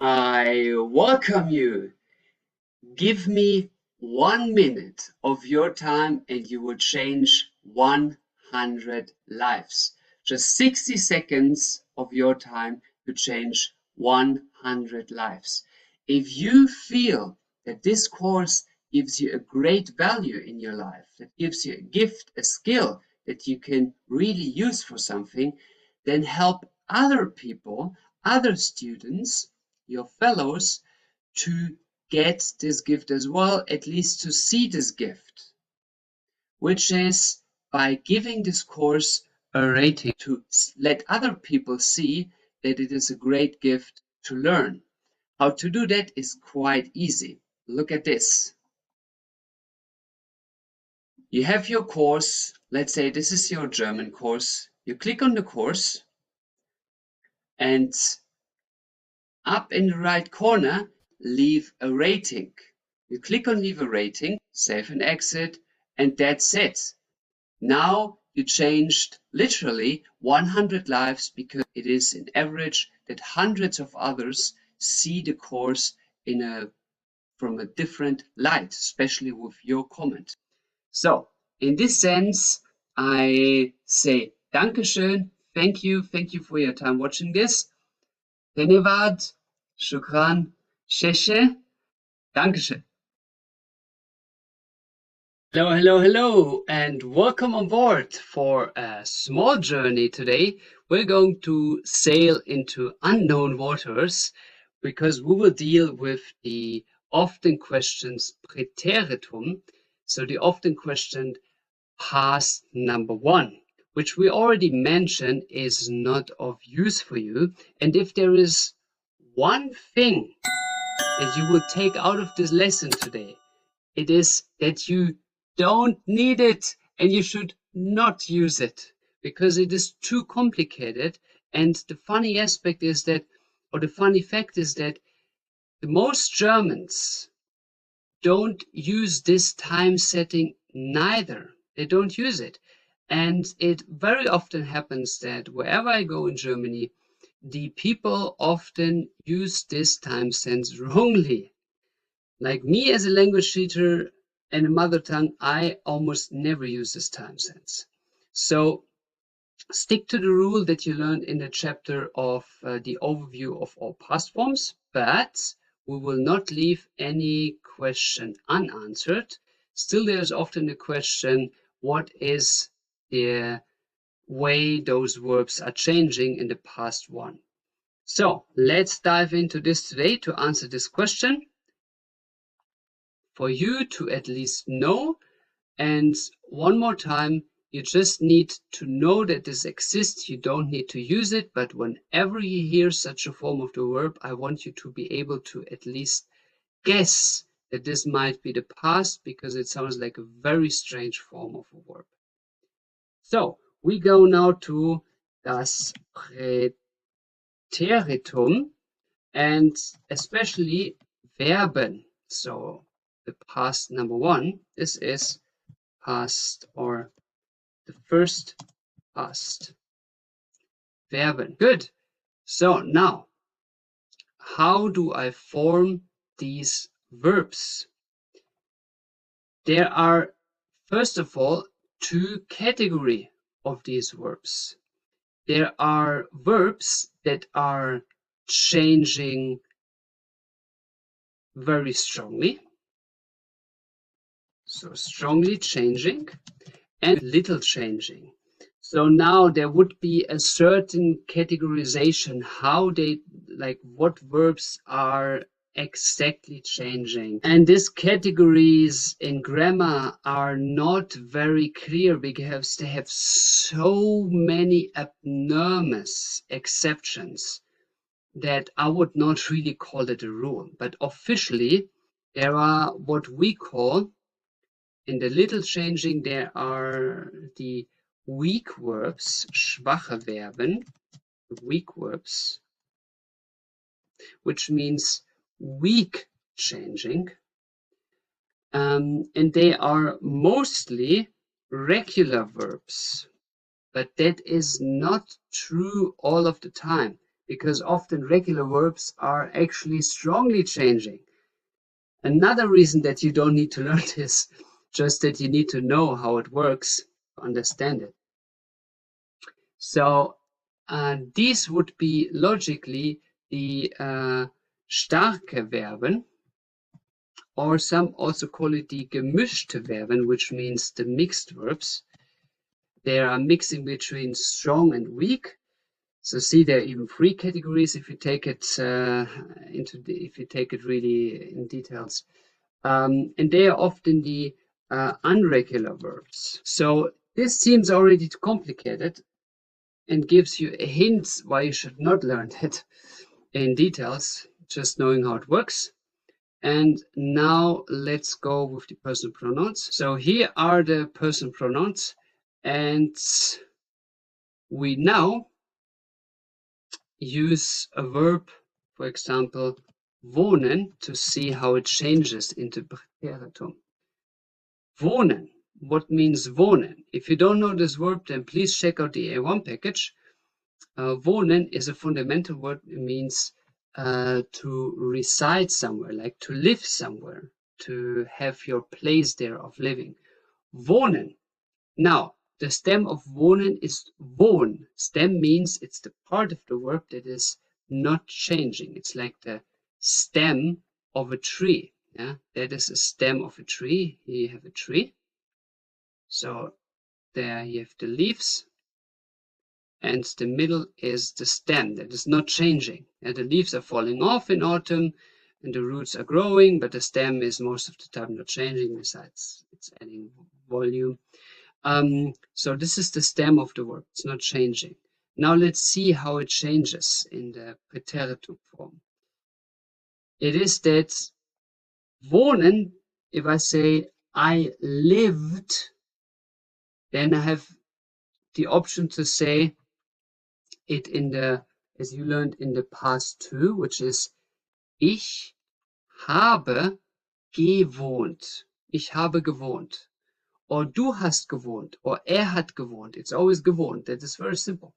I welcome you. Give me 1 minute of your time and you will change 100 lives. Just 60 seconds of your time to change 100 lives. If you feel that this course gives you a great value in your life, that gives you a gift, a skill that you can really use for something, then help other people, other students, your fellows, to get this gift as well, at least to see this gift, which is by giving this course a rating to let other people see that it is a great gift to learn. How to do that is quite easy. Look at this. You have your course. Let's say this is your German course. You click on the course and up in the right corner, leave a rating. You click on leave a rating, save and exit, and that's it. Now you changed literally 100 lives because it is an average that hundreds of others see the course from a different light, especially with your comment. So in this sense, I say Dankeschön, thank you for your time watching this. Dhanyavad, shukran, sheshe, Dankeschön. Hello, and welcome on board for a small journey today. We're going to sail into unknown waters because we will deal with the often questioned präteritum, so the often questioned past number one, which we already mentioned is not of use for you. And if there is one thing that you will take out of this lesson today, it is that you don't need it and you should not use it because it is too complicated. And the funny aspect is that, or the funny fact is that most Germans don't use this time setting neither. They don't use it. And it very often happens that wherever I go in Germany, the people often use this time sense wrongly. Like me as a language teacher and a mother tongue, I almost never use this time sense. So stick to the rule that you learned in the chapter of the overview of all past forms, but we will not leave any question unanswered. Still, there's often the question, what is the way those verbs are changing in the past one? So let's dive into this today to answer this question, for you to at least know. And one more time, you just need to know that this exists. You don't need to use it, but whenever you hear such a form of the verb, I want you to be able to at least guess that this might be the past, because it sounds like a very strange form of a verb. So we go now to das präteritum and especially Verben. So the past number one, this is past, or the first past. Verben. Good. So now, how do I form these verbs? There are, first of all, two categories of these verbs. There are verbs that are changing very strongly. So strongly changing and little changing. So now there would be a certain categorization, how they, like what verbs are exactly changing. And these categories in grammar are not very clear because they have so many abnormous exceptions that I would not really call it a rule. But officially, there are what we call, in the little changing, there are the weak verbs, schwache Verben, weak verbs, which means weak changing. And they are mostly regular verbs, but that is not true all of the time. because often regular verbs are actually strongly changing. Another reason that you don't need to learn this, just that you need to know how it works to understand it. So these would be logically the starke Verben, or some also call it the gemischte Verben, which means the mixed verbs. They are mixing between strong and weak. So see, there are even 3 categories if you take it if you take it really in details, and they are often the irregular verbs. So this seems already too complicated and gives you a hint why you should not learn it in details, just knowing how it works. And now let's go with the personal pronouns. So here are the personal pronouns, and we now use a verb, for example, wohnen, to see how it changes into präteritum. Wohnen. What means wohnen? If you don't know this verb, then please check out the A1 package. Wohnen is a fundamental word. It means to reside somewhere, like to live somewhere, to have your place there of living. Wohnen. Now, the stem of wohnen is wohn. Stem means it's the part of the verb that is not changing. It's like the stem of a tree. Yeah, that is a stem of a tree. Here you have a tree. So there you have the leaves, and the middle is the stem that is not changing. And the leaves are falling off in autumn, and the roots are growing, but the stem is most of the time not changing. Besides, it's adding volume. So this is the stem of the verb. It's not changing. Now let's see how it changes in the präteritum form. It is that wohnen, if I say I lived, then I have the option to say it in the, as you learned, in the past too, which is ich habe gewohnt. Ich habe gewohnt. Or du hast gewohnt, or hat gewohnt. It's always gewohnt. That is very simple.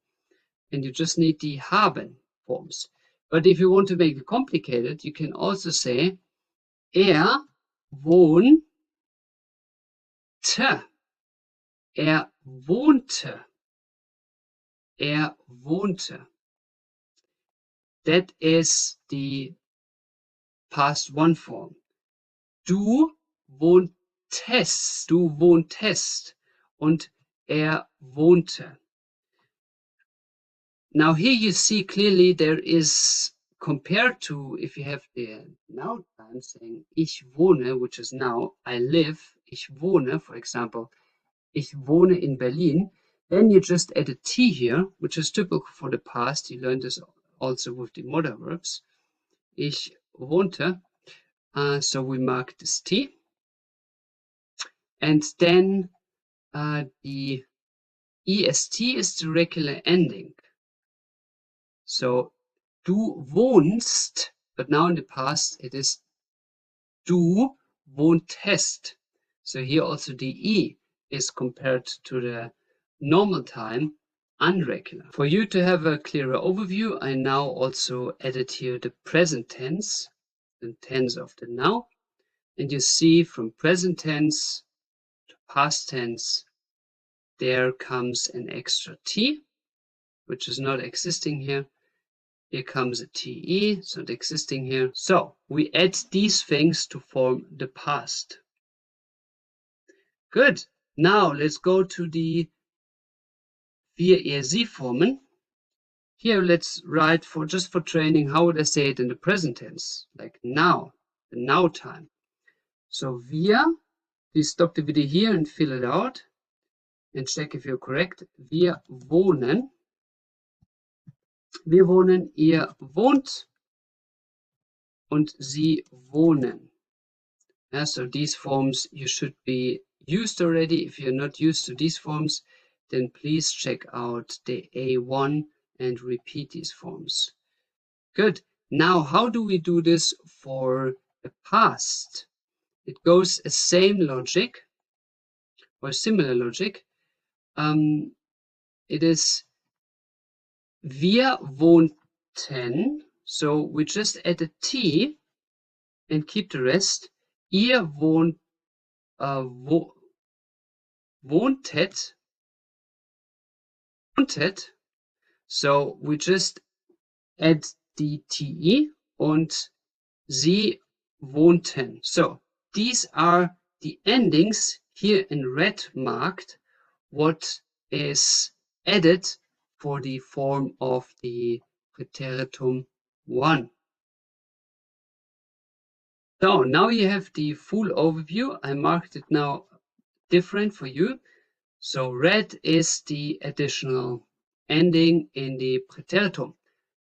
And you just need the haben forms. But if you want to make it complicated, you can also say wohnte. Wohnte. Wohnte. That is the past one form. Du wohntest. Du wohntest. Und wohnte. Now here you see clearly there is, compared to if you have the now time saying ich wohne, which is now, I live, ich wohne, for example, ich wohne in Berlin, then you just add a T here, which is typical for the past. You learned this also with the modal verbs. Ich wohnte, so we mark this T. And then the EST is the regular ending. So du wohnst, but now in the past it is du wohntest. So here also the E is compared to the normal time irregular. For you to have a clearer overview, I now also added here the present tense, the tense of the now. And you see from present tense to past tense, there comes an extra T, which is not existing here. Here comes a TE, so the existing here. So we add these things to form the past. Good. Now let's go to the wir formen. Here let's write for just for training, how would I say it in the present tense? Like now, the now time. So wir, please stop the video here and fill it out and check if you're correct. Wir wohnen. Wir wohnen, ihr wohnt, und sie wohnen. Yeah, so these forms you should be used already. If you're not used to these forms, then please check out the A1 and repeat these forms. Good. Now, how do we do this for the past? It goes the same logic or similar logic. It is wir wohnten. So we just add a T and keep the rest. Ihr wohntet. So we just add the TE und sie wohnten. So these are the endings here in red marked, what is added for the form of the präteritum 1. So now you have the full overview. I marked it now different for you. So red is the additional ending in the präteritum.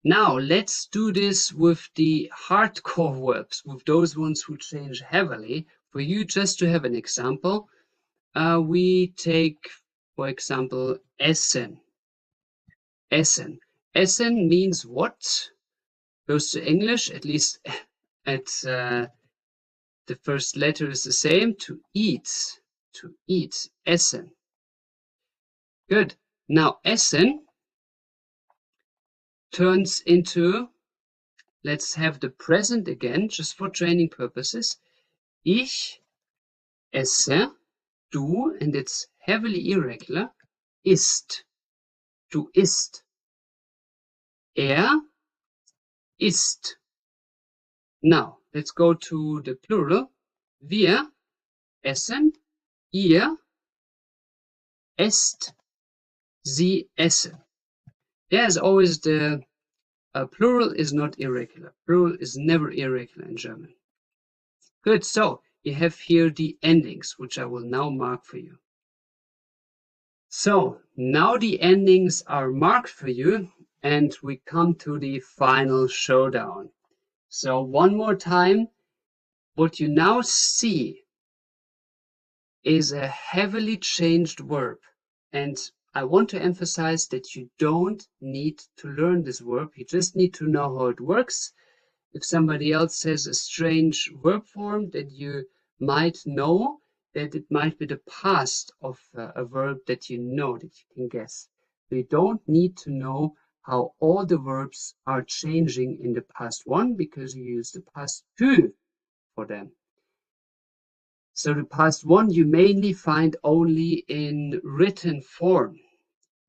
Now let's do this with the hardcore verbs, with those ones who change heavily. For you, just to have an example, we take, for example, essen. Essen. Essen means what? Goes to English, at least at the first letter is the same, to eat. To eat. Essen. Good. Now essen turns into, let's have the present again, just for training purposes. Ich esse, du, and it's heavily irregular, isst. Du isst. Er isst. Now, let's go to the plural. Wir essen, ihr esst, sie essen. There's always the plural is not irregular. Plural is never irregular in German. Good, so you have here the endings, which I will now mark for you. So now the endings are marked for you, and we come to the final showdown. So one more time, what you now see is a heavily changed verb. And I want to emphasize that you don't need to learn this verb. You just need to know how it works. If somebody else says a strange verb form, that you might know that it might be the past of a verb that you know, that you can guess. We don't need to know how all the verbs are changing in the past one, because you use the past two for them. So the past one you mainly find only in written form,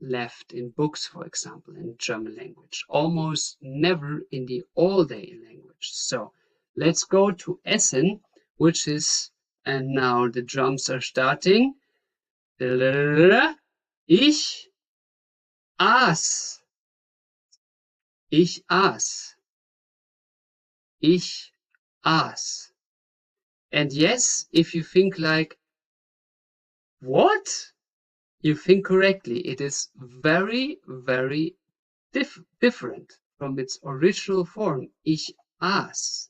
left in books, for example, in German language, almost never in the all-day language. So let's go to essen, which is, and now the drums are starting. Ich aß. Ich aß. Ich aß. And yes, if you think like, what? You think correctly. It is very, very different from its original form, ich aß.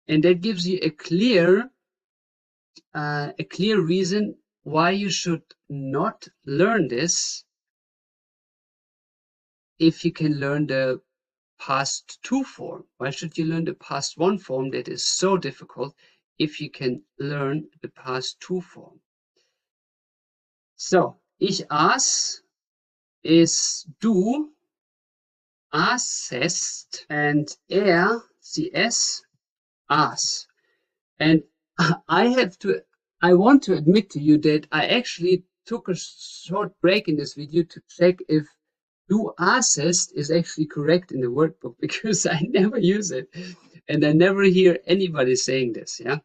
And that gives you a clear reason why you should not learn this if you can learn the past two form. Why should you learn the past one form that is so difficult if you can learn the past two form? So, ich aß is du aßest, and sie aß. And I want to admit to you that I actually took a short break in this video to check if du aßest is actually correct in the word book, because I never use it and I never hear anybody saying this. Yeah.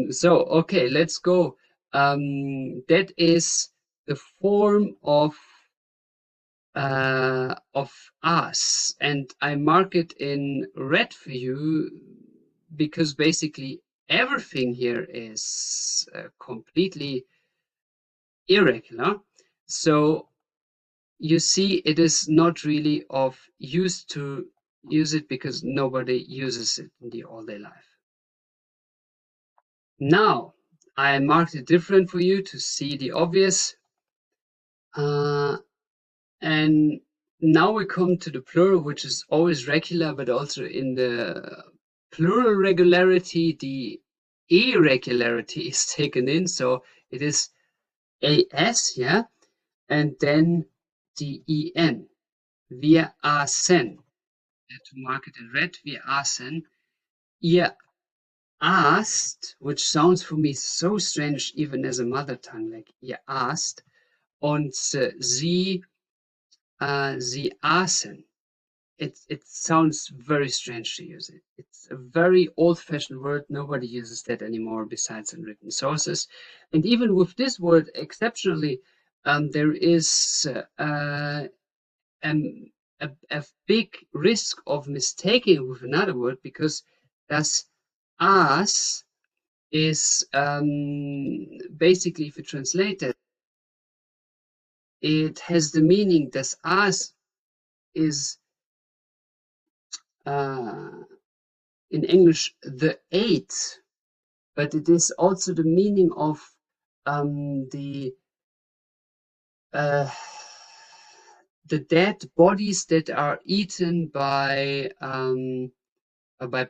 So okay, let's go. That is the form of us, and I mark it in red for you because basically everything here is completely irregular. So you see, it is not really of use to use it because nobody uses it in the all-day life. Now I marked it different for you to see the obvious. And now we come to the plural, which is always regular, but also in the plural regularity, the irregularity is taken in. So it is as, yeah, and then the en. Wir aßen. to mark it in red. Wir aßen. Ihr asked, which sounds for me so strange even as a mother tongue, like ihr asked. Und sie aßen. It sounds very strange to use it. It's a very old-fashioned word. Nobody uses that anymore besides in written sources. And even with this word, exceptionally, there is a big risk of mistaking it with another word, because das as is basically, if you translate it, it has the meaning das as is in English the eight, but it is also the meaning of the dead bodies that are eaten by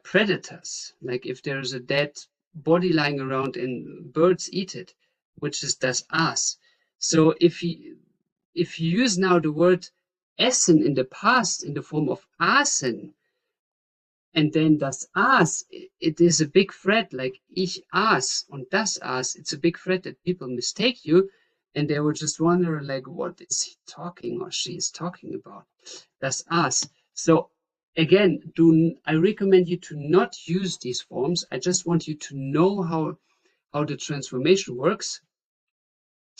predators. Like if there's a dead body lying around and birds eat it, which is das Aas. So if you use now the word essen in the past in the form of aßen, and then das Aas, it is a big threat, like ich aß und das Aas. It's a big threat that people mistake you, and they would just wonder, like, what is he talking or she is talking about? Das Aas. So again, I recommend you to not use these forms. I just want you to know how the transformation works,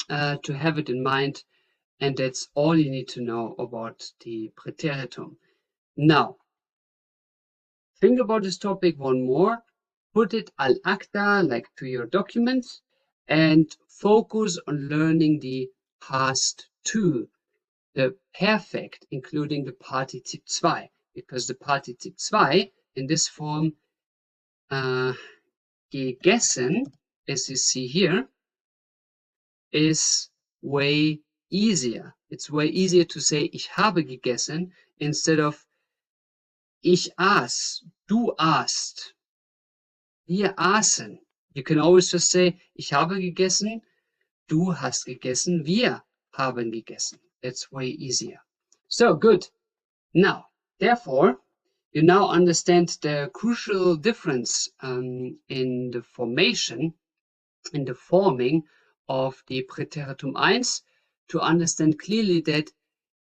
to have it in mind, and that's all you need to know about the präteritum. Now, think about this topic one more, put it al acta, like to your documents, and focus on learning the past two, the perfect, including the Partizip 2, because the Partizip 2 in this form, gegessen, as you see here, is way easier. It's way easier to say ich habe gegessen instead of ich aß, du aßt, wir aßen. You can always just say ich habe gegessen, du hast gegessen, wir haben gegessen. That's way easier. So good. Now, therefore, you now understand the crucial difference in the formation, in the forming of the präteritum 1, to understand clearly that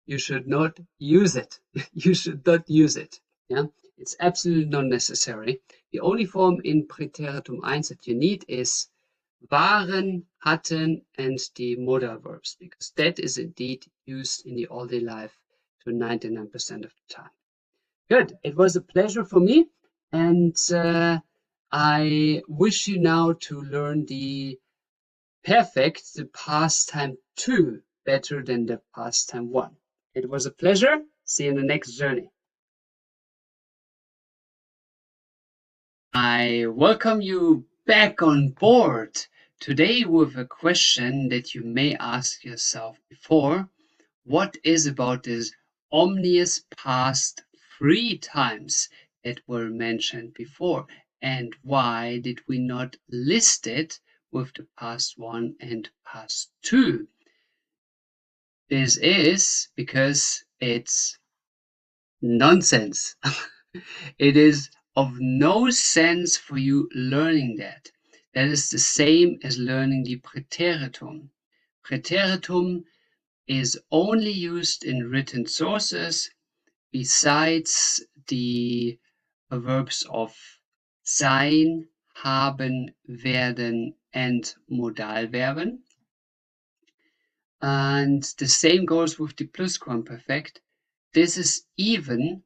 you should not use it. You should not use it. Yeah, it's absolutely not necessary. The only form in präteritum 1 that you need is waren, hatten, and the modal verbs, because that is indeed used in the all-day life to 99% of the time. Good. It was a pleasure for me, and I wish you now to learn the perfect, the past time 2, better than the past time 1. It was a pleasure. See you in the next journey. I welcome you back on board. Today with a question that you may ask yourself before. What is about this omnious past 3 times that were mentioned before? And why did we not list it with the past 1 and past 2? This is because it's nonsense. It is of no sense for you learning that. That is the same as learning the präteritum. Präteritum is only used in written sources besides the verbs of sein, haben, werden, and Modalverben. And the same goes with the plusquamperfekt. This is even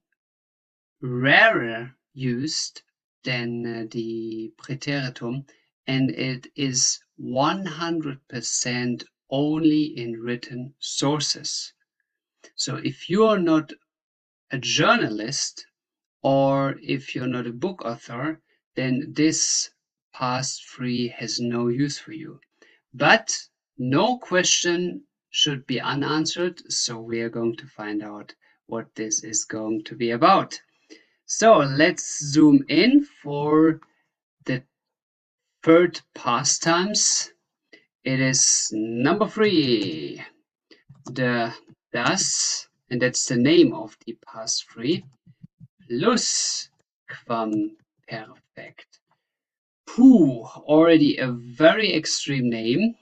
rarer used than the präteritum, and it is 100% only in written sources. So if you are not a journalist, or if you're not a book author, then this past 3 has no use for you. But no question should be unanswered, so we are going to find out what this is going to be about. So let's zoom in for the third past times. It is number 3, the das, and that's the name of the past 3. plusquamperfekt. Puh, already a very extreme name.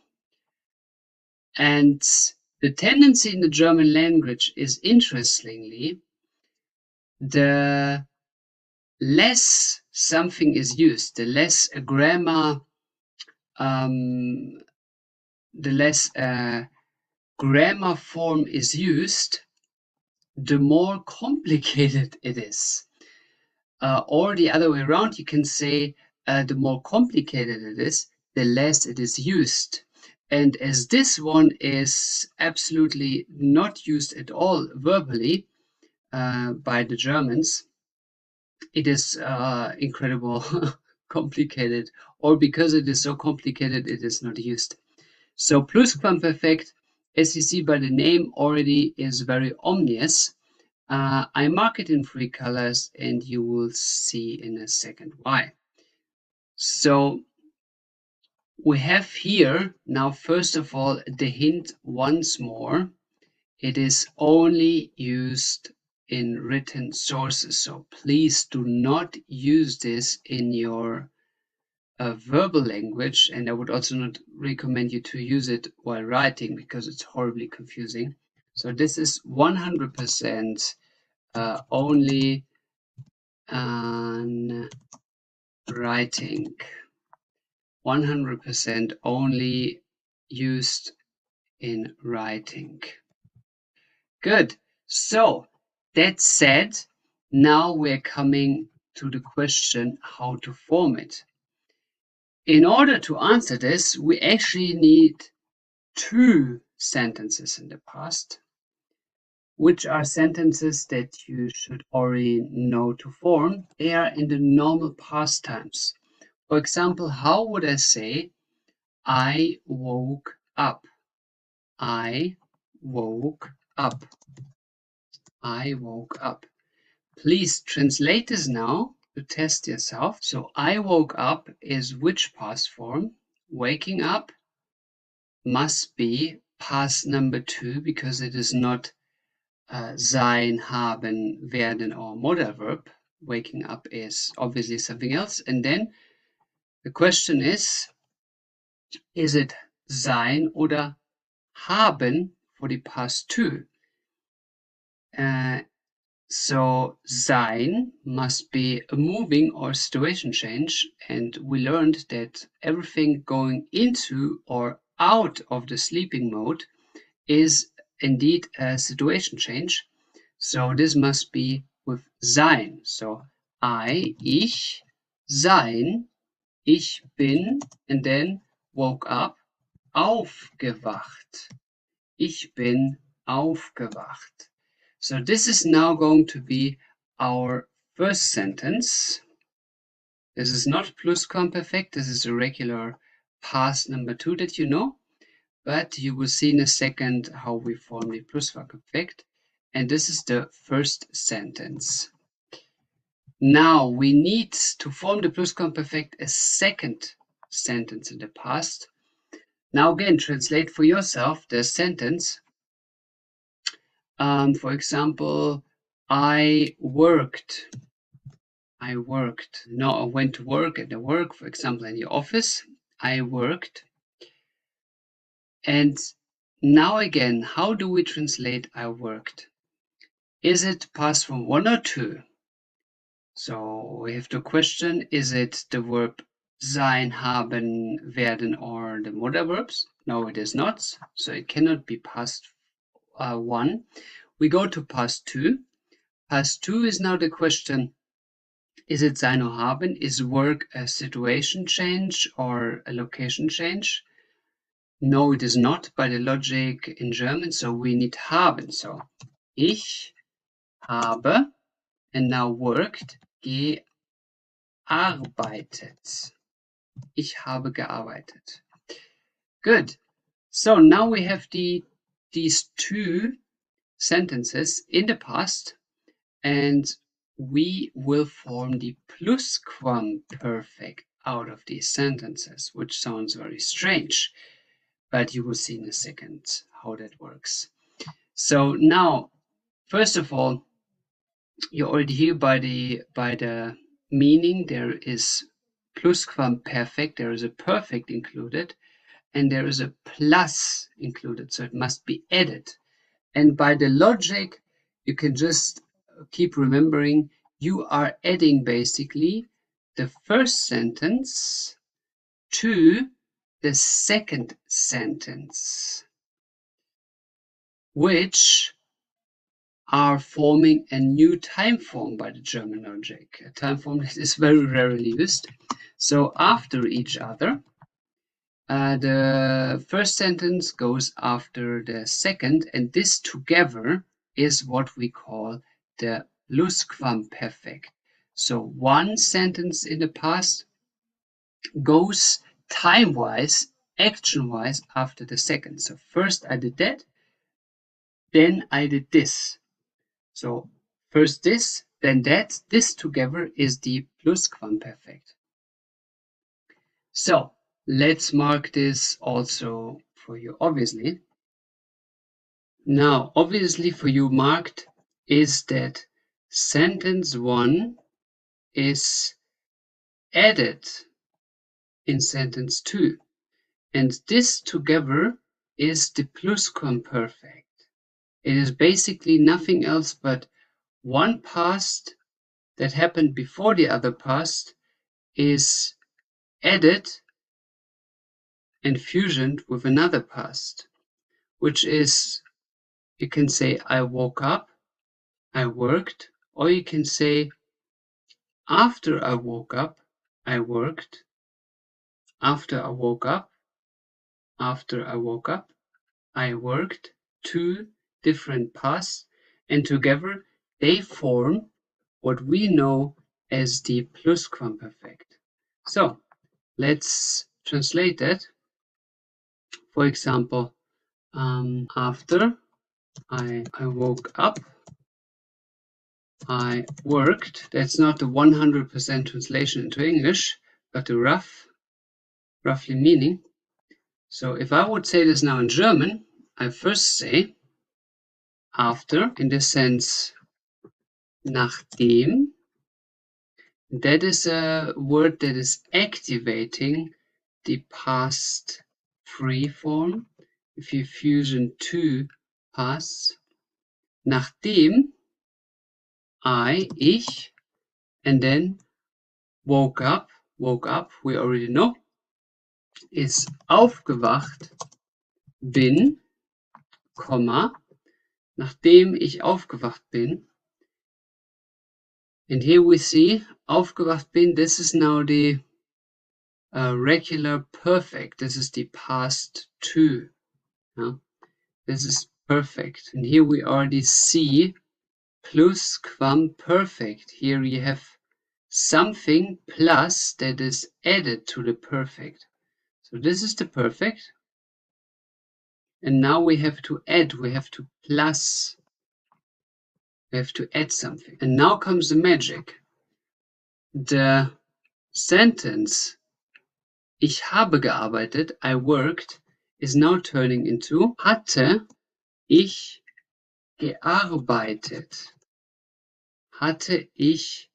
And the tendency in the German language is, interestingly, the less something is used, the less a grammar, the less a grammar form is used, the more complicated it is. Or the other way around, you can say the more complicated it is, the less it is used. And as this one is absolutely not used at all verbally by the Germans, it is incredible complicated, or because it is so complicated, it is not used. So plusquamperfekt, as you see by the name already, is very omnious. I mark it in 3 colors and you will see in a second why. So we have here now, first of all, the hint once more. It is only used in written sources. So please do not use this in your verbal language. And I would also not recommend you to use it while writing because it's horribly confusing. So this is 100% only on writing, 100% only used in writing. Good. So that said, now we're coming to the question how to form it. In order to answer this, we actually need 2 sentences in the past, which are sentences that you should already know to form. They are in the normal past times. For example, how would I say, I woke up? I woke up. I woke up. Please translate this now to test yourself. So I woke up is which past form? Waking up must be past number 2 because it is not sein, haben, werden or modal verb. Waking up is obviously something else. And then the question is it sein oder haben for the past 2? So sein must be a moving or situation change, and we learned that everything going into or out of the sleeping mode is indeed a situation change. So this must be with sein. So ich, sein, ich bin, and then woke up, aufgewacht. Ich bin aufgewacht. So this is now going to be our first sentence. This is not plusquamperfekt. This is a regular past number 2 that you know, but you will see in a second how we form the plusquamperfekt. And this is the first sentence. Now we need to form the plusquamperfekt a second sentence in the past. Now again, translate for yourself the sentence. For example, I worked. No, I went to work at the work, for example, in the office. I worked. And now again, how do we translate I worked? Is it past from 1 or 2? So we have to question, is it the verb sein, haben, werden, or the modal verbs? No, it is not. So it cannot be past 1. We go to past 2. Past 2 is now the question, is it sein or haben? Is work a situation change or a location change? No, it is not by the logic in German, so we need haben. So ich habe, and now worked, gearbeitet. Ich habe gearbeitet. Good. So now we have these 2 sentences in the past, and we will form the plusquamperfekt out of these sentences, which sounds very strange, but you will see in a second how that works. So now, first of all, You already hear by the meaning there is plusquamperfekt, there is a perfect included, and there is a plus included, so it must be added. And by the logic, you can just keep remembering you are adding basically the first sentence to the second sentence, which are forming a new time form by the German logic, a time form that is very rarely used. So after each other, the first sentence goes after the second, and this together is what we call the plusquamperfekt. So one sentence in the past goes time-wise, action-wise after the second. So first I did that, then I did this. So first this, then that. This together is the plusquamperfekt. So let's mark this also for you, obviously. Now, obviously for you marked is that sentence 1 is added in sentence 2. And this together is the plusquamperfekt. It is basically nothing else but one past that happened before the other past is added and fusioned with another past, which is, you can say I woke up, I worked, or you can say after I woke up, I worked, after I woke up, after I woke up, I worked. Two different pasts, and together they form what we know as the plusquamperfekt. So let's translate that. For example, after I woke up, I worked. That's not the 100% translation into English, but the roughly meaning. So if I would say this now in German, I first say after, in the sense nachdem. That is a word that is activating the past free form. If you fusion two pasts, nachdem ich, and then woke up, we already know, is aufgewacht bin, nachdem ich aufgewacht bin. And here we see aufgewacht bin, this is now the regular perfect. This is the past two. Yeah? This is perfect. And here we already see plusquamperfekt. Here you have something plus that is added to the perfect. So this is the perfect. And now we have to add, we have to plus, we have to add something. And now comes the magic. The sentence ich habe gearbeitet, I worked, is now turning into hatte ich gearbeitet. Hatte ich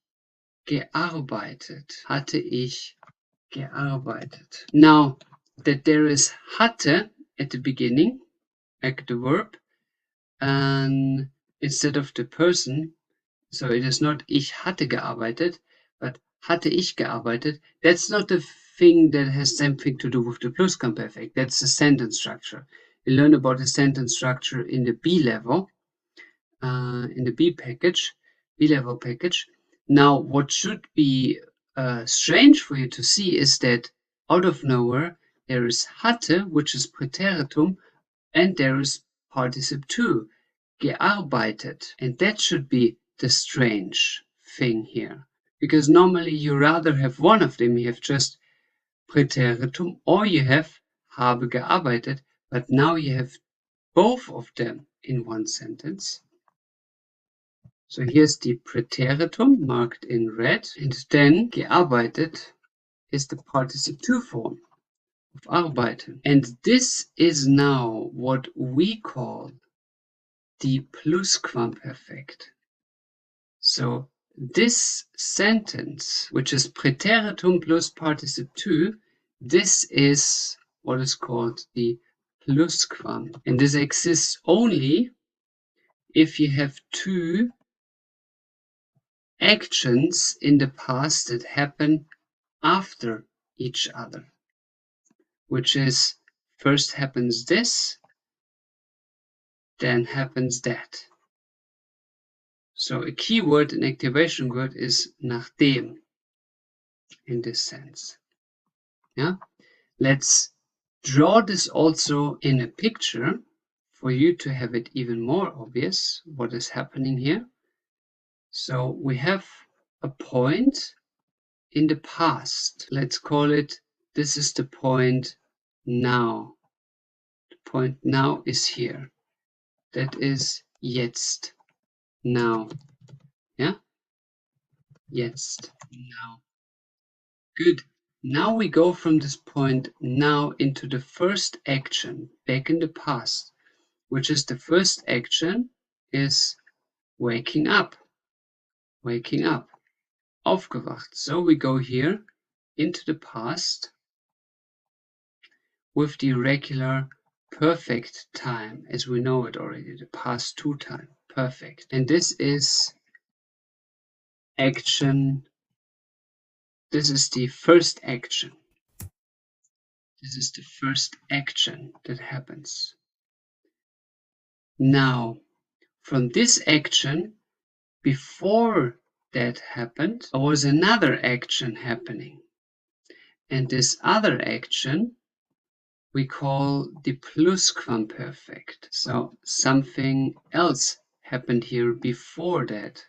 gearbeitet. Hatte ich gearbeitet. Now that there is hatte at the beginning, like the verb, and instead of the person, so it is not ich hatte gearbeitet, but hatte ich gearbeitet. That's not the thing that has something to do with the plusquamperfekt. That's the sentence structure. You learn about the sentence structure in the B level, in the B level package. Now, what should be strange for you to see is that out of nowhere there is hatte, which is präteritum, and there is participle 2, gearbeitet, and that should be the strange thing here, because normally you rather have one of them. You have just präteritum, or you have habe gearbeitet, but now you have both of them in one sentence. So here's the präteritum marked in red, and then gearbeitet is the participle 2 form of arbeiten. And this is now what we call the plusquamperfekt. So this sentence, which is präteritum plus participle to, this is what is called the plusquam. And this exists only if you have two actions in the past that happen after each other, which is first happens this, then happens that. So a keyword, an activation word is nachdem in this sense. Yeah, let's draw this also in a picture for you to have it even more obvious what is happening here. So we have a point in the past. Let's call it, this is the point now. The point now is here. That is jetzt, now. Yeah, jetzt, now. Good. Now we go from this point now into the first action back in the past, which is the first action is waking up. Waking up. Aufgewacht. So we go here into the past with the irregular perfect time as we know it already, the past two time. Perfect. And this is action. This is the first action. This is the first action that happens. Now, from this action, before that happened, there was another action happening. And this other action we call the plusquamperfekt. So something else happened here before that,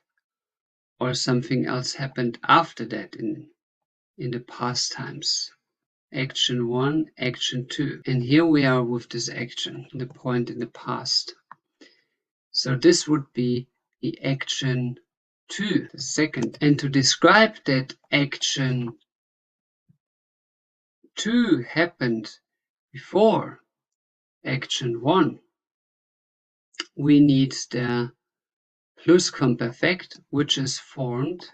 or something else happened after that in the past times. Action 1, action 2. And here we are with this action, the point in the past. So this would be the action 2, the second. And to describe that action 2 happened before action 1, we need the plusquamperfekt, which is formed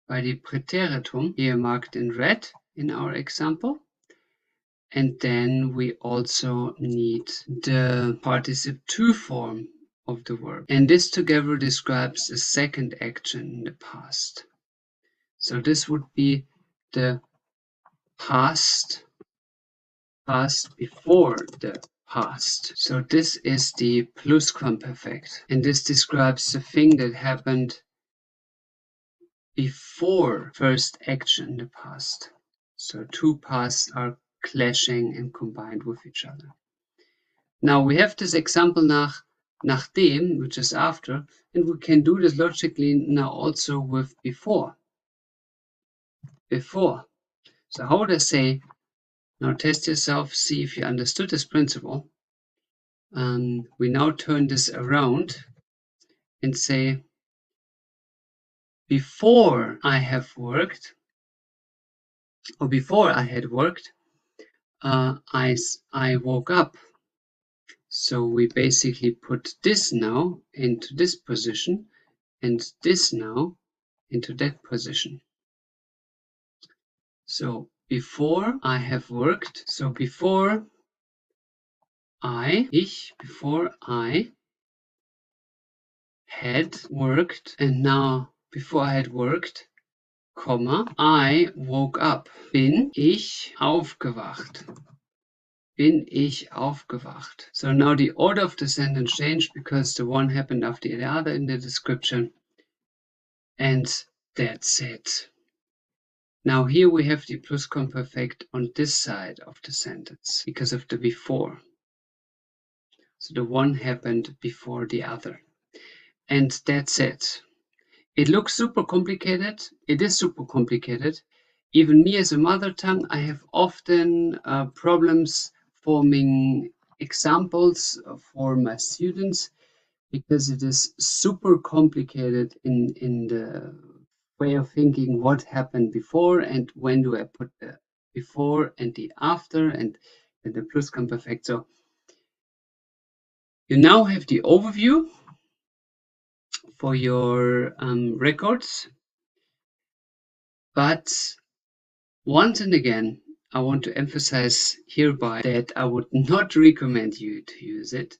by the präteritum, here marked in red in our example. And then we also need the participle to form of the verb. And this together describes the second action in the past. So this would be the past before the past. So this is the plusquamperfekt. And this describes the thing that happened before first action in the past. So two pasts are clashing and combined with each other. Now we have this example nachdem, which is after, and we can do this logically now also with before. Before. So how would I say, now test yourself, see if you understood this principle. We now turn this around and say, before I have worked, or before I had worked, I woke up. So we basically put this now into this position and this now into that position. So before I have worked, so before I had worked, and now before I had worked, comma, I woke up. Bin ich aufgewacht. Bin ich aufgewacht. So now the order of the sentence changed because the one happened after the other in the description. And that's it. Now here we have the plusquamperfekt on this side of the sentence because of the before. So the one happened before the other. And that's it. It looks super complicated. It is super complicated. Even me as a mother tongue, I have often problems forming examples for my students because it is super complicated in the way of thinking what happened before and when do I put the before and the after and the plusquamperfekt. So you now have the overview for your records. But once and again, I want to emphasize hereby that I would not recommend you to use it.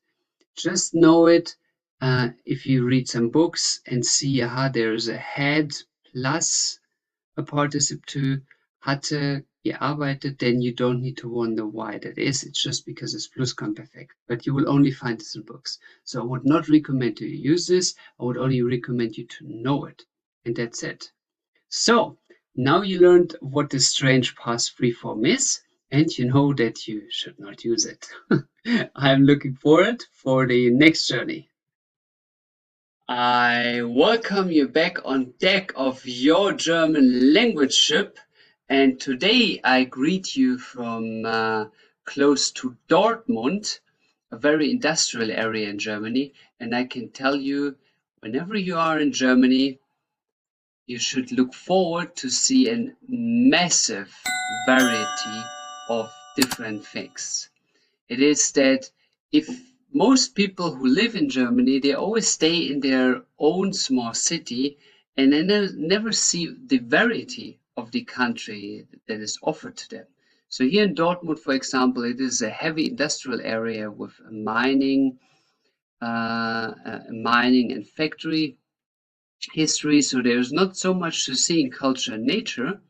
Just know it if you read some books and see, aha, there's a had plus a participle to hatte gearbeitet, then you don't need to wonder why that is. It's just because it's plusquamperfekt, but you will only find this in books. So I would not recommend you use this. I would only recommend you to know it, and that's it. So now you learned what this strange past free form is, and you know that you should not use it. I'm looking forward for the next journey. I welcome you back on deck of your German language ship, and today I greet you from close to Dortmund, a very industrial area in Germany, and I can tell you, whenever you are in Germany, you should look forward to see a massive variety of different things. It is that if most people who live in Germany, they always stay in their own small city and they never see the variety of the country that is offered to them. So here in Dortmund, for example, it is a heavy industrial area with mining and factory history. So there's not so much to see in culture and nature.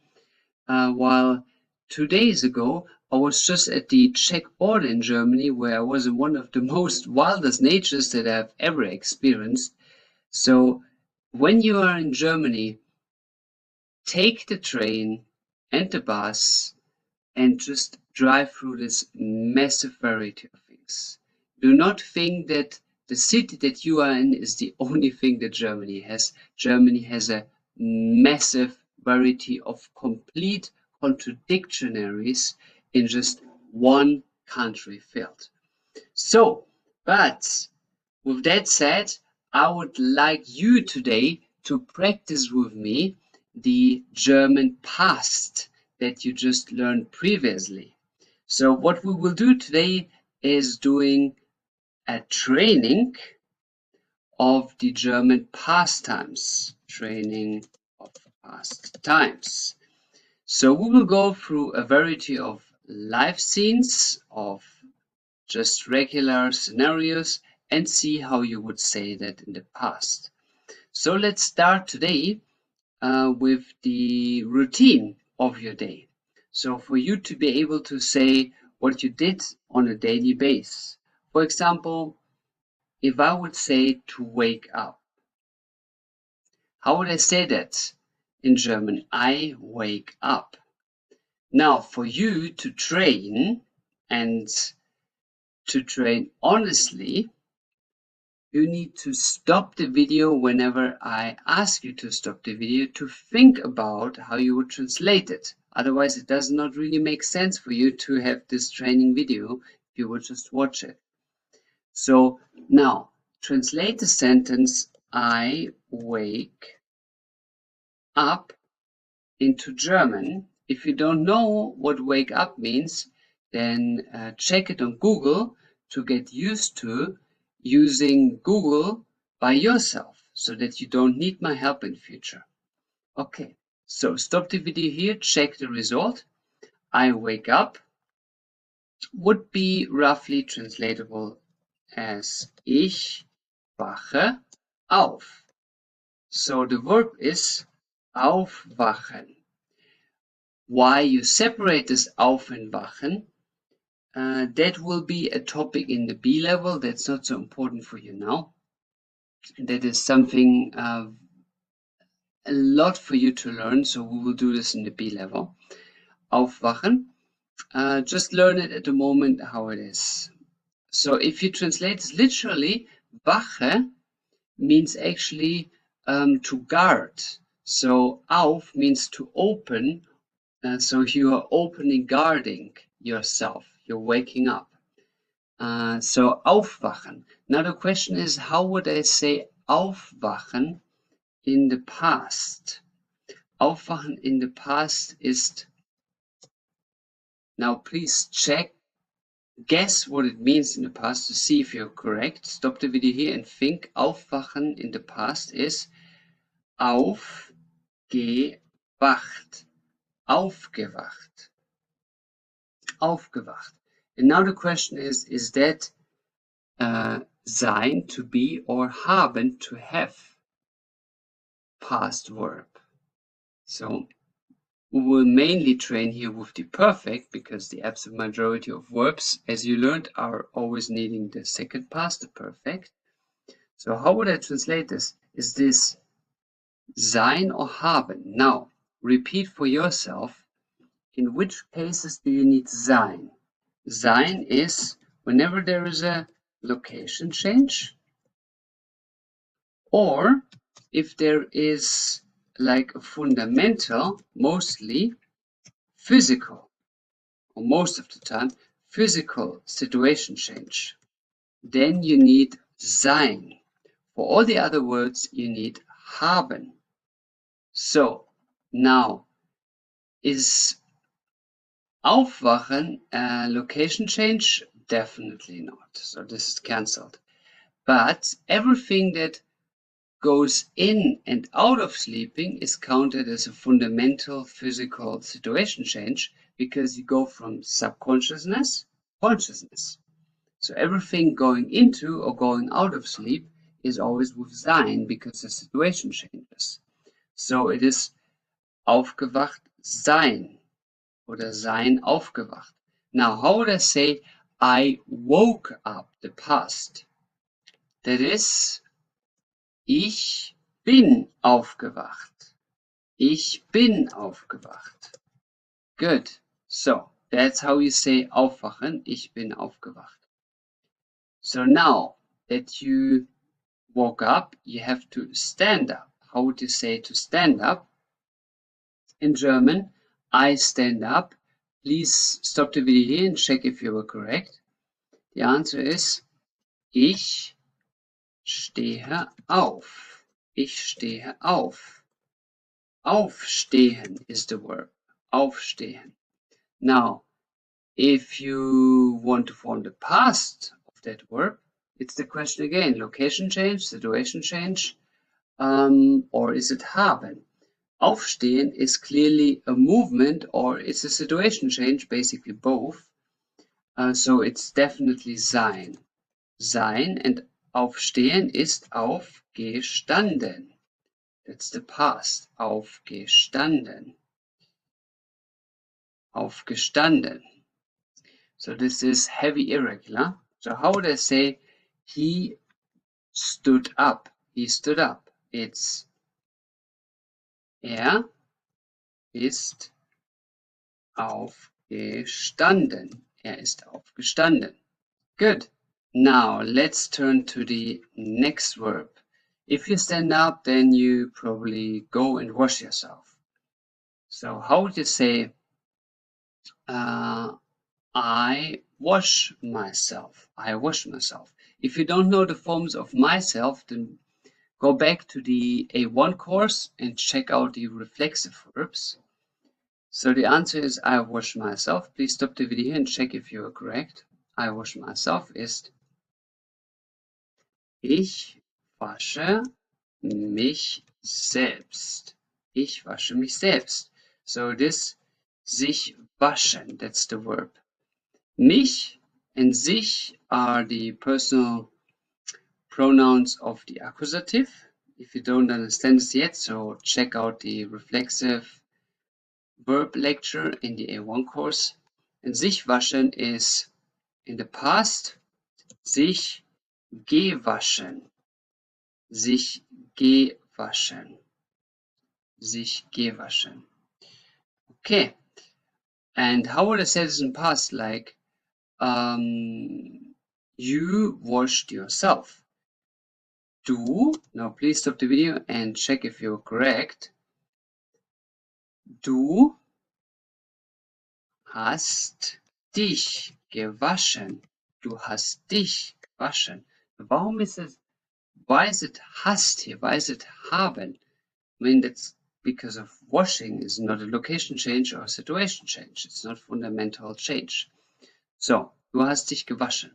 While 2 days ago, I was just at the Czech border in Germany, where I was in one of the most wildest natures that I've ever experienced. So when you are in Germany, take the train and the bus and just drive through this massive variety of things. Do not think that the city that you are in is the only thing that Germany has. Germany has a massive variety of complete contradictionaries in just one country filled. So, but with that said, I would like you today to practice with me the German past that you just learned previously. So what we will do today is doing a training of the German past times. Training of past times. So we will go through a variety of life scenes, of just regular scenarios, and see how you would say that in the past. So let's start today with the routine of your day. So for you to be able to say what you did on a daily basis. For example, if I would say to wake up, how would I say that in German? I wake up. Now for you to train and to train honestly, you need to stop the video whenever I ask you to stop the video to think about how you would translate it. Otherwise, it does not really make sense for you to have this training video if you would just watch it. So now, translate the sentence, I wake up, into German. If you don't know what wake up means, then check it on Google to get used to using Google by yourself so that you don't need my help in future. Okay, so stop the video here, check the result. I wake up would be roughly translatable as ich wache auf. So the verb is aufwachen. Why you separate this auf and wachen, that will be a topic in the B level. That's not so important for you now. That is something a lot for you to learn, so we will do this in the B level. Aufwachen, just learn it at the moment how it is. So if you translate this literally, wache means actually to guard. So auf means to open. So you are opening, guarding yourself. You're waking up. So aufwachen. Now the question is, how would I say aufwachen in the past? Aufwachen in the past ist. Now please check guess what it means in the past to see if you're correct. Stop the video here and think. Aufwachen in the past is aufgewacht. Aufgewacht. Aufgewacht. And now the question is that sein, to be, or haben, to have, past verb? So we will mainly train here with the perfect because the absolute majority of verbs, as you learned, are always needing the second past, the perfect. So how would I translate this? Is this sein or haben? Now, repeat for yourself. In which cases do you need sein? Sein is whenever there is a location change, or if there is like a fundamental, mostly physical, or most of the time, physical situation change. Then you need sein. For all the other words, you need haben. So now, is aufwachen a location change? Definitely not. So this is cancelled. But everything that goes in and out of sleeping is counted as a fundamental physical situation change because you go from subconsciousness to consciousness. So everything going into or going out of sleep is always with sein because the situation changes. So it is aufgewacht sein oder sein aufgewacht. Now, how would I say I woke up, the past? That is, ich bin aufgewacht. Ich bin aufgewacht. Good. So that's how you say aufwachen. Ich bin aufgewacht. So now that you woke up, you have to stand up. How would you say to stand up? In German, I stand up. Please stop the video here and check if you were correct. The answer is ich stehe auf. Ich stehe auf. Aufstehen is the verb. Aufstehen. Now, if you want to form the past of that verb, it's the question again. Location change, situation change, or is it haben? Aufstehen is clearly a movement or it's a situation change, basically both. So it's definitely sein. Sein and aufstehen ist aufgestanden. That's the past. Aufgestanden. Aufgestanden. So this is heavy irregular. So how would I say he stood up? He stood up. It's er ist aufgestanden. Er ist aufgestanden. Good. Now let's turn to the next verb. If you stand up, then you probably go and wash yourself. So how would you say I wash myself? I wash myself. If you don't know the forms of myself, then go back to the A1 course and check out the reflexive verbs. So the answer is I wash myself. Please stop the video and check if you are correct. I wash myself ist ich wasche mich selbst. Ich wasche mich selbst. So this sich waschen, that's the verb. Mich and sich are the personal pronouns of the accusative. If you don't understand this yet, so check out the reflexive verb lecture in the A1 course. And sich waschen is in the past, sich gewaschen. Sich gewaschen. Sich gewaschen. Okay. And how would I say this in past? Like, you washed yourself. Du, now please stop the video and check if you're correct. Du hast dich gewaschen. Du hast dich gewaschen. Warum ist es, why is it hast here? Why is it haben? I mean, that's because of washing is not a location change or a situation change. It's not fundamental change. So Du hast dich gewaschen.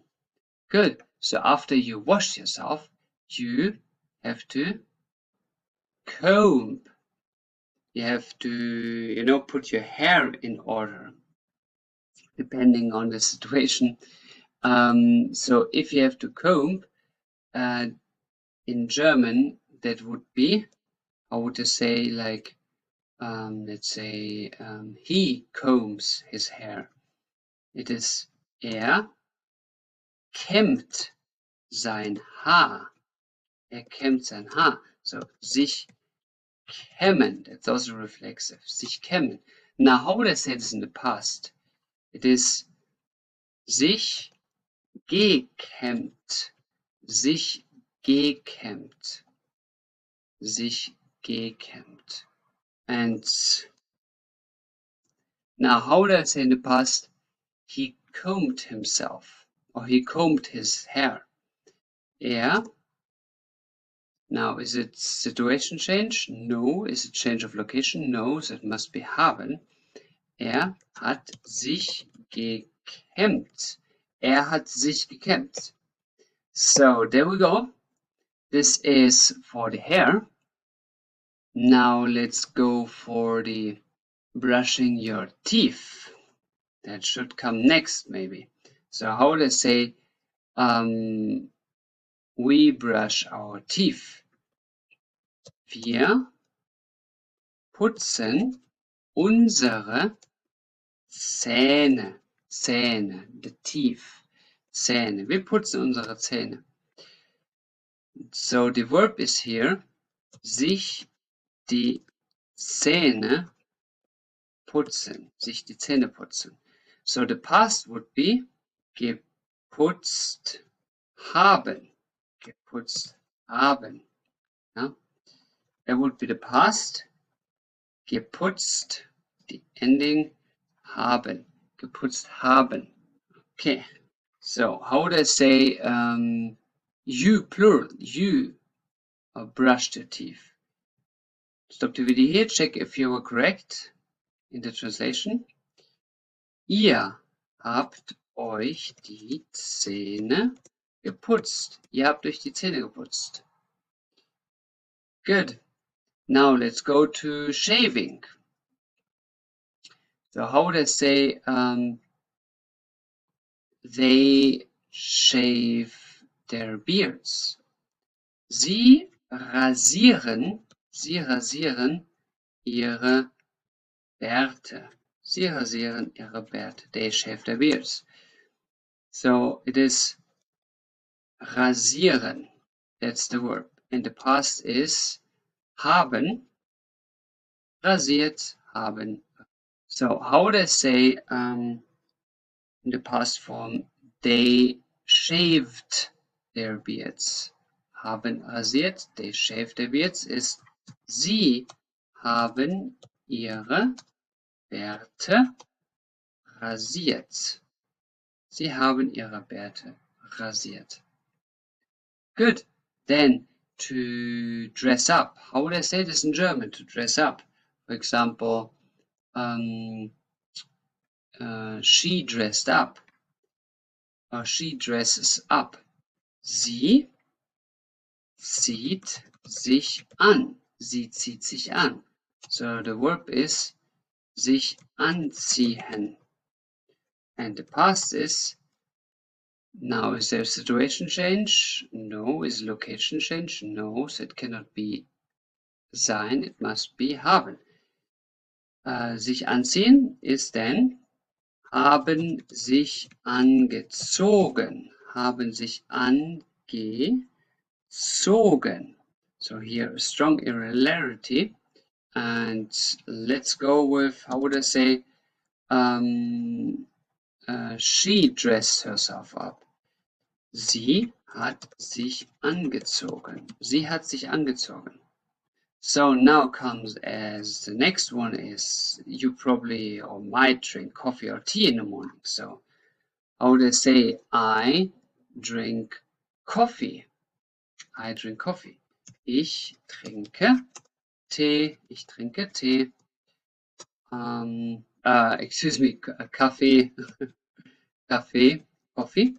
Good. So after you wash yourself, you have to comb. You have to, put your hair in order, depending on the situation. So if you have to comb, in German, that would be, how would you say, like, let's say, he combs his hair. It is kämmt sein Haar. Kämmt sein Haar. So, sich kämmen. That's also reflexive. Sich kämmen. Now, how would I say this in the past? It is sich gekämmt. Sich gekämmt. Sich gekämmt. And now, how would I say in the past? He combed himself, or he combed his hair. Now, is it situation change? No. Is it change of location? No. So it must be haben. Hat sich gekämmt. Hat sich gekämmt. So there we go. This is for the hair. Now let's go for the brushing your teeth. That should come next, maybe. So how would I say we brush our teeth? Wir putzen unsere Zähne. Zähne, the teeth. Zähne. Wir putzen unsere Zähne. So the verb is here, sich die Zähne putzen. Sich die Zähne putzen. So the past would be geputzt haben. Geputzt haben. Yeah? That would be the past. Geputzt, the ending, haben. Geputzt haben. Okay. So how would I say you, plural, you brushed your teeth? Stop the video here, check if you were correct in the translation. Ihr habt euch die Zähne geputzt. Ihr habt euch die Zähne geputzt. Good. Now let's go to shaving. So how would I say they shave their beards? Sie rasieren ihre Bärte. Sie rasieren ihre Bärte. They shave their beards. So it is rasieren. That's the verb. And the past is haben. Rasiert, haben. So how would I say in the past form, they shaved their beards? Haben rasiert, they shaved their beards ist sie haben ihre Bärte rasiert. Sie haben ihre Bärte rasiert. Good. Then to dress up. How would I say this in German? To dress up. For example, she dressed up. Or she dresses up. Sie zieht sich an. Sie zieht sich an. So the verb is sich anziehen. And the past is, now is there situation change? No. Is location change? No. So it cannot be sein. It must be haben. Sich anziehen is then haben sich angezogen. Haben sich angezogen. So here a strong irregularity. And let's go with, how would I say, she dressed herself up. Sie hat sich angezogen. Sie hat sich angezogen. So now comes as the next one is, you probably or might drink coffee or tea in the morning. So how would I say, I drink coffee. I drink coffee. Ich trinke Tee. Ich trinke Tee. Excuse me, Kaffee. Kaffee. coffee.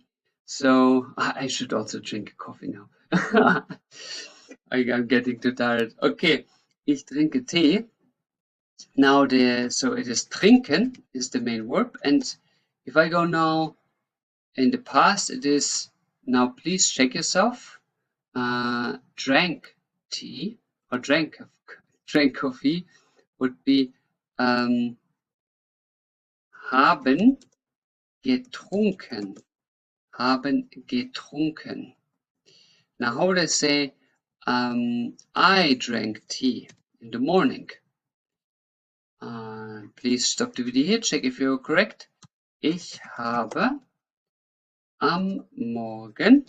So I should also drink coffee now. I'm getting too tired. Okay, ich trinke Tee. Now so it is trinken is the main verb, and if I go now in the past, it is now. Please check yourself. Drank tea or drank coffee would be haben getrunken. Haben getrunken. Now, how would I say I drank tea in the morning? Please stop the video here, check if you're correct. Ich habe am Morgen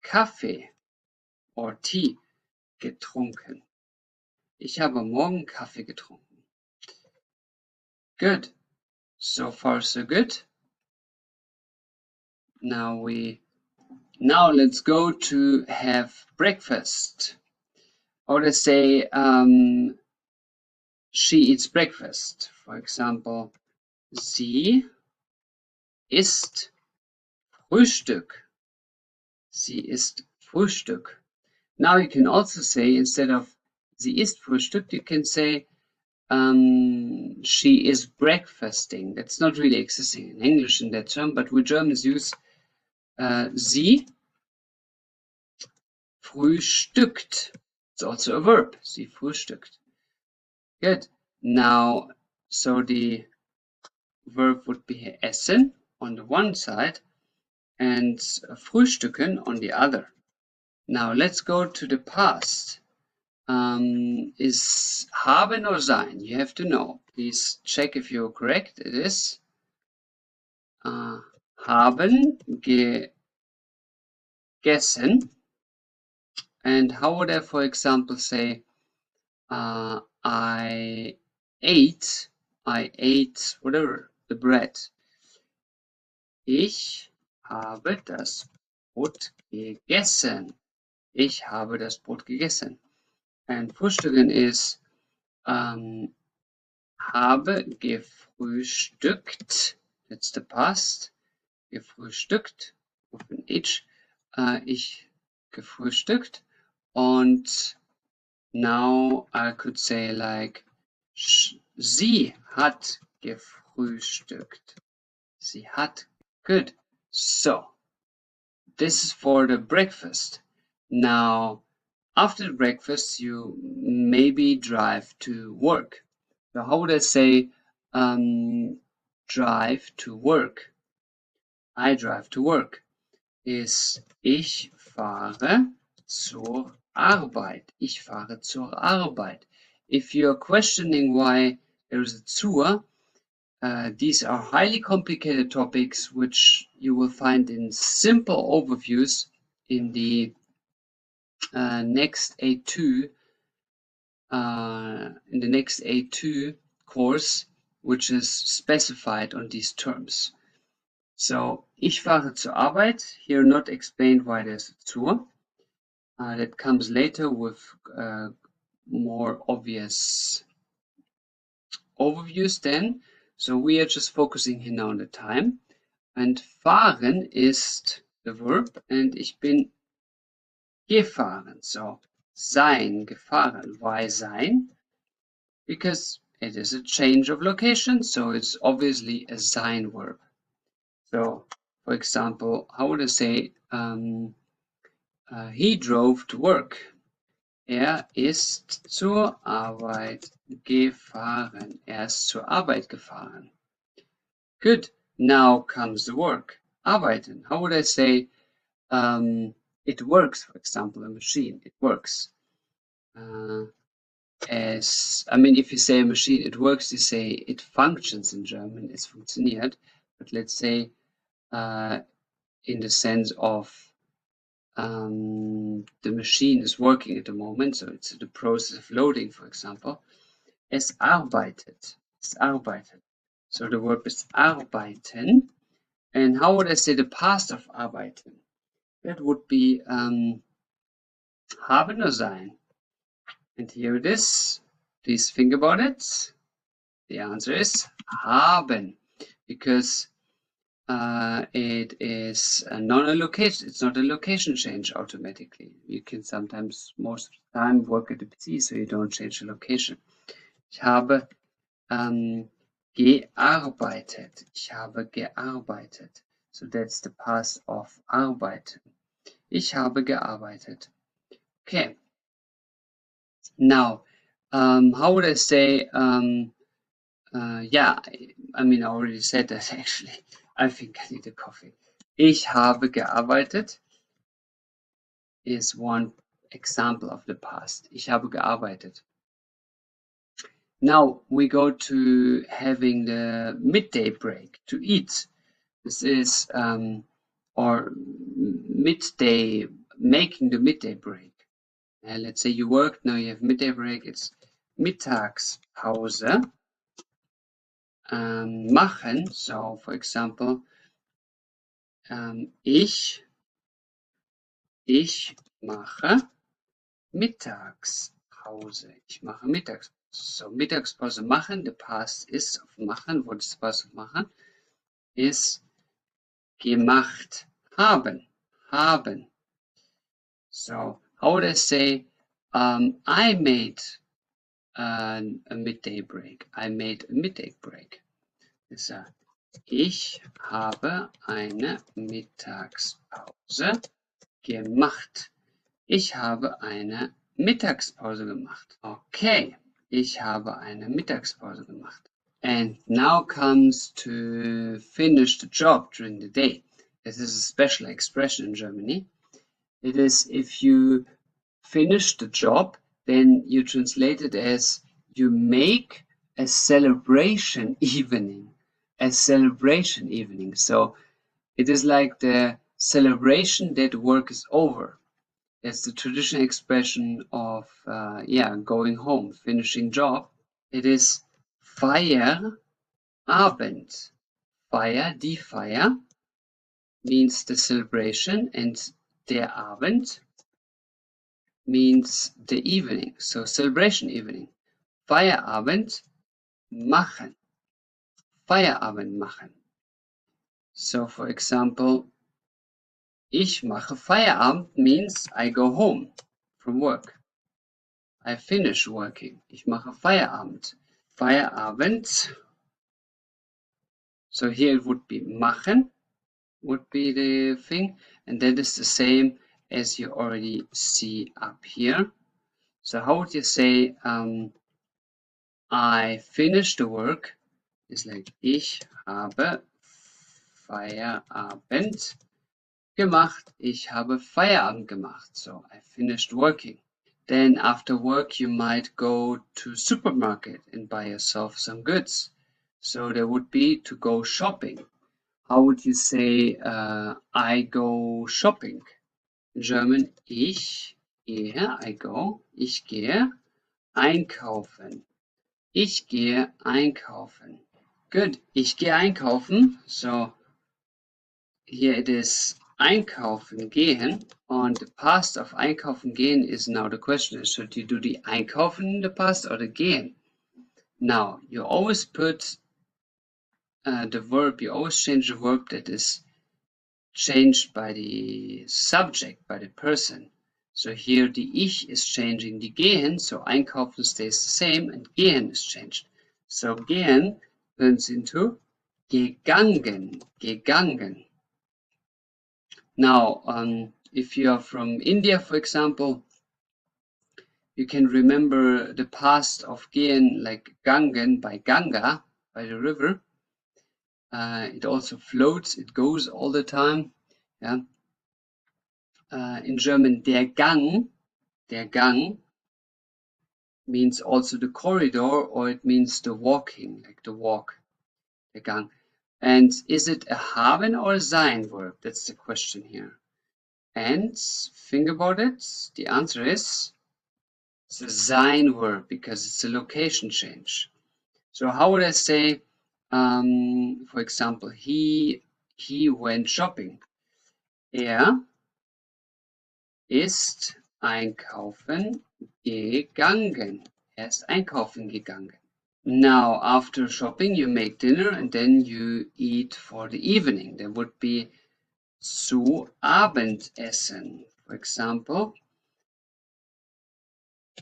Kaffee or Tee getrunken. Ich habe am Morgen Kaffee getrunken. Good. So far, so good. Now let's go to have breakfast. Or let's say she eats breakfast. For example, sie isst Frühstück. Sie isst Frühstück. Now you can also say, instead of sie isst Frühstück, you can say she is breakfasting. That's not really existing in English in that term, but we Germans use sie frühstückt. It's also a verb. Sie frühstückt. Good. Now, so the verb would be essen on the one side and frühstücken on the other. Now let's go to the past. Is haben or sein? You have to know. Please check if you're correct. It is haben gegessen. And how would I, for example, say I ate whatever, the bread. Ich habe das Brot gegessen. Ich habe das Brot gegessen. And frühstücken is habe gefrühstückt. That's the past. Gefrühstückt with an H. Ich gefrühstückt. Und now I could say like sie hat gefrühstückt. Sie hat. Good. So this is for the breakfast. Now after breakfast you maybe drive to work. So how would I say drive to work? I drive to work. Is ich fahre zur Arbeit. Ich fahre zur Arbeit. If you're questioning why there is a zur, these are highly complicated topics which you will find in simple overviews in the next A2 course, which is specified on these terms. So, ich fahre zur Arbeit, here not explained why there's a zur. That comes later with more obvious overviews then. So we are just focusing here now on the time. And fahren ist the verb, and ich bin gefahren. So, sein, gefahren. Why sein? Because it is a change of location, so it's obviously a sein verb. So, for example, how would I say, he drove to work. Ist zur Arbeit gefahren. Ist zur Arbeit gefahren. Good. Now comes the work. Arbeiten. How would I say, it works, for example, a machine. It works. If you say a machine, it works, you say it functions in German. Es funktioniert. But let's say, in the sense of the machine is working at the moment, so it's the process of loading, for example. Es arbeitet. Es arbeitet. So the verb is arbeiten. And how would I say the past of arbeiten? That would be haben or sein. And here it is. Please think about it. The answer is haben, because it is not a location. It's not a location change automatically. You can sometimes, most of the time, work at the PC, so you don't change the location. Ich habe gearbeitet. Ich habe gearbeitet. So that's the past of arbeiten. Ich habe gearbeitet. Okay. Now, how would I say? Yeah, I mean, I already said that actually. I think I need a coffee. Ich habe gearbeitet is one example of the past. Ich habe gearbeitet. Now we go to having the midday break to eat. This is or midday, making the midday break. And let's say you work, now you have midday break, it's Mittagspause. Machen, so for example, ich mache Mittagspause. Ich mache Mittagspause. So Mittagspause machen, the past is of machen, what is the past of machen? Is gemacht haben. Haben. So how would I say I made a midday break? I made a midday break. Ich habe eine Mittagspause gemacht. Ich habe eine Mittagspause gemacht. Okay, ich habe eine Mittagspause gemacht. And now comes to finish the job during the day. This is a special expression in Germany. It is if you finish the job, then you translate it as you make a celebration evening. A celebration evening. So it is like the celebration that work is over. It's the traditional expression of going home, finishing job. It is Feierabend. Feier, die Feier means the celebration, and der Abend means the evening. So celebration evening. Feierabend machen. Feierabend machen. So for example, ich mache Feierabend means I go home from work. I finish working. Ich mache Feierabend. Feierabend. So here it would be machen, would be the thing. And that is the same as you already see up here. So how would you say I finished the work? It's like ich habe Feierabend gemacht. Ich habe Feierabend gemacht. So I finished working. Then after work you might go to supermarket and buy yourself some goods. So there would be to go shopping. How would you say I go shopping? In German, ich gehe, I go, ich gehe einkaufen. Ich gehe einkaufen. Good, ich gehe einkaufen. So here it is einkaufen gehen, and the past of einkaufen gehen is now the question, should you do the einkaufen in the past or the gehen? Now you always put the verb, you always change the verb that is changed by the subject, by the person. So here the ich is changing the gehen, so einkaufen stays the same and gehen is changed. So gehen turns into gegangen, gegangen. Now, if you are from India, for example, you can remember the past of gehen like Gangen by Ganga, by the river. It also floats, it goes all the time. Yeah. In German, der Gang means also the corridor, or it means the walking, like the walk, der Gang. And is it a haben or a sein verb? That's the question here. And think about it. The answer is it's a sein verb because it's a location change. So how would I say, for example, he went shopping. Ist einkaufen gegangen. Er ist einkaufen gegangen. Now, after shopping, you make dinner and then you eat for the evening. There would be zu Abendessen. For example,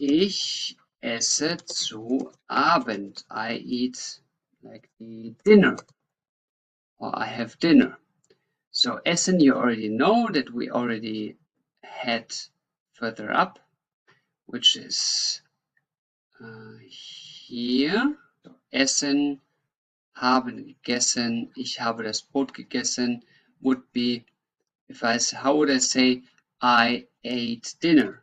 ich esse zu Abend. I eat like the dinner, or I have dinner. So Essen, you already know that we already had further up, which is here. So Essen, haben gegessen, ich habe das Brot gegessen, would be, how would I say, I ate dinner?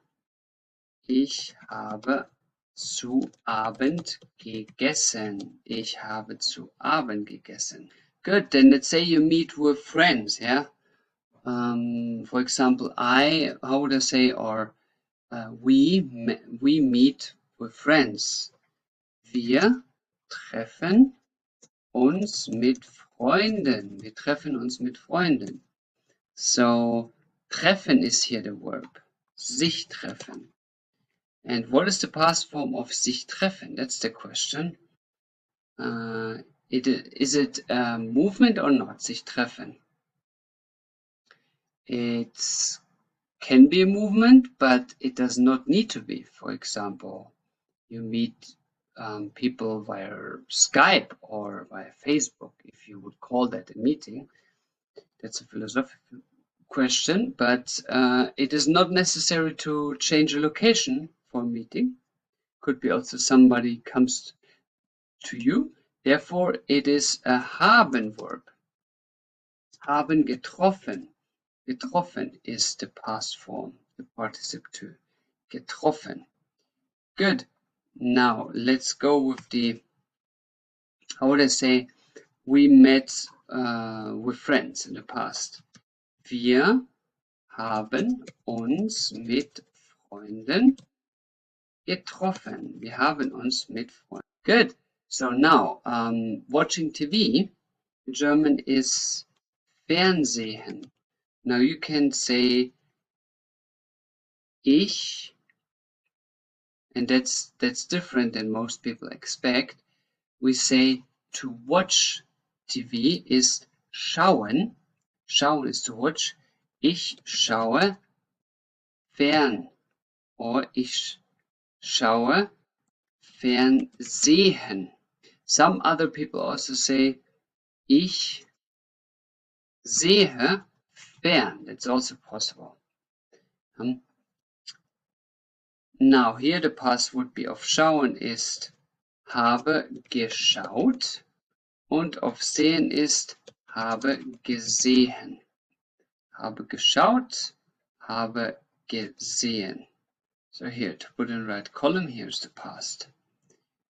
Ich habe zu Abend gegessen. Ich habe zu Abend gegessen. Good, then let's say you meet with friends, yeah? For example, how would I say, or we meet with friends. Wir treffen uns mit Freunden. Wir treffen uns mit Freunden. So, treffen is here the verb. Sich treffen. And what is the past form of sich treffen? That's the question. Is it a movement or not? Sich treffen. It can be a movement, but it does not need to be. For example, you meet people via Skype or via Facebook, if you would call that a meeting. That's a philosophical question, but it is not necessary to change a location for a meeting. Could be also somebody comes to you. Therefore, it is a haben verb. Haben getroffen. Getroffen is the past form, the participle to getroffen. Good. Now let's go with the, how would I say, we met with friends in the past. Wir haben uns mit Freunden getroffen. Wir haben uns mit Freunden. Good. So now, watching TV in German is Fernsehen. Now you can say ich, and that's different than most people expect. We say to watch TV is schauen. Schauen is to watch. Ich schaue fern, or ich schaue Fernsehen. Some other people also say ich sehe fern. That's also possible. Now here the past would be of schauen ist habe geschaut und of sehen ist habe gesehen. Habe geschaut, habe gesehen. So here, to put in the right column, here's the past.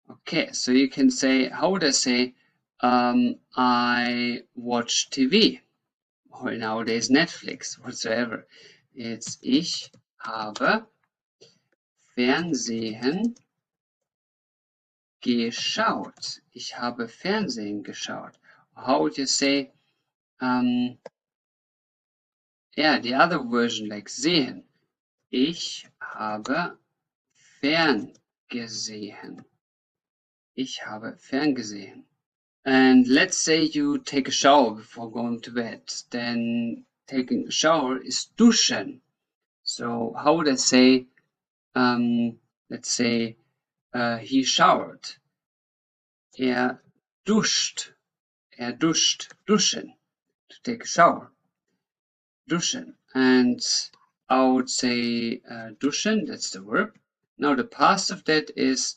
Okay, so you can say, how would I say, I watch TV, or nowadays Netflix, whatsoever. It's ich habe Fernsehen geschaut. Ich habe Fernsehen geschaut. How would you say, yeah, the other version, like sehen. Ich habe ferngesehen. Ich habe ferngesehen. And let's say you take a shower before going to bed. Then taking a shower is duschen. So how would I say, let's say he showered. Duscht. Duscht. Duschen. To take a shower. Duschen. And I would say duschen, that's the verb. Now the past of that is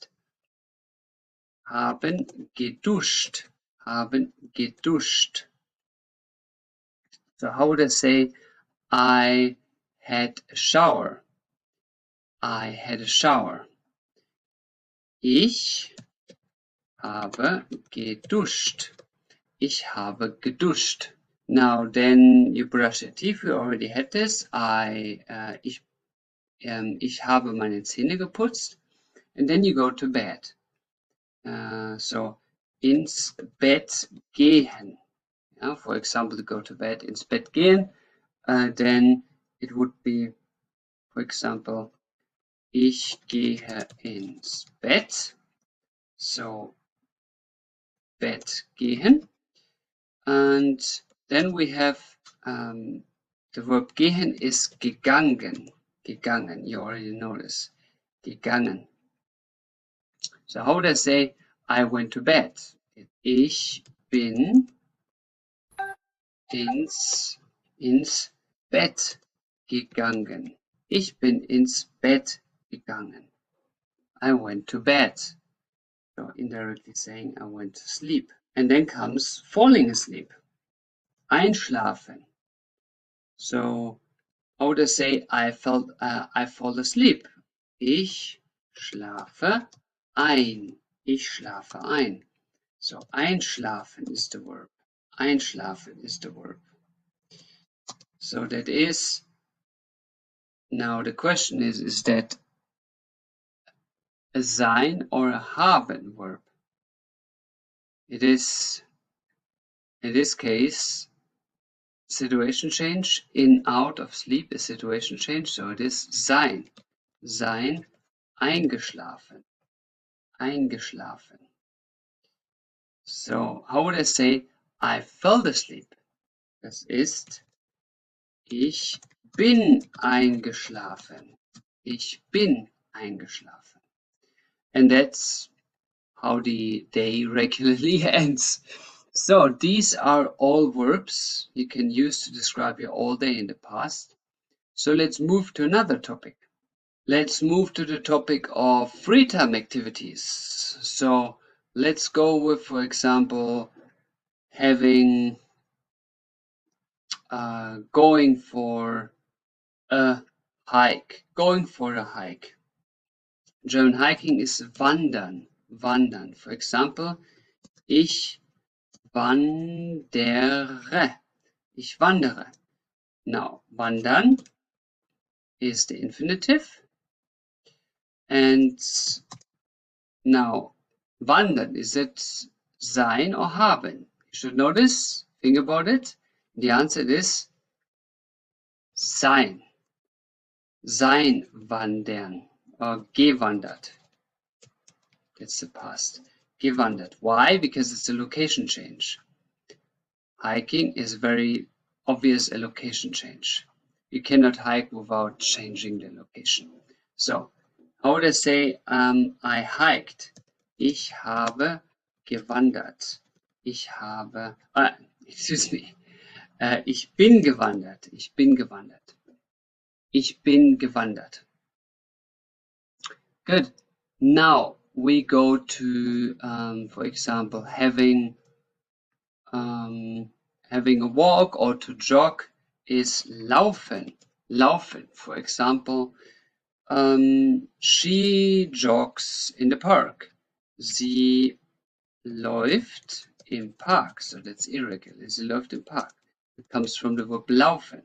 haben geduscht. Haben geduscht. So how would I say I had a shower? I had a shower. Ich habe geduscht. Ich habe geduscht. Now then you brush your teeth. We already had this. Ich habe meine Zähne geputzt. And then you go to bed. So ins Bett gehen. Yeah, for example, to go to bed, ins Bett gehen. Then it would be, for example, ich gehe ins Bett. So Bett gehen. And then we have the verb gehen is gegangen. Gegangen, you already know this. Gegangen. So how would I say I went to bed? Ich bin ins Bett gegangen. Ich bin ins Bett gegangen. I went to bed. So indirectly saying I went to sleep. And then comes falling asleep. Einschlafen. So how would I say I fall asleep? Ich schlafe ein. Ich schlafe ein. So einschlafen is the verb. Einschlafen is the verb. So that is, now the question is that a sein or a haben verb? It is, in this case, situation change. In, out of sleep is situation change. So it is sein. Sein, eingeschlafen. Eingeschlafen. So how would I say I fell asleep? Das ist ich bin eingeschlafen. Ich bin eingeschlafen. And that's how the day regularly ends. So these are all verbs you can use to describe your all day in the past. So let's move to another topic. Let's move to the topic of free time activities. So let's go with, for example, having going for a hike. Going for a hike. German hiking is wandern. Wandern. For example, ich wandere. Ich wandere. Now, wandern is the infinitive. And now, wandern, is it sein or haben? You should know this. Think about it. The answer is sein. Sein wandern or gewandert. That's the past. Gewandert. Why? Because it's a location change. Hiking is very obvious a location change. You cannot hike without changing the location. So, how would I say I hiked? Ich habe gewandert. Ich habe, excuse me. Ich bin gewandert. Ich bin gewandert. Ich bin gewandert. Good. Now we go to, for example, having a walk or to jog is laufen. Laufen. For example, she jogs in the park. Sie läuft im Park. So that's irregular. Sie läuft im Park. It comes from the verb laufen.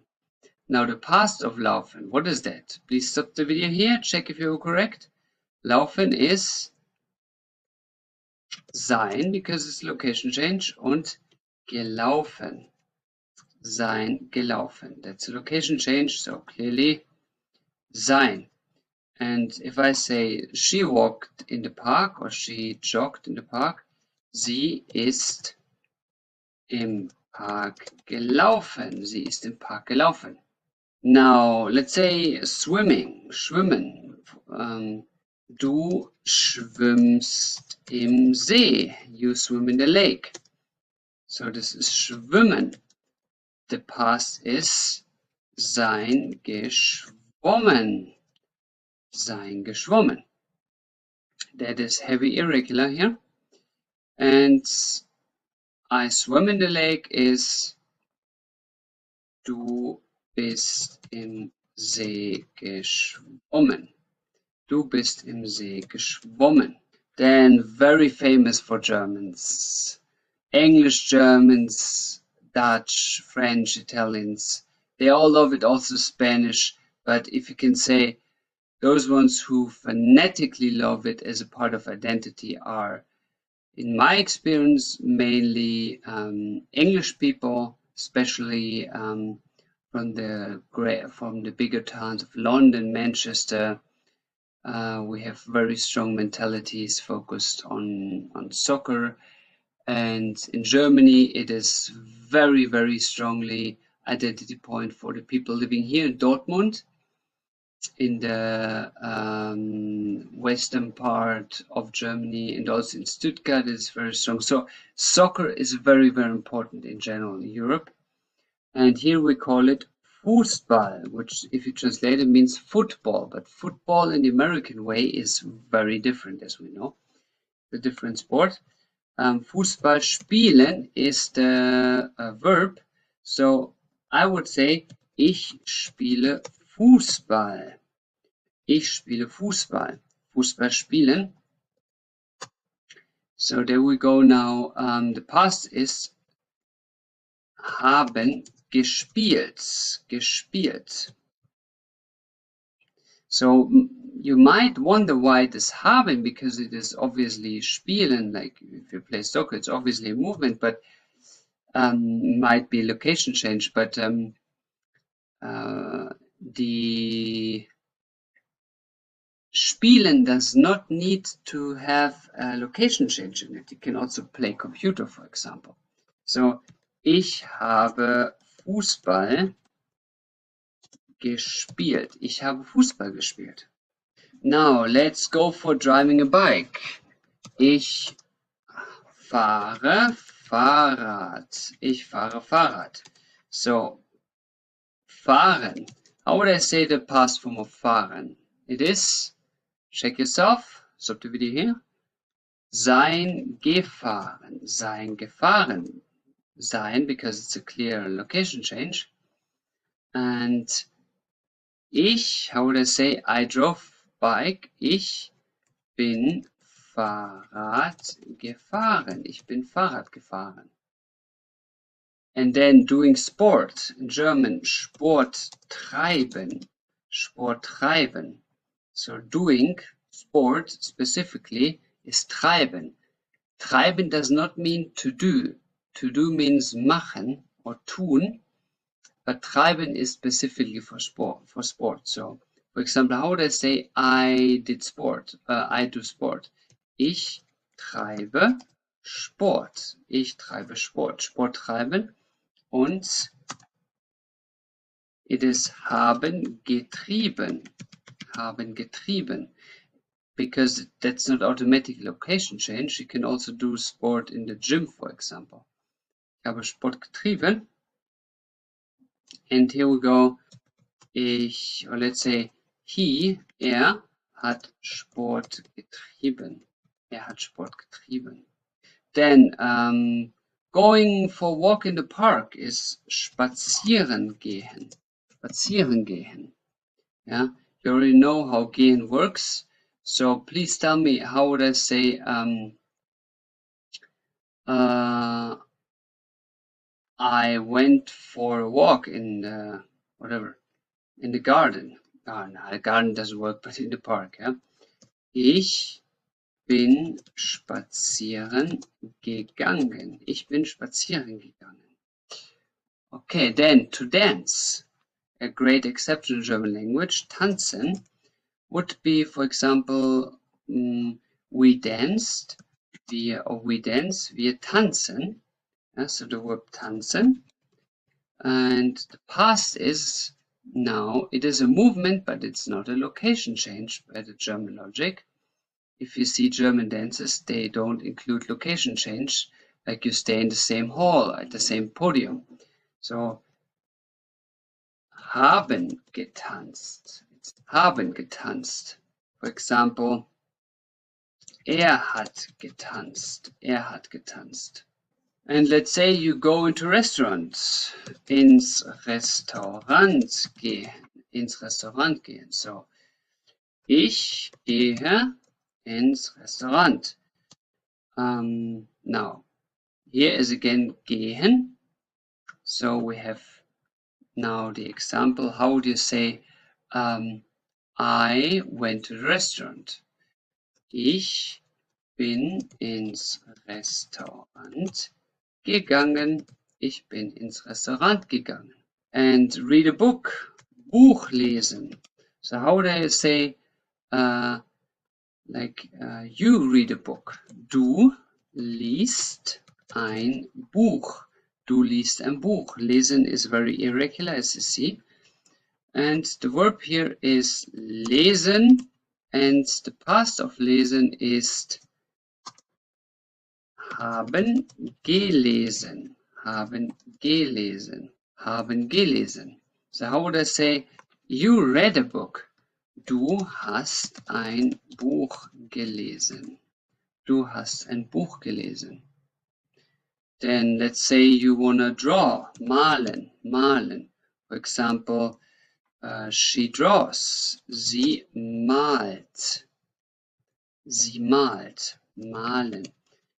Now the past of laufen, what is that? Please stop the video here, check if you're correct. Laufen is sein, because it's location change, und gelaufen. Sein, gelaufen. That's a location change, so clearly sein. And if I say she walked in the park or she jogged in the park, sie ist im Park gelaufen. Sie ist im Park gelaufen. Now, let's say swimming, schwimmen. Du schwimmst im See. You swim in the lake. So this is schwimmen. The past is sein geschwommen. Sein geschwommen. That is heavy irregular here. And I swim in the lake is du bist im See geschwommen. Du bist im See geschwommen. Then very famous for Germans. English Germans, Dutch, French, Italians. They all love it, also Spanish. But if you can say those ones who phonetically love it as a part of identity are, in my experience, mainly English people, especially from the bigger towns of London, Manchester. We have very strong mentalities focused on soccer, And in Germany, it is very, very strongly identity point for the people living here in Dortmund, in the western part of Germany, and also in Stuttgart is very strong. So soccer is very, very important in general in Europe. And here we call it Fußball, which if you translate it means football, but football in the American way is very different, as we know, the different sport. Fußball spielen is the verb, so I would say ich spiele Fußball. Ich spiele Fußball. Fußball spielen. So there we go now. The past is haben gespielt. Gespielt. So you might wonder why it is haben, because it is obviously spielen, like if you play soccer, it's obviously a movement, but might be location change, but the spielen does not need to have a location change in it. You can also play computer, for example. So, ich habe Fußball gespielt. Ich habe Fußball gespielt. Now, let's go for driving a bike. Ich fahre Fahrrad. Ich fahre Fahrrad. So, fahren. How would I say the past form of fahren? It is, check yourself, stop the video here. Sein gefahren. Sein gefahren. Sein, because it's a clear location change. And ich, how would I say I drove bike? Ich bin Fahrrad gefahren. Ich bin Fahrrad gefahren. And then doing sport, in German, Sport treiben. Sport treiben. So doing sport specifically is treiben. Treiben does not mean to do. To do means machen or tun, but treiben is specifically for sport. So, for example, how would I say I did sport? I do sport. Ich treibe Sport. Ich treibe Sport. Sport treiben. Und it is haben getrieben. Haben getrieben. Because that's not automatic location change. You can also do sport in the gym, for example. Ich habe Sport getrieben. And here we go. Or let's say he, hat Sport getrieben. Hat Sport getrieben. Then going for a walk in the park is spazieren gehen. Spazieren gehen. Yeah, you already know how gehen works. So please tell me, how would I say I went for a walk in the, whatever, in the garden. Oh, no, the garden doesn't work, but in the park. Yeah? Ich bin spazieren gegangen. Ich bin spazieren gegangen. Okay, then to dance. A great exception in German language. Tanzen would be, for example, we danced. We dance. Wir tanzen. Yeah, so the verb tanzen. And the past is now, it is a movement, but it's not a location change by the German logic. If you see German dances, they don't include location change, like you stay in the same hall, at the same podium. So, haben getanzt. It's haben getanzt. For example, hat getanzt. Hat getanzt. And let's say you go into restaurants. Ins Restaurant gehen. Ins Restaurant gehen. So, ich gehe ins Restaurant. Now, here is again gehen. So we have now the example. How do you say I went to the restaurant? Ich bin ins Restaurant gegangen. Ich bin ins Restaurant gegangen. And read a book. Buch lesen. So how would I say you read a book? Du liest ein Buch. Du liest ein Buch. Lesen is very irregular, as you see. And the verb here is lesen. And the past of lesen ist haben gelesen. Haben gelesen. Haben gelesen. So how would I say, you read a book? Du hast ein Buch gelesen. Du hast ein Buch gelesen. Then let's say you want to draw, malen, malen. For example, she draws, sie malt. Sie malt, malen.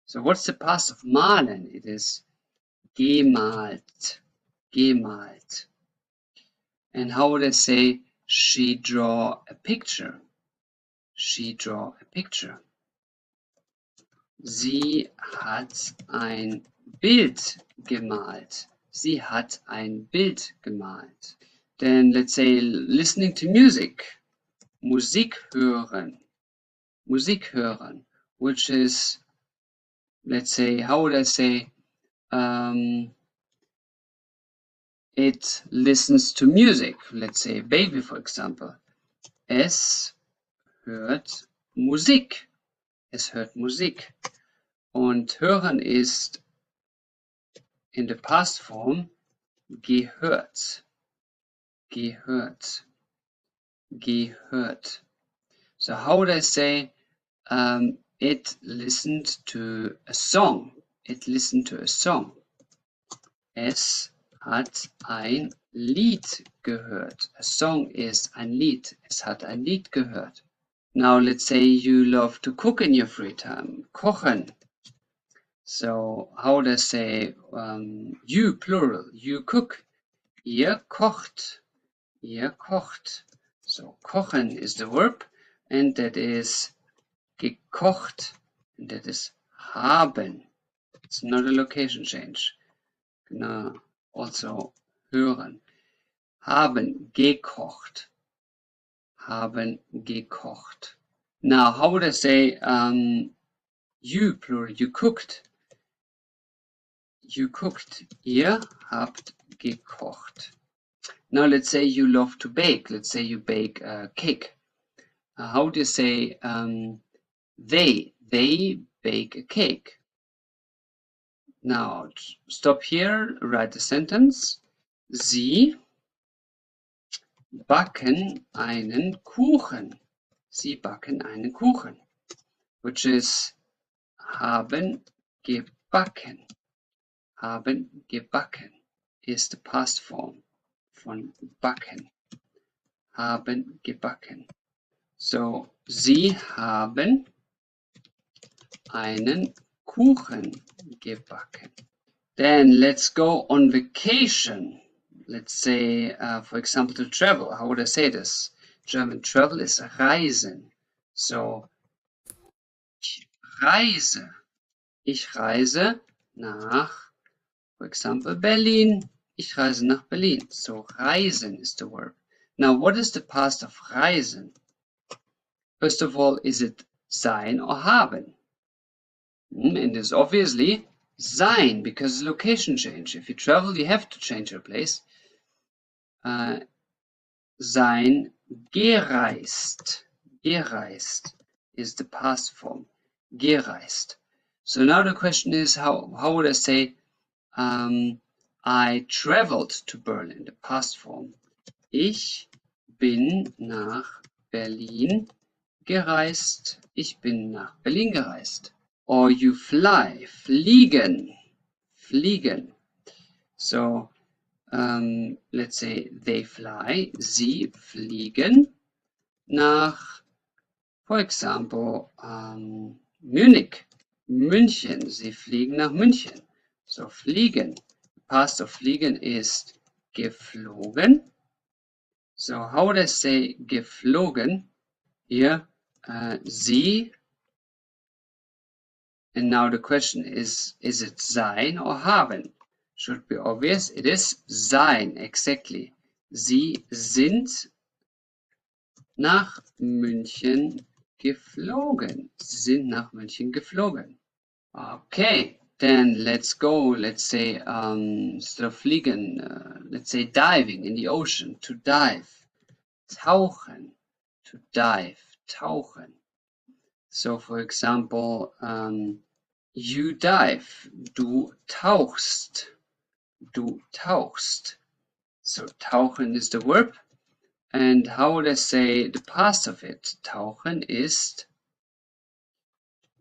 So what's the past of malen? It is gemalt, gemalt. And how would I say she draw a picture? She draw a picture. Sie hat ein Bild gemalt. Sie hat ein Bild gemalt. Then let's say listening to music. Musik hören. Musik hören. Which is, let's say, how would I say, it listens to music. Let's say baby, for example. Es hört Musik. Es hört Musik. Und hören ist in the past form gehört. Gehört. Gehört. So how would I say it listened to a song? It listened to a song. Es hat ein Lied gehört. A song is ein Lied. Es hat ein Lied gehört. Now let's say you love to cook in your free time. Kochen. So how would I say you plural? You cook. Ihr kocht. Ihr kocht. So kochen is the verb, and that is gekocht, and that is haben. It's not a location change. Genau. Also hören. Haben gekocht. Haben gekocht. Now, how would I say you plural? You cooked. You cooked. Ihr habt gekocht. Now let's say you love to bake. Let's say you bake a cake. How do you say they bake a cake? Now stop here, write a sentence. Sie backen einen Kuchen. Sie backen einen Kuchen. Which is haben gebacken. Haben gebacken is the past form von backen. Haben gebacken. So, sie haben einen Kuchen gebacken. Then let's go on vacation. Let's say, for example, to travel. How would I say this? German travel is reisen. So, ich reise. Ich reise nach, for example, Berlin. Ich reise nach Berlin. So, reisen is the verb. Now, what is the past of reisen? First of all, is it sein or haben? And it's obviously sein, because location change. If you travel, you have to change your place. Sein gereist. Gereist is the past form. Gereist. So now the question is, how would I say I traveled to Berlin, the past form. Ich bin nach Berlin gereist. Ich bin nach Berlin gereist. Or you fly, fliegen, fliegen. So let's say they fly, sie fliegen nach, for example, Munich, München. Sie fliegen nach München. So fliegen. Past of fliegen ist geflogen. So how would I say geflogen? Here, sie. And now the question is it sein or haben? Should be obvious. It is sein, exactly. Sie sind nach München geflogen. Sie sind nach München geflogen. Okay, Then let's go, let's say, instead of fliegen, let's say diving in the ocean, to dive. Tauchen, to dive, tauchen. So, for example, you dive, du tauchst, du tauchst. So, tauchen is the verb. And how would I say the past of it? Tauchen ist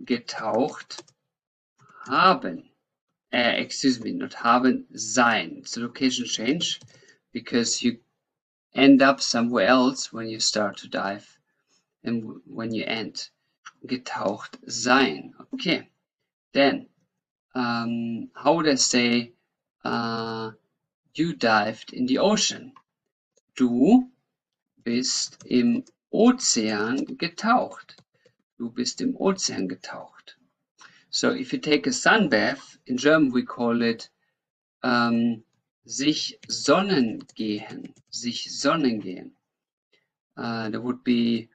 getaucht haben. Excuse me, not haben, sein. It's a location change because you end up somewhere else when you start to dive and when you end. Getaucht sein. Okay. Then, how would I say you dived in the ocean? Du bist im Ozean getaucht. Du bist im Ozean getaucht. So if you take a sunbath, in German we call it sich sonnen gehen. Sich sonnen gehen. That would be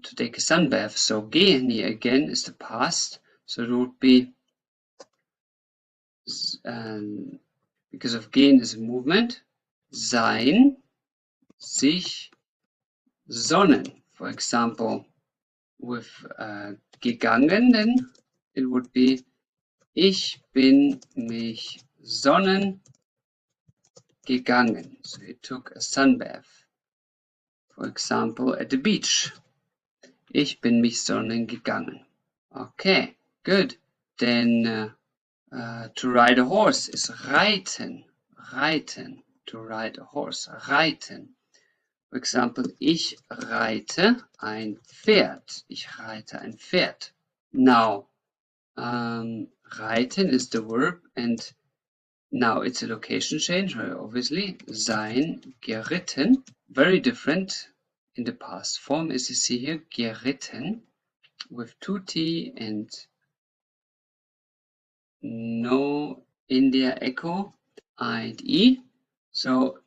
to take a sunbath. So gehen here again is the past. So it would be because of gehen is a movement. Sein, sich sonnen. For example, with gegangen, then it would be ich bin mich sonnen gegangen. So he took a sunbath. For example, at the beach. Ich bin mich sonnen gegangen. Okay, good. Then to ride a horse is reiten. Reiten. To ride a horse. Reiten. For example, ich reite ein Pferd. Ich reite ein Pferd. Now, reiten is the verb, and now it's a location change, obviously. Sein, geritten. Very different in the past form, as you see here. Geritten with 2T and no India echo, and I. So,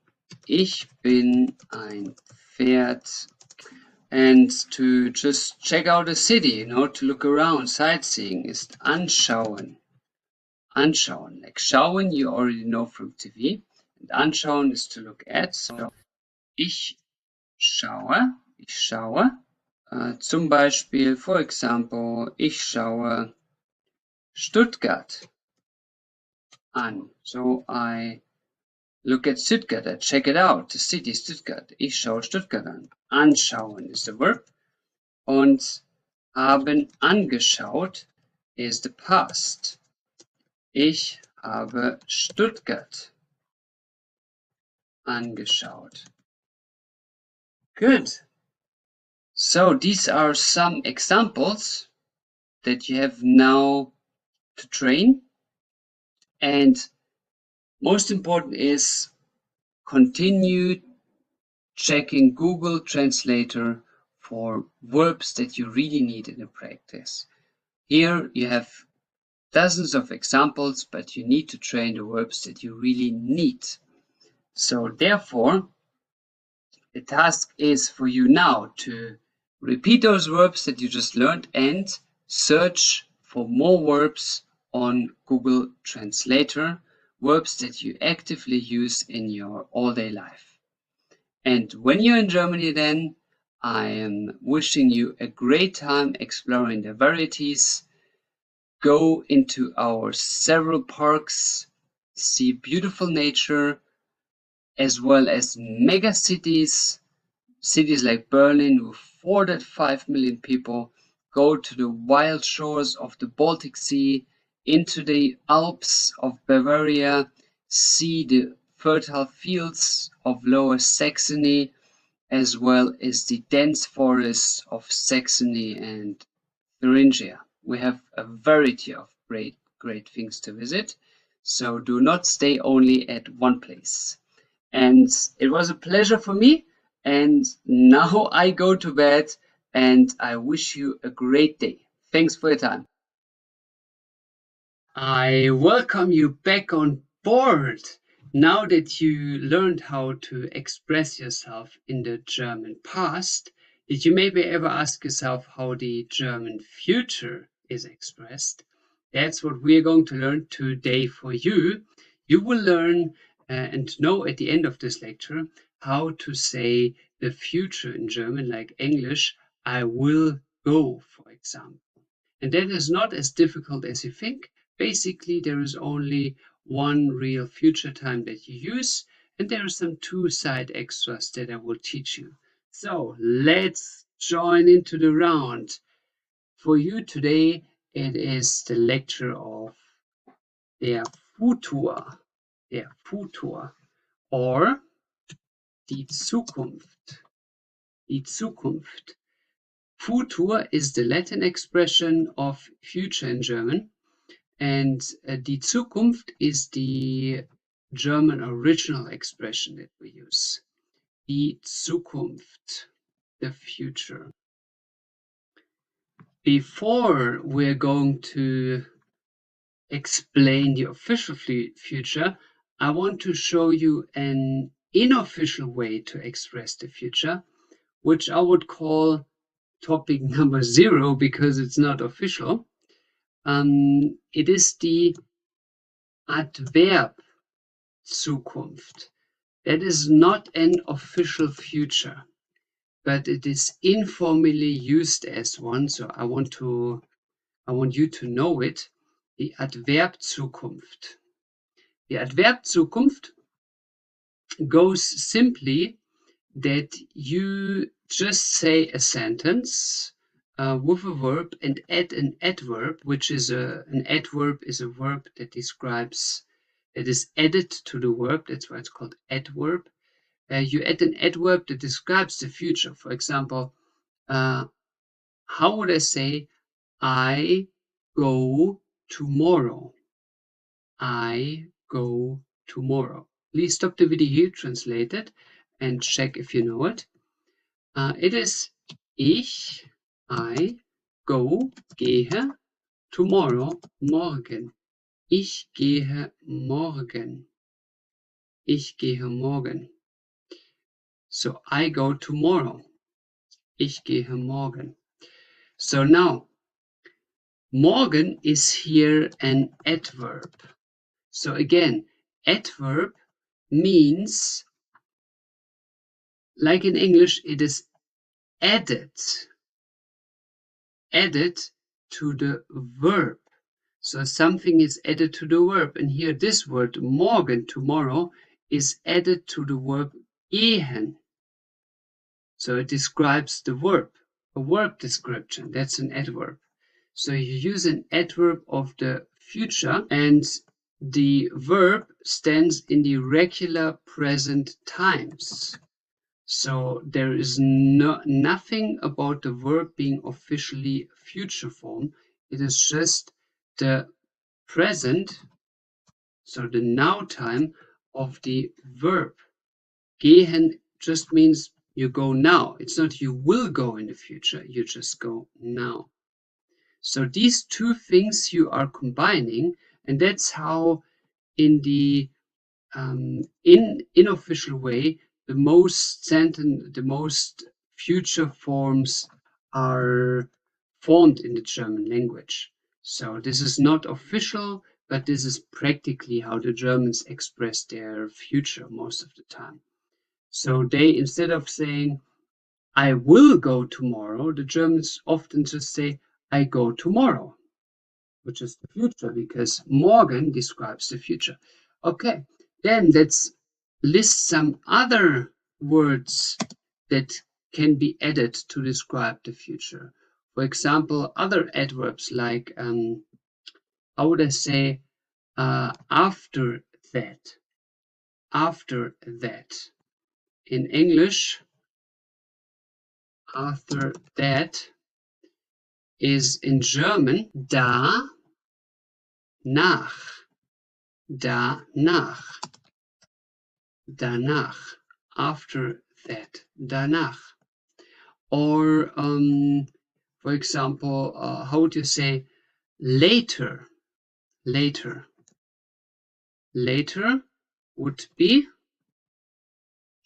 ich bin ein Pferd. And to just check out a city, to look around, sightseeing is anschauen. Anschauen. Like schauen, you already know from TV. And anschauen is to look at. So, ich schaue. Zum Beispiel, for example, ich schaue Stuttgart an. So I look at Stuttgart, I check it out, the city Stuttgart. Ich schaue Stuttgart an. Anschauen is the verb. Und haben angeschaut is the past. Ich habe Stuttgart angeschaut. Good. So these are some examples that you have now to train. And most important is continue checking Google Translator for verbs that you really need in the practice. Here you have dozens of examples, but you need to train the verbs that you really need. So therefore, the task is for you now to repeat those verbs that you just learned and search for more verbs on Google Translator, verbs that you actively use in your all-day life. And when you're in Germany then, I am wishing you a great time exploring the varieties. Go into our several parks, see beautiful nature, as well as mega cities, cities like Berlin with 4.5 million people. Go to the wild shores of the Baltic Sea, into the Alps of Bavaria, see the fertile fields of Lower Saxony, as well as the dense forests of Saxony and Thuringia. We have a variety of great things to visit, so do not stay only at one place. And it was a pleasure for me, and now I go to bed, and I wish you a great day. Thanks for your time. I welcome you back on board. Now that you learned how to express yourself in the German past, did you maybe ever ask yourself how the German future is expressed? That's what we're going to learn today for you. You will learn and know at the end of this lecture how to say the future in German, like English, I will go, for example. And that is not as difficult as you think. Basically, there is only one real future time that you use, and there are some two-side extras that I will teach you. So let's join into the round. For you today, it is the lecture of der Futur, or die Zukunft, die Zukunft. Futur is the Latin expression of future in German, and die Zukunft is the German original expression that we use. Die Zukunft, the future. Before we're going to explain the official future, I want to show you an unofficial way to express the future, which I would call topic number 0 because it's not official. It is the Adverb Zukunft. That is not an official future, but it is informally used as one, so I want you to know it. The Adverb Zukunft. The Adverb Zukunft goes simply that you just say a sentence with a verb and add an adverb, which is an adverb is a verb that describes, that is added to the verb. That's why it's called adverb. You add an adverb that describes the future. For example, how would I say, I go tomorrow? I go tomorrow. Please stop the video here, translate it, and check if you know it. It is I go, gehe, tomorrow, morgen. Ich gehe morgen. Ich gehe morgen. So I go tomorrow. Ich gehe morgen. So now, morgen is here an adverb. So again, adverb means, like in English, it is added to the verb. So something is added to the verb, and here this word morgen, tomorrow, is added to the verb gehen. So it describes the verb, a verb description. That's an adverb. So you use an adverb of the future, and the verb stands in the regular present times. So there is nothing about the verb being officially future form. It is just the present, so the now time of the verb. Gehen just means you go now. It's not you will go in the future, you just go now. So these two things you are combining, and that's how in the unofficial way the most future forms are formed in the German language. So this is not official, but this is practically how the Germans express their future most of the time. So they, instead of saying, I will go tomorrow, the Germans often just say, I go tomorrow, which is the future, because morgen describes the future. Okay, then let's list some other words that can be added to describe the future. For example, other adverbs like, how would I say, after that? After that. In English, after that is in German danach. Danach. Danach. After that. Danach. Or, for example, how would you say later? Later. Later would be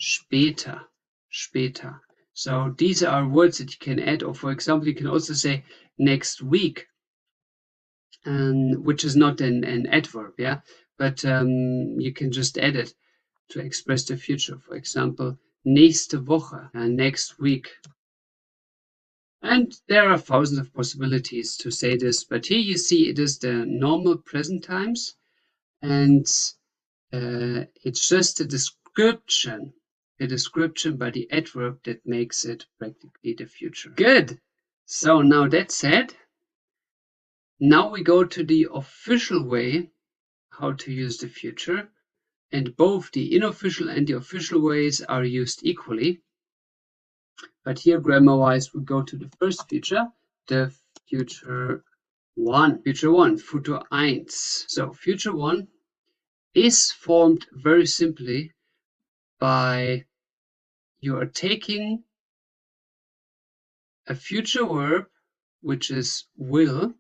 später. Später. So these are words that you can add, or for example, you can also say next week. which is not an adverb, yeah, but you can just add it to express the future. For example, nächste Woche, next week. And there are thousands of possibilities to say this, but here you see it is the normal present times, and it's just a description by the adverb that makes it practically the future. Good. So now that said, now we go to the official way how to use the future, and both the unofficial and the official ways are used equally. But here, grammar-wise, we go to the first future, the future one. Future one, futur eins. So future one is formed very simply by you are taking a future verb, which is will,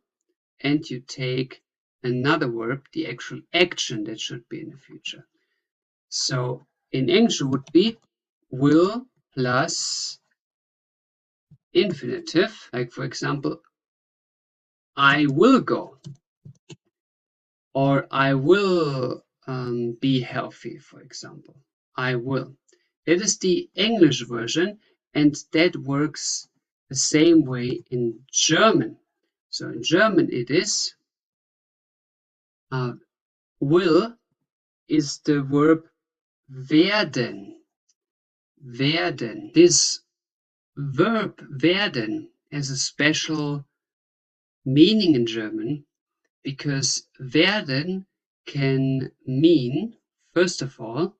and you take another verb, the actual action that should be in the future. So in English it would be will plus infinitive, like for example, I will go, or I will be healthy, for example. I will. That is the English version, and that works the same way in German. So in German it is will is the verb werden. Werden. This verb werden has a special meaning in German because werden can mean, first of all,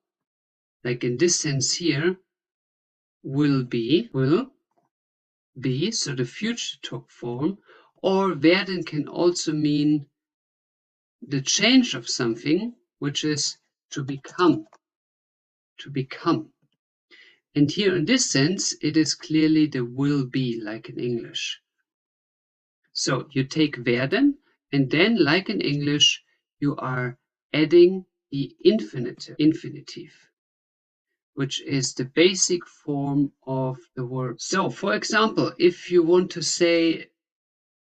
like in this sense here, will be, so the future took form, or werden can also mean the change of something, which is to become. To become. And here in this sense, it is clearly the will be, like in English. So you take werden, and then, like in English, you are adding the infinitive, which is the basic form of the verb. So, for example, if you want to say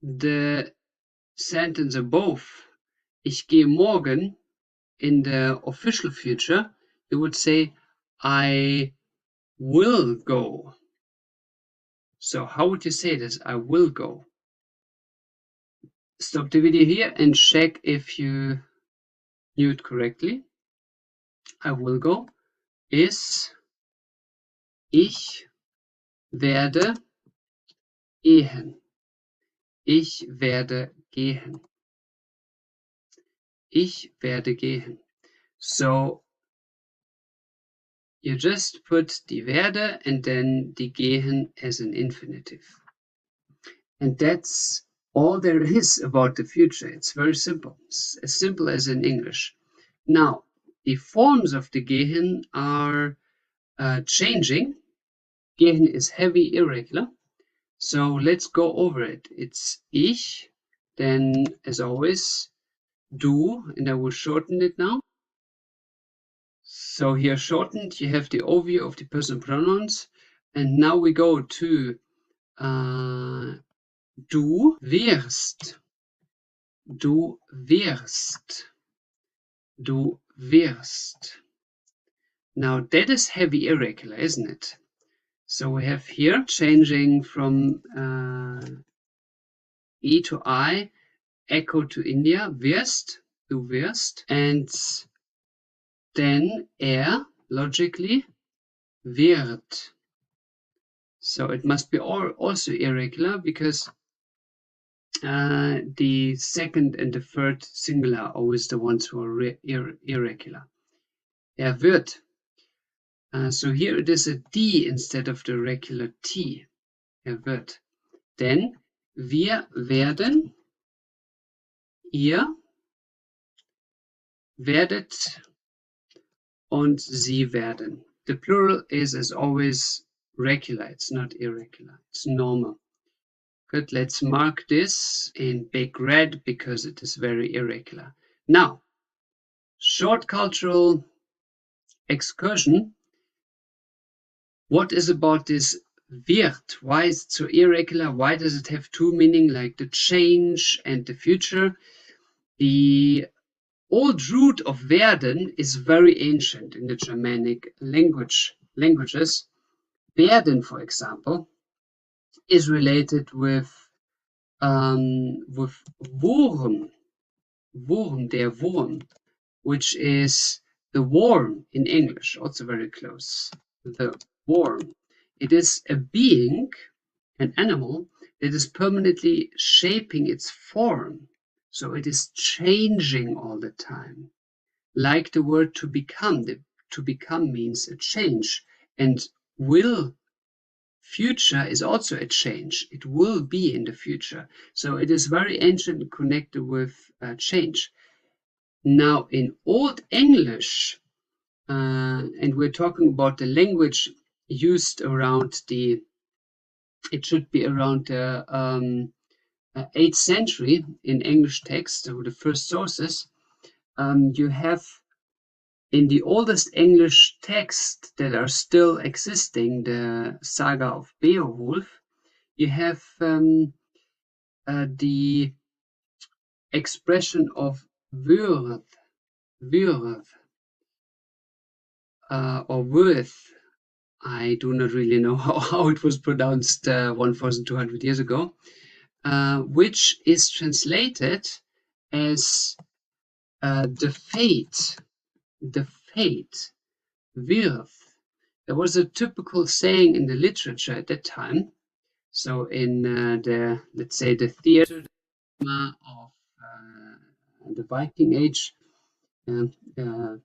the sentence above, ich gehe morgen, in the official future, you would say, I will go. So how would you say this? I will go. Stop the video here and check if you knew it correctly. I will go is ich werde gehen. Ich werde gehen. Ich werde gehen. So you just put die werde and then die gehen as an infinitive. And that's all there is about the future. It's very simple. It's as simple as in English. Now, the forms of the gehen are changing. Gehen is heavy irregular. So let's go over it. It's ich, then as always, du, and I will shorten it now. So here shortened, you have the overview of the personal pronouns. And now we go to du wirst. Du wirst. Du wirst. Now that is heavy irregular, isn't it? So we have here changing from E to I, echo to India, wirst, du wirst, and then logically, wird. So it must be also irregular because the second and the third singular are always the ones who are irregular. Wird. So here it is a D instead of the regular T. Wird. Then wir werden, ihr werdet und sie werden. The plural is as always regular. It's not irregular. It's normal. Good. Let's mark this in big red because it is very irregular. Now, short cultural excursion. What is about this wird? Why is it so irregular? Why does it have two meanings like the change and the future? The old root of werden is very ancient in the Germanic languages. Werden, for example, is related with Wurm, der Wurm, which is the worm in English, also very close. The worm. It is a being, an animal, that is permanently shaping its form. So it is changing all the time. Like the word to become. To become means a change. And will, future, is also a change. It will be in the future. So it is very ancient and connected with change. Now, in Old English, and we're talking about the language used around it should be around the 8th century in English text, so the first sources, you have in the oldest English text that are still existing, the Saga of Beowulf, you have the expression of worth, or worth. I do not really know how it was pronounced 1,200 years ago, which is translated as the fate, worth. There was a typical saying in the literature at that time. So in the, let's say, the theater of the Viking Age, the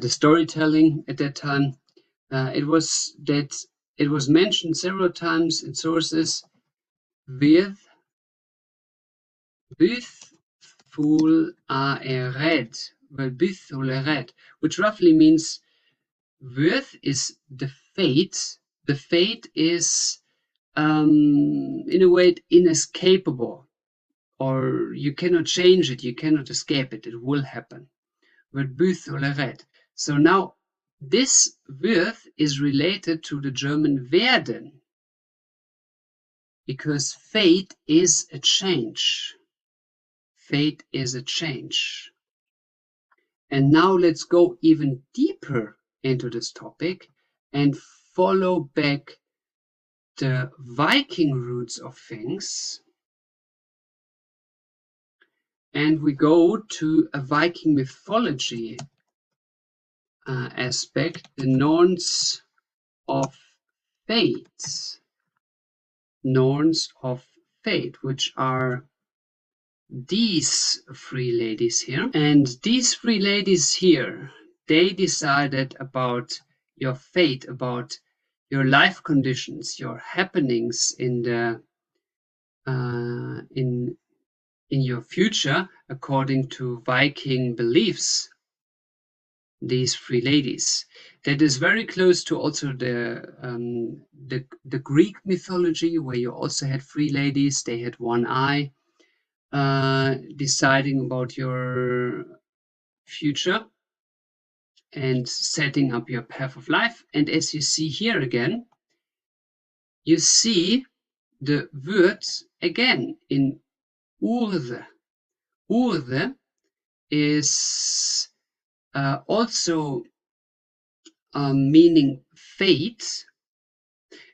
storytelling at that time, it was mentioned several times in sources with bythful red, which roughly means worth is the fate. The fate is in a way inescapable, or you cannot change it, you cannot escape it, it will happen. With red. So now this worth is related to the German werden, because fate is a change. Fate is a change. And now let's go even deeper into this topic and follow back the Viking roots of things. And we go to a Viking mythology aspect, the Norns of Fate. Norns of Fate, which are these three ladies here. And these three ladies here, they decided about your fate, about your life conditions, your happenings in the in your future, according to Viking beliefs. These three ladies, that is very close to also the Greek mythology, where you also had three ladies. They had one eye, deciding about your future and setting up your path of life. And as you see here again, you see the words again in Urde. Urde is also meaning fate.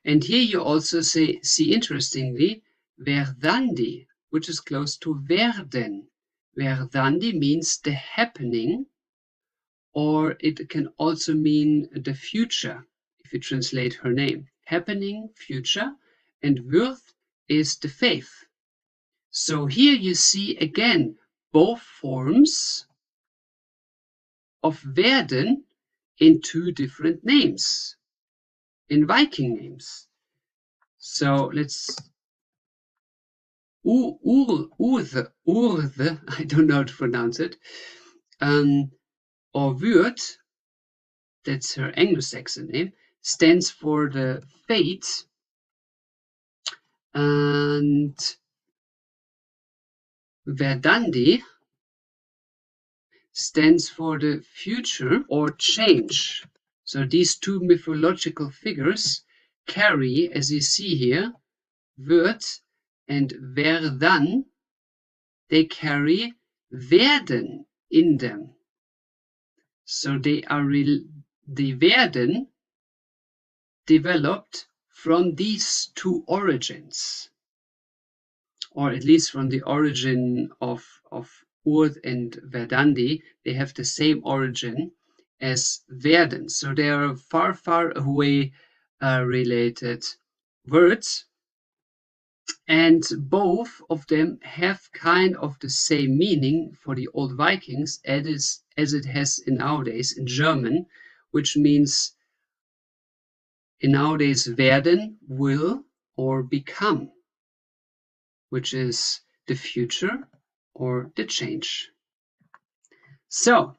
And here you also see interestingly verdandi, which is close to werden. Verdandi means the happening, or it can also mean the future if you translate her name. Happening, future, and worth is the faith. So here you see again both forms of werden in two different names, in Viking names. So let's Urde, I don't know how to pronounce it, or Würth, that's her Anglo-Saxon name, stands for the fate, and Verdandi stands for the future or change. So these two mythological figures carry, as you see here, Würth and Verdan, they carry werden in them. So they werden developed from these two origins, or at least from the origin of Urd and Verdandi. They have the same origin as werden. So they are far, far away related words. And both of them have kind of the same meaning for the old Vikings as it has in nowadays in German, which means in nowadays werden, will, or become, which is the future or the change. So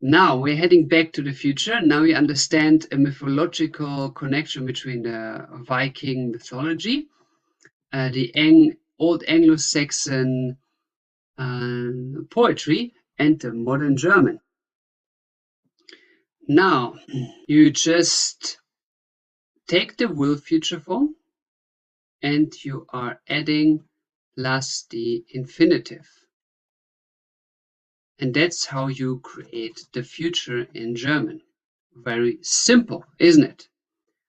now we're heading back to the future. Now we understand a mythological connection between the Viking mythology, the old Anglo-Saxon poetry, and the modern German. Now you just take the will future form and you are adding plus the infinitive. And that's how you create the future in German. Very simple, isn't it?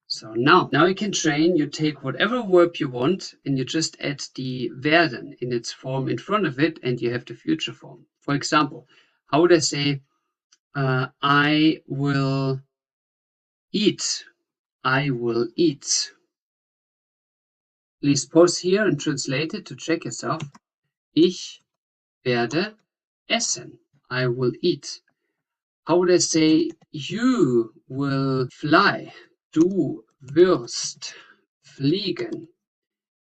So now you can train. You take whatever verb you want and you just add the werden in its form in front of it and you have the future form. For example, how would I say, I will eat. I will eat. Please pause here and translate it to check yourself. Ich werde essen. I will eat. How would I say, you will fly? Du wirst fliegen.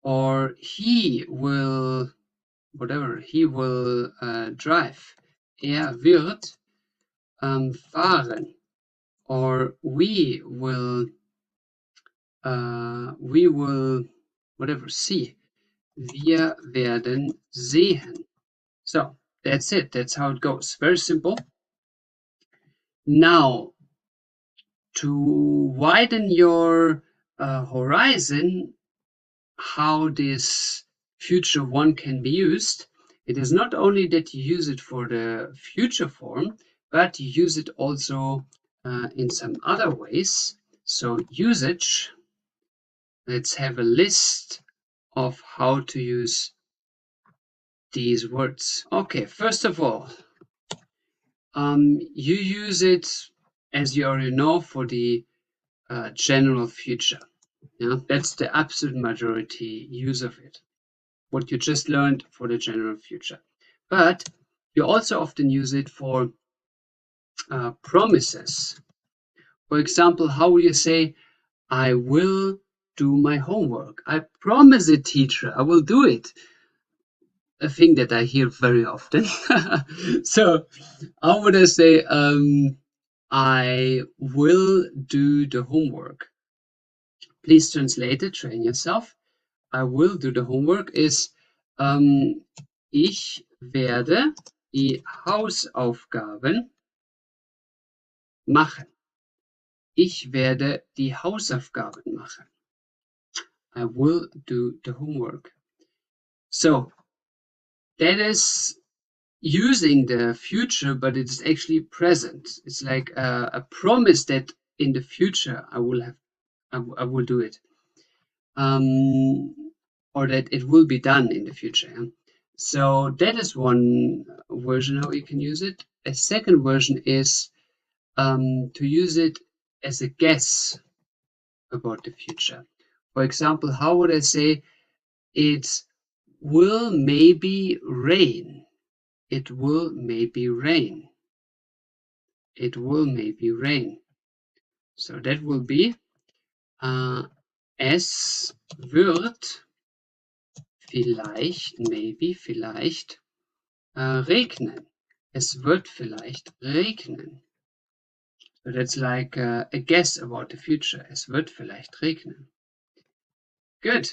Or he will, whatever, he will drive. Wird fahren. Or we will, whatever, see. Wir werden sehen. So that's it. That's how it goes. Very simple. Now, to widen your horizon, how this future one can be used, it is not only that you use it for the future form, but you use it also in some other ways. So usage, let's have a list of how to use these words. Okay, first of all, you use it, as you already know, for the general future. Yeah, that's the absolute majority use of it. What you just learned for the general future. But you also often use it for promises. For example, how will you say, I will do my homework? I promise it, teacher, I will do it. A thing that I hear very often. So how would I say, I will do the homework? Please translate it, train yourself. I will do the homework is, ich werde die Hausaufgaben machen. Ich werde die Hausaufgaben machen. I will do the homework. So that is using the future, but it's actually present. It's like a promise that in the future I will do it. Or that it will be done in the future. Yeah? So that is one version how you can use it. A second version is to use it as a guess about the future. For example, how would I say, it will maybe rain? It will maybe rain. It will maybe rain. So that will be es wird vielleicht, maybe, vielleicht regnen. Es wird vielleicht regnen. So that's like a guess about the future. Es wird vielleicht regnen. Good.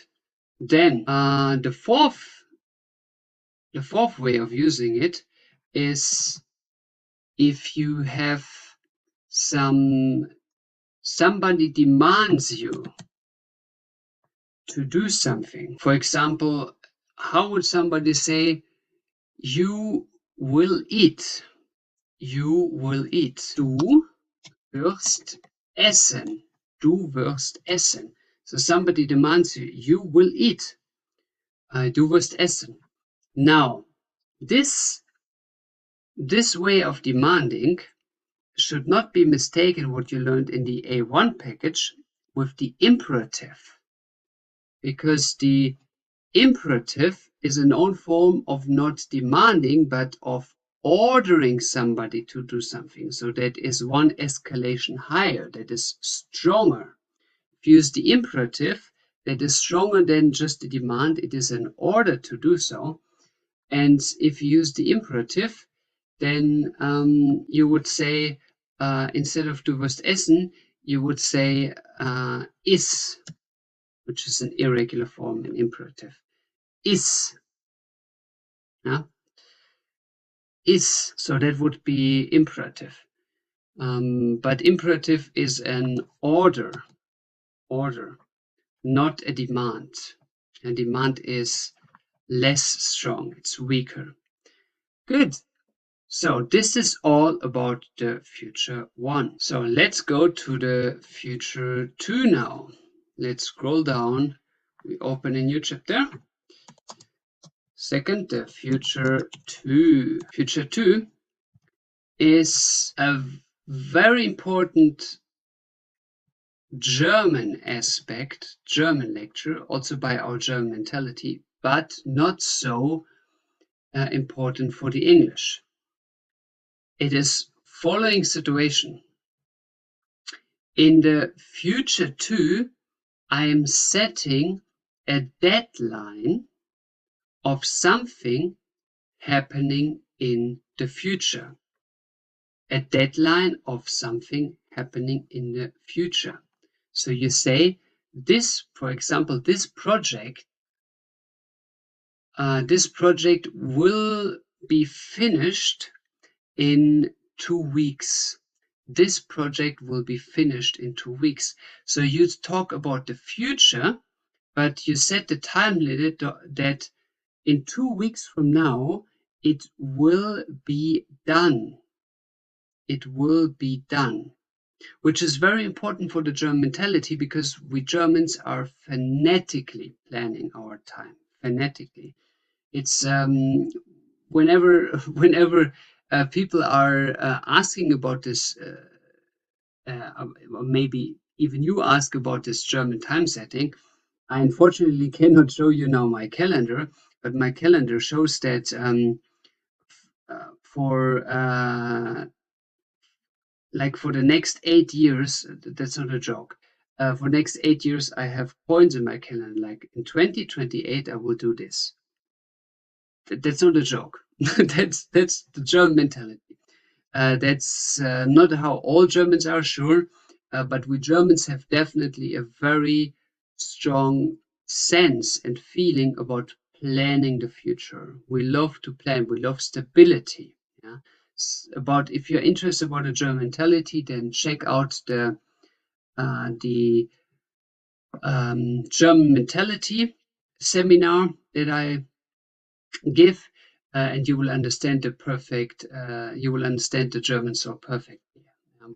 Then the fourth way of using it is if you have somebody demands you to do something. For example, how would somebody say, you will eat. You will eat. Du wirst essen. Du wirst essen. So somebody demands you, you will eat. Du wirst essen. Now, this way of demanding should not be mistaken what you learned in the A1 package with the imperative, because the imperative is an own form of not demanding but of ordering somebody to do something. So that is one escalation higher, that is stronger. If you use the imperative, that is stronger than just the demand, it is an order to do so. And if you use the imperative, then you would say, instead of du wirst essen, you would say iss, which is an irregular form in imperative. Iss. Yeah? Is, so that would be imperative. But imperative is an order, not a demand. And demand is less strong, it's weaker. Good. So this is all about the future one. So let's go to the future two now. Let's scroll down. We open a new chapter. Second, the future two. Future two is a very important German aspect, German lecture, also by our German mentality, but not so important for the English. It is following situation. In the future two, I am setting a deadline of something happening in the future. A deadline of something happening in the future. So you say this, for example, this project will be finished in 2 weeks. This project will be finished in 2 weeks. So you talk about the future, but you set the time limit that in 2 weeks from now, it will be done. It will be done, which is very important for the German mentality, because we Germans are phonetically planning our time. Phonetically. It's whenever people are asking about this, or maybe even you ask about this German time setting, I unfortunately cannot show you now my calendar, but my calendar shows that for the next 8 years, that's not a joke. For next 8 years, I have points in my calendar. Like in 2028, I will do this. That's not a joke. that's the German mentality. That's not how all Germans are, sure, but we Germans have definitely a very strong sense and feeling about planning the future. We love to plan. We love stability. Yeah. About if you're interested about the German mentality, then check out the German mentality seminar that I give, and you will understand the German so perfectly.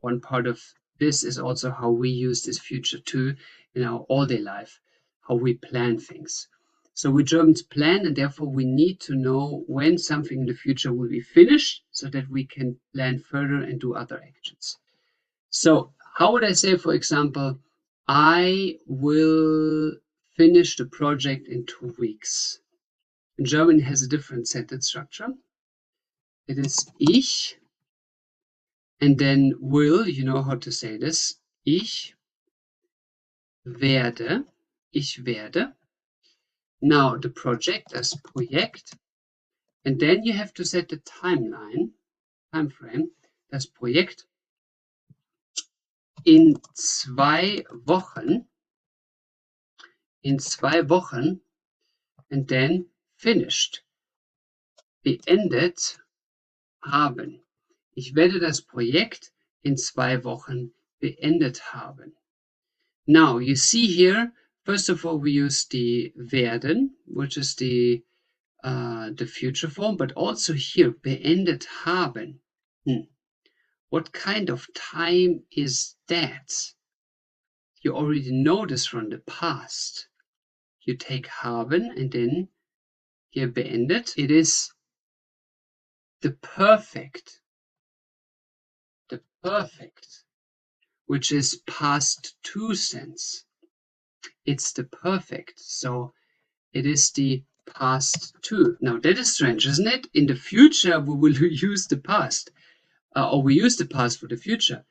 One part of this is also how we use this future two in our all-day life, how we plan things. So we Germans plan, and therefore we need to know when something in the future will be finished so that we can plan further and do other actions. So how would I say, for example, I will finish the project in 2 weeks? In German, it has a different sentence structure. It is ich, and then will, you know how to say this. Ich werde. Now, the project, das Projekt. And then you have to set the time frame, das Projekt in 2 Wochen. In 2 Wochen, and then finished. Beendet haben. Ich werde das Projekt in 2 Wochen beendet haben. Now, you see here, first of all, we use the werden, which is the the future form, but also here beendet haben. What kind of time is that? You already know this from the past. You take haben and then here beendet. It is the perfect, which is past two tense. It's the perfect, so it is the past two. Now that is strange, isn't it? In the future we will use the past, or we use the past for the future.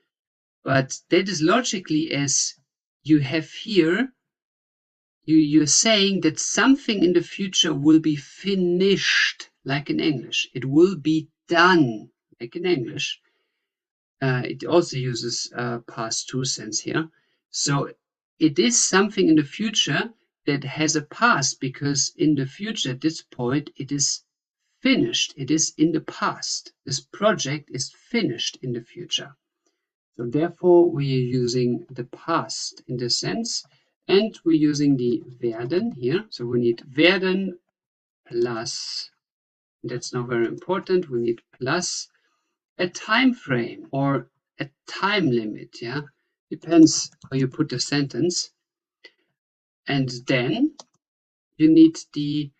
But that is logically as you have here, you're saying that something in the future will be finished, like in English. It will be done, like in English. It also uses past two tense here. So it is something in the future that has a past, because in the future, at this point, it is finished. It is in the past. This project is finished in the future. So therefore, we are using the past in this sense, and we're using the werden here. So we need werden plus, that's now very important, we need plus a time frame or a time limit, yeah? Depends how you put the sentence. And then you need the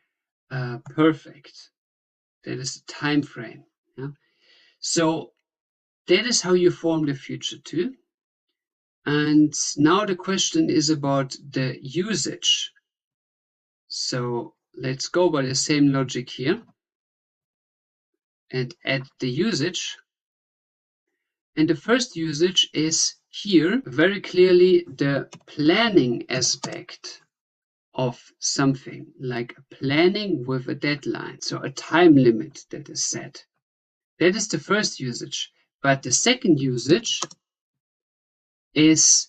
perfect. That is the time frame. Yeah? So that is how you form the future too. And now the question is about the usage. So let's go by the same logic here and add the usage. And the first usage is here very clearly the planning aspect of something, like planning with a deadline, so a time limit that is set. That is the first usage. But the second usage is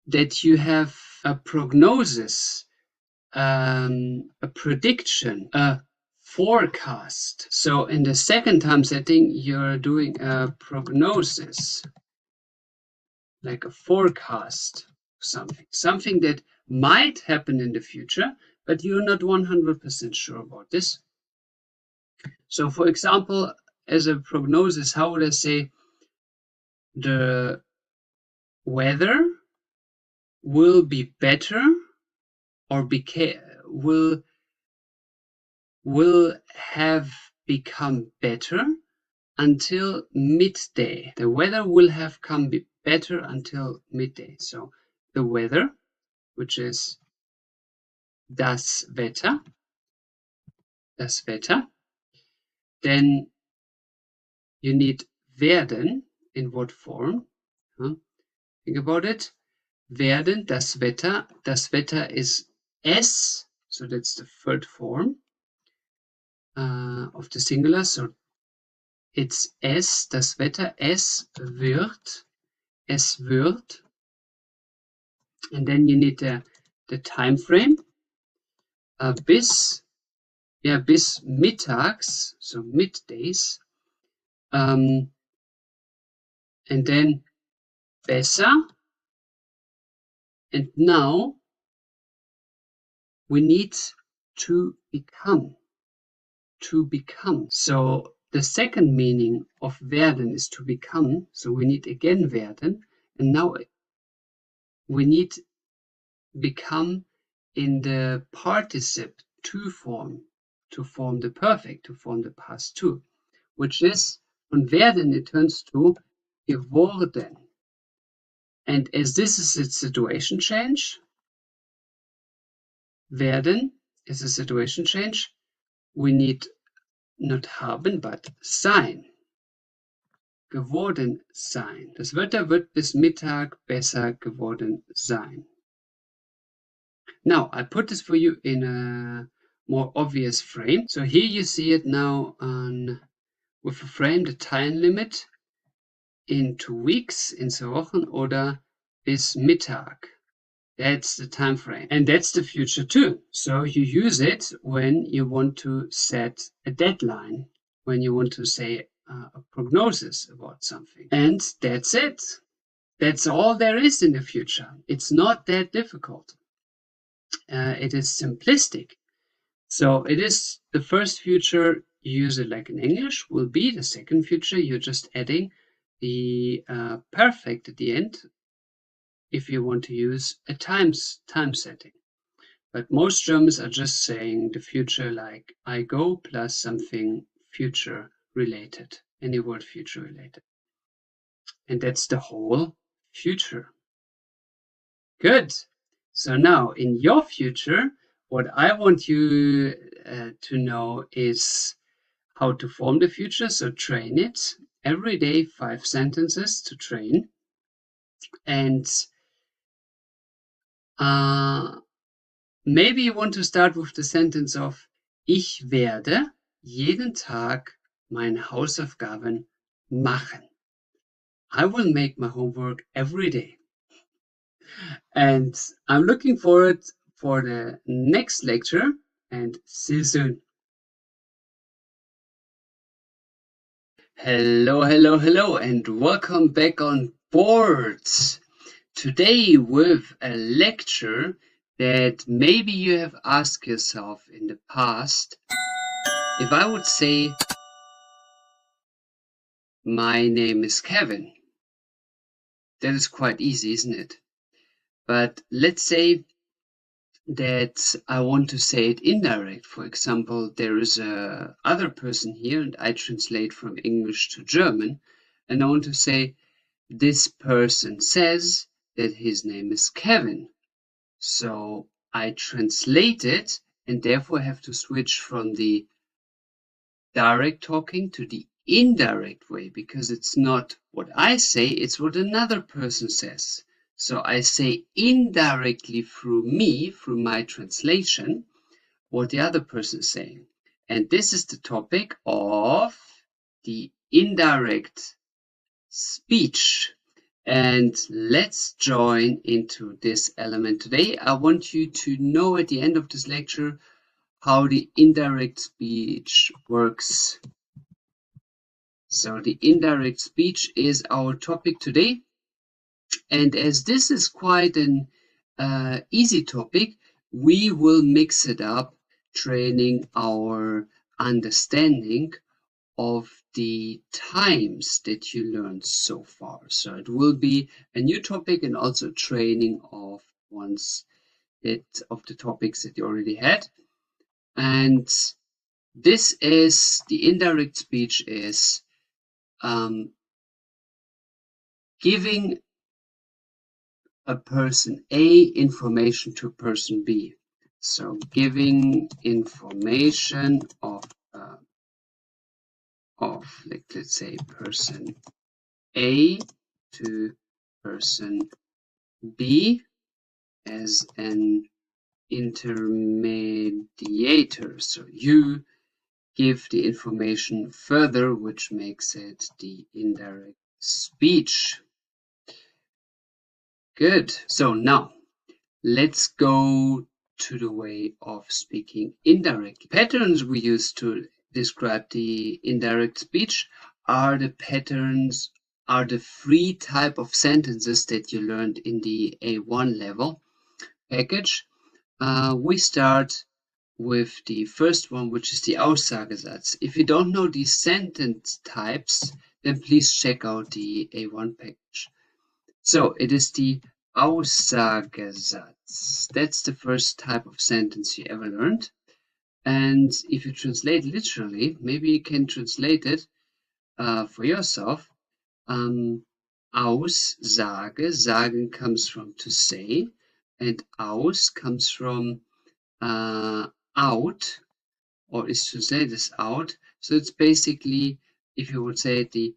that you have a prognosis, a prediction, a forecast. So in the second time setting, you're doing a prognosis, like a forecast, something that might happen in the future, but you're not 100% sure about this. So for example, as a prognosis, how would I say the weather will be better or will have become better until midday. The weather will have come better until midday. So the weather, which is das Wetter, then you need werden. In what form? Think about it. Werden, das Wetter. Das Wetter is es, so that's the third form of the singular. So it's es, das Wetter, es wird. And then you need the time frame. Bis mittags, so middays. And then besser. And now we need to become. So the second meaning of werden is to become. So we need again werden. And now we need become in the participle to form the perfect, to form the past two, which is von werden it turns to geworden. And as this is a situation change, werden is a situation change, we need not haben, but sein. Geworden sein. Das Wetter wird bis Mittag besser geworden sein. Now, I put this for you in a more obvious frame. So here you see it now with a frame, the time limit in 2 weeks, in 2 Wochen, oder bis Mittag. That's the time frame. And that's the future too. So you use it when you want to set a deadline, when you want to say a prognosis about something. And that's it. That's all there is in the future. It's not that difficult. It is simplistic. So it is the first future, you use it like in English, will be the second future. You're just adding the perfect at the end if you want to use a time setting. But most Germans are just saying the future like I go plus something future related, any word future related. And that's the whole future. Good. So now in your future, what I want you to know is how to form the future. So train it every day, 5 sentences to train. And maybe you want to start with the sentence of Ich werde jeden Tag meine Hausaufgaben machen. I will make my homework every day. And I'm looking forward for the next lecture and see you soon. Hello, hello, hello, and welcome back on board. Today with a lecture that maybe you have asked yourself in the past. If I would say, my name is Kevin, that is quite easy, isn't it? But let's say that I want to say it indirect. For example, there is a other person here and I translate from English to German, and I want to say, this person says that his name is Kevin. So I translate it and therefore have to switch from the direct talking to the indirect way, because it's not what I say, it's what another person says. So I say indirectly through me, through my translation, what the other person is saying. And this is the topic of the indirect speech. And let's join into this element today. I want you to know at the end of this lecture how the indirect speech works. So the indirect speech is our topic today. And as this is quite an easy topic, we will mix it up, training our understanding of the times that you learned so far. So it will be a new topic and also training of of the topics that you already had. And this is the indirect speech is giving a person A information to person B. So giving information of like, let's say person A to person B as an intermediator. So you give the information further, which makes it the indirect speech. Good. So now let's go to the way of speaking indirectly. Patterns we use to describe the indirect speech are the three type of sentences that you learned in the A1 level package. We start with the first one, which is the Aussagesatz. If you don't know these sentence types, then please check out the A1 package. So it is the Aussagesatz. That's the first type of sentence you ever learned. And if you translate literally, maybe you can translate it for yourself. Aussage, sagen comes from to say, and aus comes from out, or is translated as out. So it's basically, if you would say the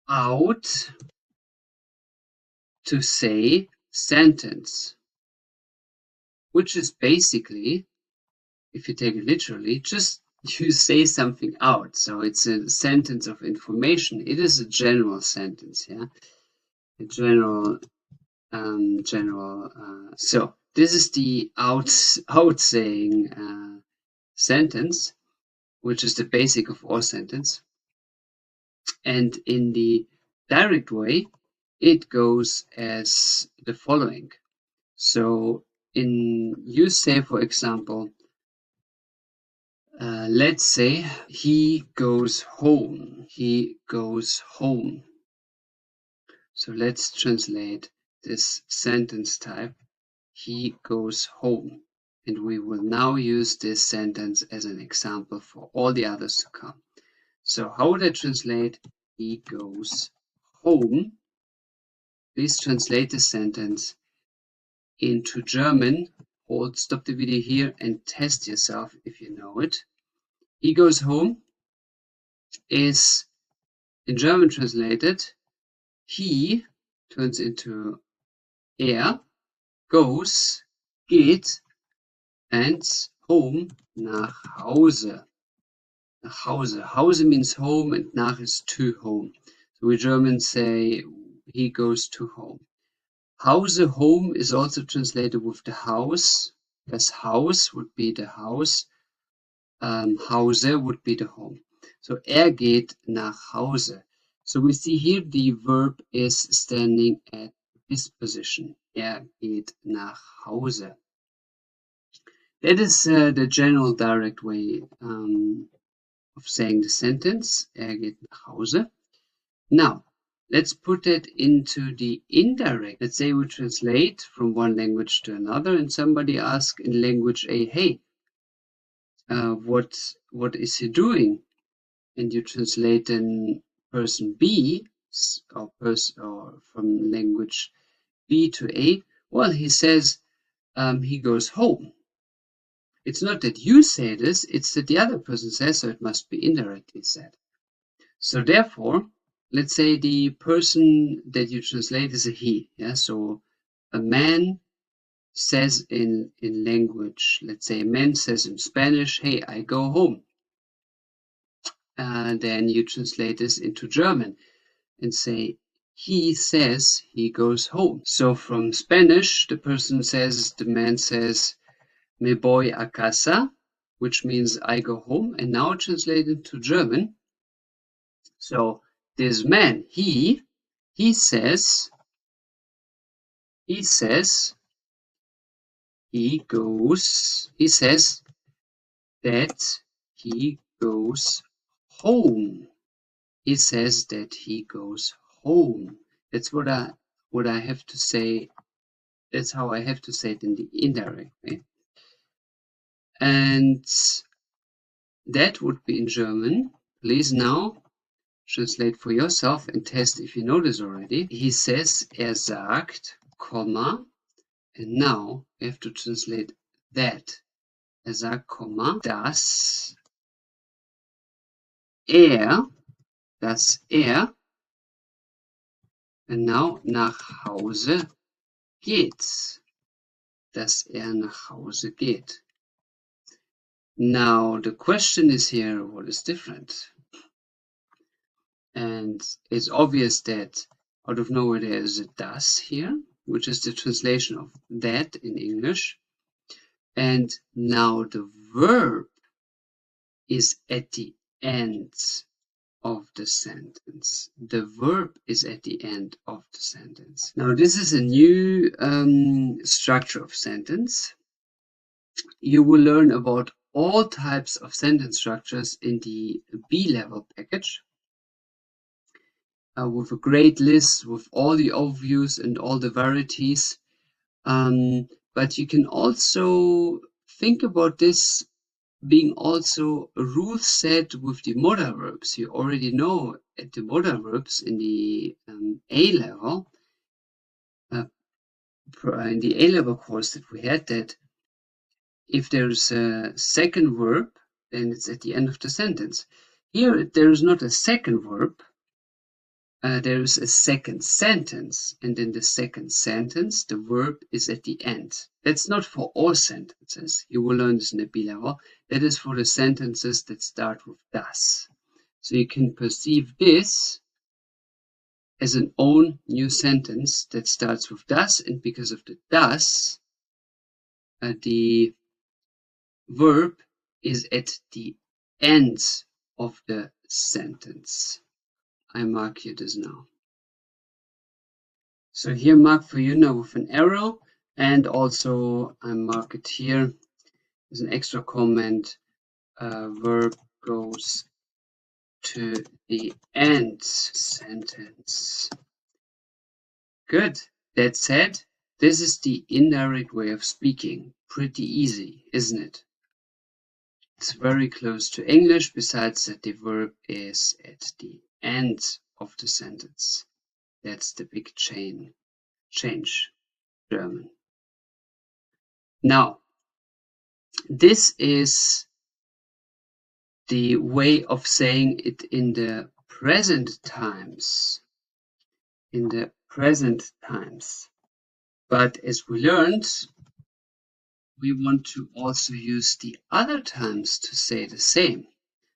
out to say sentence, which is basically, if you take it literally, just you say something out. So it's a sentence of information. It is a general sentence, yeah, a general. So this is the out saying sentence, which is the basic of all sentence. And in the direct way, it goes as the following. So you say, for example, Let's say he goes home. He goes home. So let's translate this sentence type. He goes home. And we will now use this sentence as an example for all the others to come. So how would I translate he goes home? Please translate the sentence into German. Stop the video here and test yourself if you know it. He goes home is in German translated, he turns into goes, geht, and home, nach Hause. Nach Hause. Hause means home and nach is to home. So we Germans say he goes to home. Hause, home is also translated with the house. Das Haus would be the house. Hause would be the home. So geht nach Hause. So we see here the verb is standing at this position. Geht nach Hause. That is the general direct way of saying the sentence. Geht nach Hause. Now, let's put it into the indirect. Let's say we translate from one language to another and somebody asks in language A, hey, what is he doing? And you translate in person B or from language B to A. Well, he says he goes home. It's not that you say this, it's that the other person says, so it must be indirectly said. So therefore, let's say the person that you translate is a he. So a man says in language, let's say a man says in Spanish, hey, I go home. Then you translate this into German and say, he says he goes home. So from Spanish, the man says, me voy a casa, which means I go home. And now translate it to German. So this man, he says he says that he goes home. He says that he goes home. That's what I have to say. That's how I have to say it in the indirect way. And that would be in German. Please now translate for yourself and test if you know this already. He says, sagt, Komma, and now we have to translate that. Sagt, Komma, dass er, and now nach Hause geht. Dass nach Hause geht. Now the question is here, what is different? And it's obvious that out of nowhere there is a das here, which is the translation of that in English. And now the verb is at the end of the sentence. The verb is at the end of the sentence. Now this is a new structure of sentence. You will learn about all types of sentence structures in the B-level package. With a great list with all the overviews and all the varieties. But you can also think about this being also a rule set with the modal verbs. You already know at the modal verbs in the A level, in the A level course that we had, that if there's a second verb, then it's at the end of the sentence. Here, there is not a second verb. There is a second sentence, and in the second sentence, the verb is at the end. That's not for all sentences. You will learn this in the B level. That is for the sentences that start with das. So you can perceive this as an own new sentence that starts with das, and because of the das, the verb is at the end of the sentence. I mark you this now. So here mark for you now with an arrow, and also I mark it here as an extra comment verb goes to the end sentence. Good. That said, this is the indirect way of speaking. Pretty easy, isn't it? It's very close to English, besides that the verb is at the end of the sentence. That's the big change. German. Now, this is the way of saying it in the present times. In the present times. But as we learned, we want to also use the other times to say the same.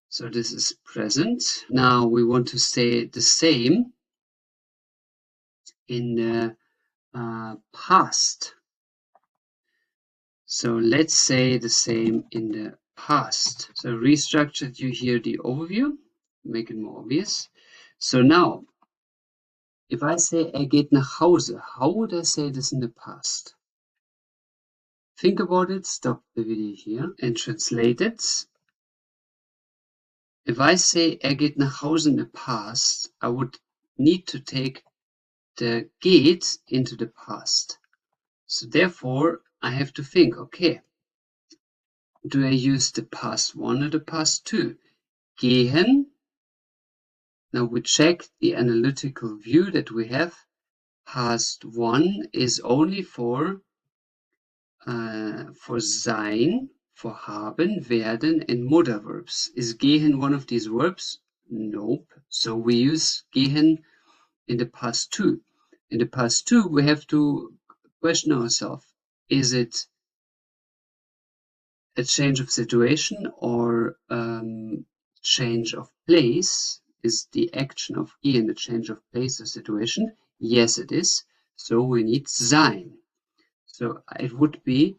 So this is present. Now we want to say the same in the past. So let's say the same in the past. So restructured you here the overview, make it more obvious. So now, if I say geht nach Hause, how would I say this in the past? Think about it, stop the video here and translate it. If I say geht nach Hause in the past, I would need to take the geht into the past. So therefore, I have to think, okay, do I use the past one or the past two? Gehen. Now we check the analytical view that we have. Past one is only for sein, for haben, werden, and modal verbs. Is gehen one of these verbs? Nope. So we use gehen in the past two. In the past two, we have to question ourselves, is it a change of situation or change of place? Is the action of gehen a change of place or situation? Yes, it is. So we need sein. So it would be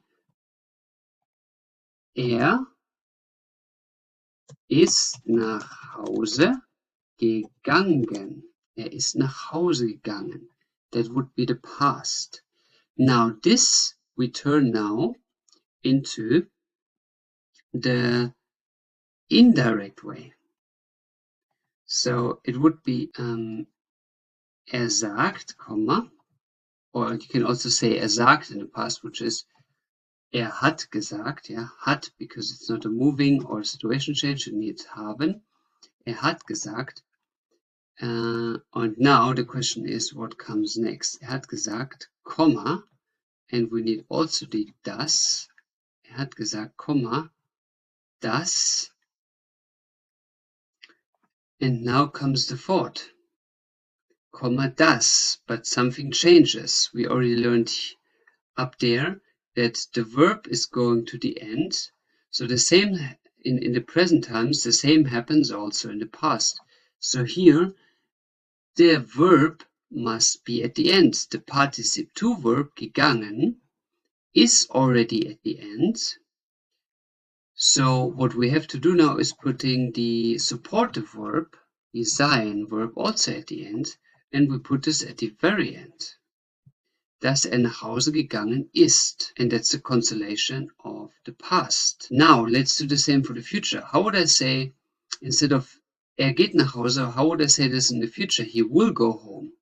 ist nach Hause gegangen. Ist nach Hause gegangen. That would be the past. Now this we turn now into the indirect way. So it would be sagt, or you can also say sagt in the past, which is hat gesagt, yeah, hat, because it's not a moving or situation change, it needs haben. Hat gesagt. And now the question is, what comes next? Hat gesagt, and we need also the das. Hat gesagt, das. And now comes the fourth, das, but something changes. We already learned up there that the verb is going to the end. So the same in the present times, the same happens also in the past. So here, the verb must be at the end. The participle to verb gegangen is already at the end. So what we have to do now is putting the supportive verb, the sein verb, also at the end, and we put this at the very end. Dass nach Hause gegangen ist, and that's the consolation of the past. Now let's do the same for the future. How would I say, instead of geht nach Hause, how would I say this in the future? He will go home.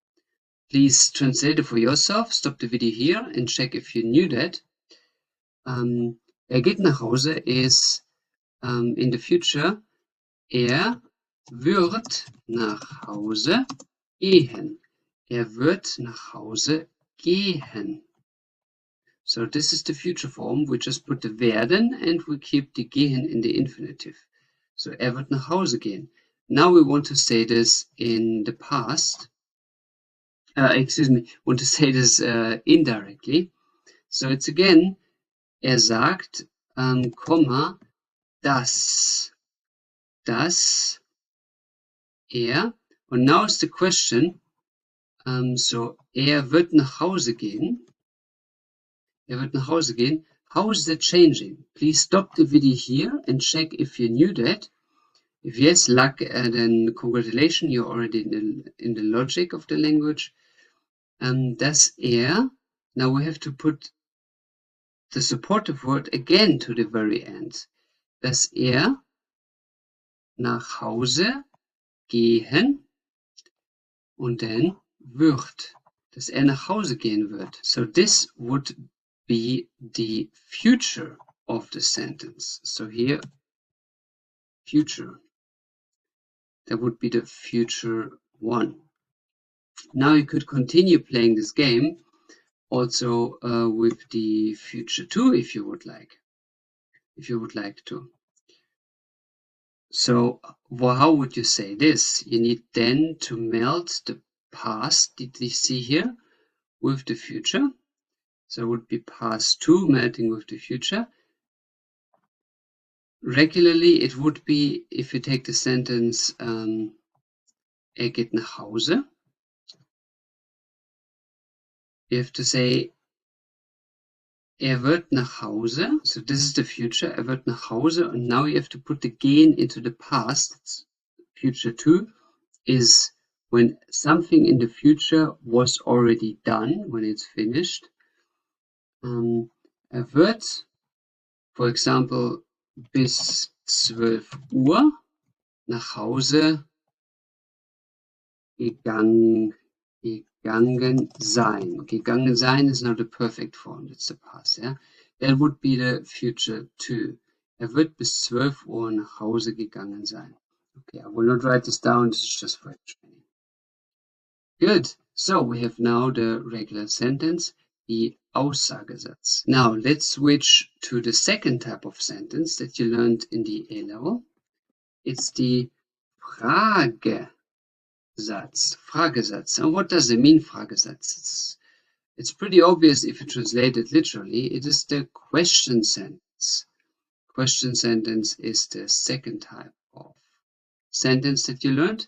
Please translate it for yourself. Stop the video here and check if you knew that. Geht nach Hause is in the future, wird nach Hause gehen. Wird nach Hause gehen. So this is the future form. We just put the werden and we keep the gehen in the infinitive. So wird nach Hause gehen. Now we want to say this in the past. Want to say this indirectly. So it's again, sagt, das. And now is the question, so wird nach Hause gehen. Wird nach Hause gehen. How is that changing? Please stop the video here and check if you knew that. If yes, luck, then congratulations, you're already in the logic of the language. Das now we have to put the supportive word again to the very end. Das nach Hause gehen und dann wird, dass er nach Hause gehen wird. So this would be the future of the sentence. So here, future. That would be the future one. Now you could continue playing this game also with the future two if you would like. To. So how would you say this? You need then to melt the past, did you see here, with the future. So it would be past 2 melting with the future. Regularly it would be, if you take the sentence geht nach Hause, you have to say wird nach Hause. So this is the future, wird nach Hause, and now you have to put the gehen into the past. It's future 2 is when something in the future was already done, when it's finished. Wird, for example, bis 12 Uhr nach Hause gegangen sein. Gegangen sein is not a perfect form, it's the past. Yeah? That would be the future 2. Wird bis 12 Uhr nach Hause gegangen sein. Okay, I will not write this down, this is just for training. Good. So we have now the regular sentence, the Aussagesatz. Now let's switch to the second type of sentence that you learned in the A-level. It's the Fragesatz. Fragesatz. And what does it mean, Fragesatz? It's pretty obvious if you translate it literally. It is the question sentence. Question sentence is the second type of sentence that you learned.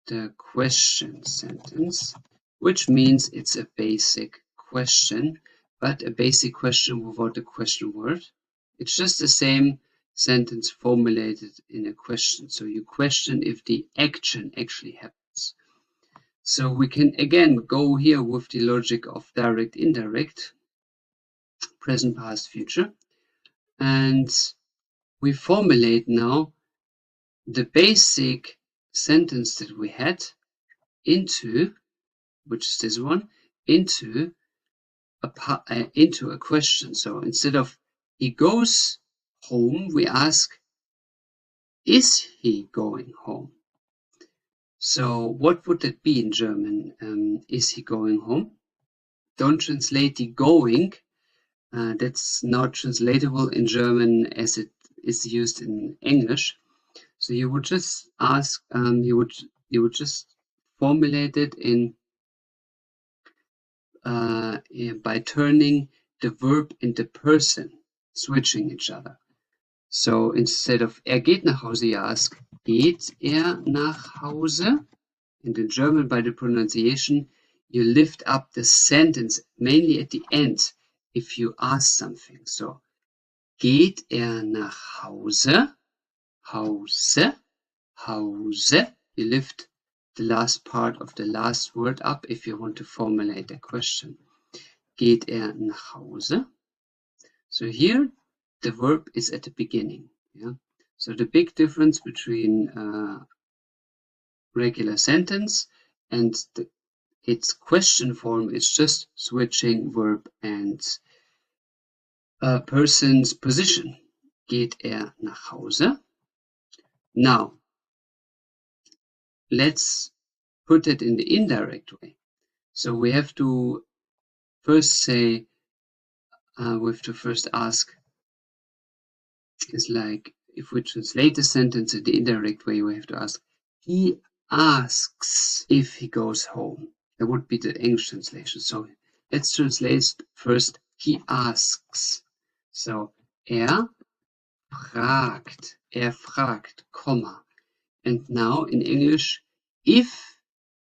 The question sentence, which means it's a basic question, but a basic question without a question word. It's just the same sentence formulated in a question. So you question if the action actually happens. So we can again go here with the logic of direct, indirect, present, past, future. And we formulate now the basic sentence that we had into, which is this one, into a question. So instead of he goes home, we ask, is he going home? So what would that be in German? Is he going home? Don't translate the going. That's not translatable in German as it is used in English. So you would just ask, you would just formulate it in by turning the verb into person, switching each other. So instead of geht nach Hause, you ask geht nach Hause? And in German, by the pronunciation, you lift up the sentence mainly at the end if you ask something. So geht nach Hause? Hause? Hause? You lift the last part of the last word up if you want to formulate a question. Geht nach Hause? So here the verb is at the beginning. Yeah? So the big difference between regular sentence and its question form is just switching verb and person's position. Geht nach Hause? Now, let's put it in the indirect way. So we have to first say, we have to first ask, is like, if we translate the sentence in the indirect way, we have to ask, he asks if he goes home. That would be the English translation. So let's translate first, he asks. So, fragt, comma. And now in English, if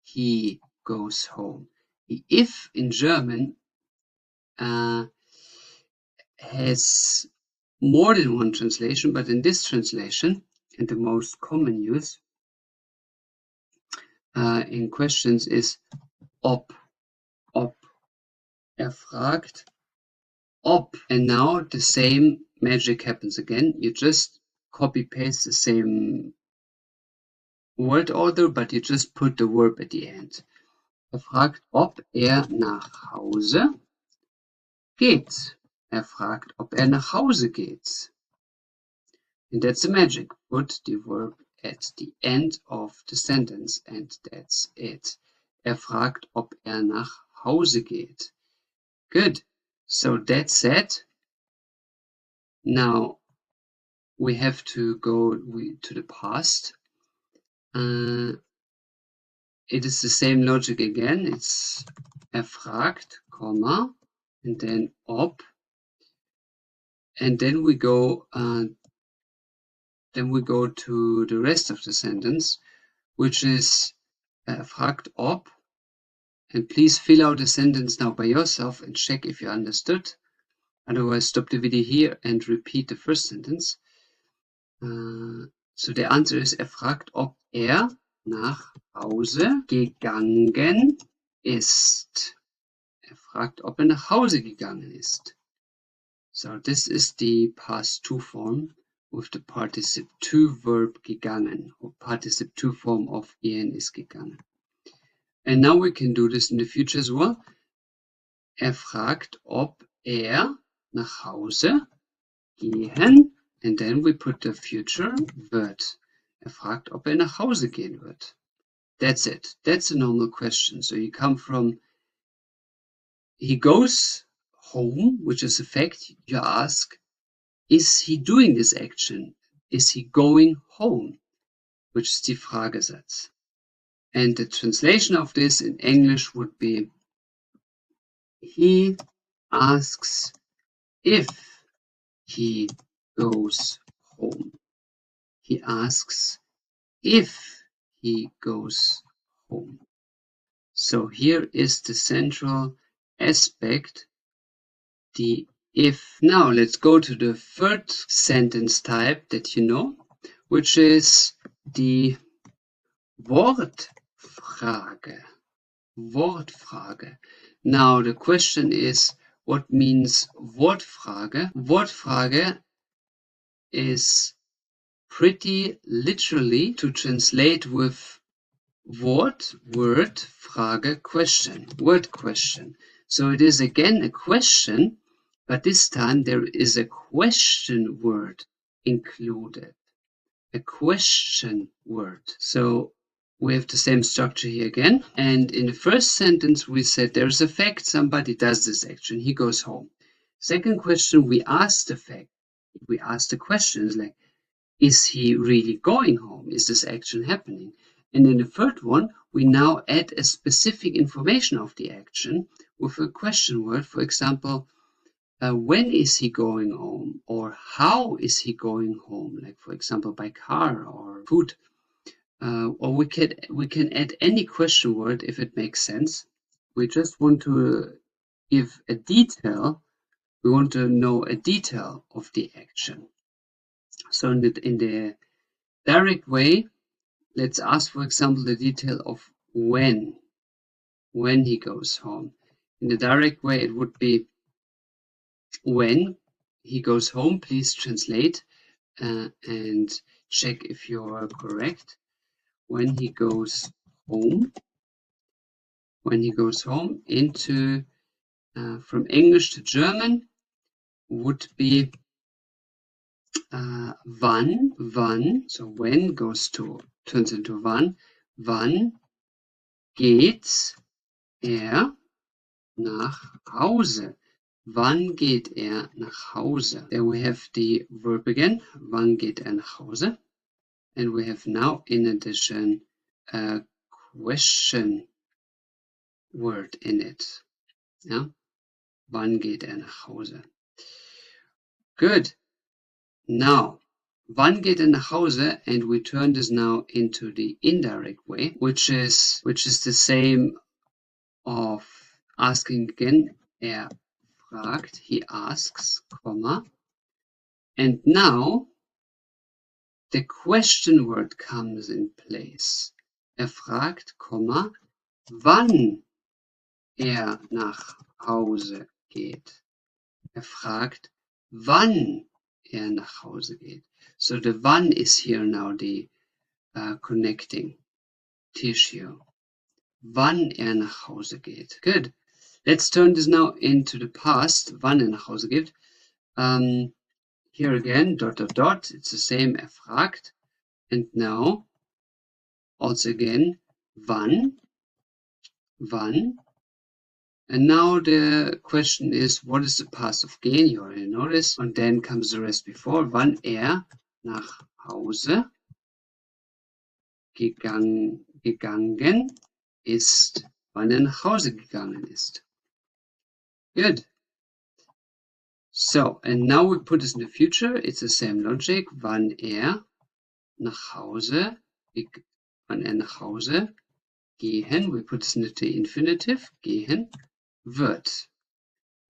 he goes home. The if in German has more than one translation, but in this translation, and the most common use in questions is ob. Fragt ob. And now the same magic happens again. You just copy paste the same word order, but you just put the verb at the end. Fragt, ob nach Hause geht. Fragt, ob nach Hause geht. And that's the magic. Put the verb at the end of the sentence, and that's it. Fragt, ob nach Hause geht. Good. So that's said. Now we have to go to the past. It is the same logic again. It's fragt, comma, and then ob, and then we go to the rest of the sentence, which is fragt ob. And please fill out the sentence now by yourself and check if you understood. Otherwise, stop the video here and repeat the first sentence. So the answer is, fragt, ob nach Hause gegangen ist. Fragt, ob nach Hause gegangen ist. So this is the past 2 form with the participle 2 verb gegangen, or participle 2 form of gehen ist gegangen. And now we can do this in the future as well. Fragt, ob nach Hause gehen, and then we put the future wird. Fragt, ob nach Hause gehen wird. That's it. That's a normal question. So you come from he goes home, which is a fact. You ask, is he doing this action? Is he going home? Which is the Fragesatz. And the translation of this in English would be, he asks if he goes home. He asks if he goes home. So here is the central aspect, the if. Now let's go to the third sentence type that you know, which is the Wortfrage. Wortfrage. Now the question is, what means Wortfrage? Wortfrage is pretty literally to translate with word, Frage, question, word question. So it is again a question, but this time there is a question word included. A question word. So we have the same structure here again. And in the first sentence, we said there's a fact, somebody does this action, he goes home. Second question, we asked the fact. We asked the questions like, is he really going home? Is this action happening? And in the third one, we now add a specific information of the action with a question word. For example, when is he going home? Or how is he going home? Like, for example, by car or foot. Or we can add any question word if it makes sense. We just want to give a detail. We want to know a detail of the action. So in the direct way, let's ask, for example, the detail of when he goes home. In the direct way, it would be when he goes home. Please translate and check if you're correct. When he goes home. When he goes home into from English to German would be wann. So when turns into wann geht nach Hause? Wann geht nach Hause? Then we have the verb again. Wann geht nach Hause? And we have now, in addition, a question word in it. Yeah? Wann geht nach Hause? Good. Now, wann geht nach Hause? And we turn this now into the indirect way, which is the same of asking again. Fragt, he asks, comma. And now the question word comes in place. Fragt, comma, wann nach Hause geht. Fragt, wann nach Hause geht. So the wann is here now the connecting tissue. Wann nach Hause geht. Good. Let's turn this now into the past. Wann nach Hause geht. Here again, ... It's the same, fragt. And now, also again, wann. And now the question is, what is the past of gehen? You already know this. And then comes the rest before. Wann nach Hause gegangen ist. Wann nach Hause gegangen ist. Good. So, and now we put this in the future. It's the same logic. Wann nach Hause, wann nach Hause gehen, we put this in the infinitive, gehen wird.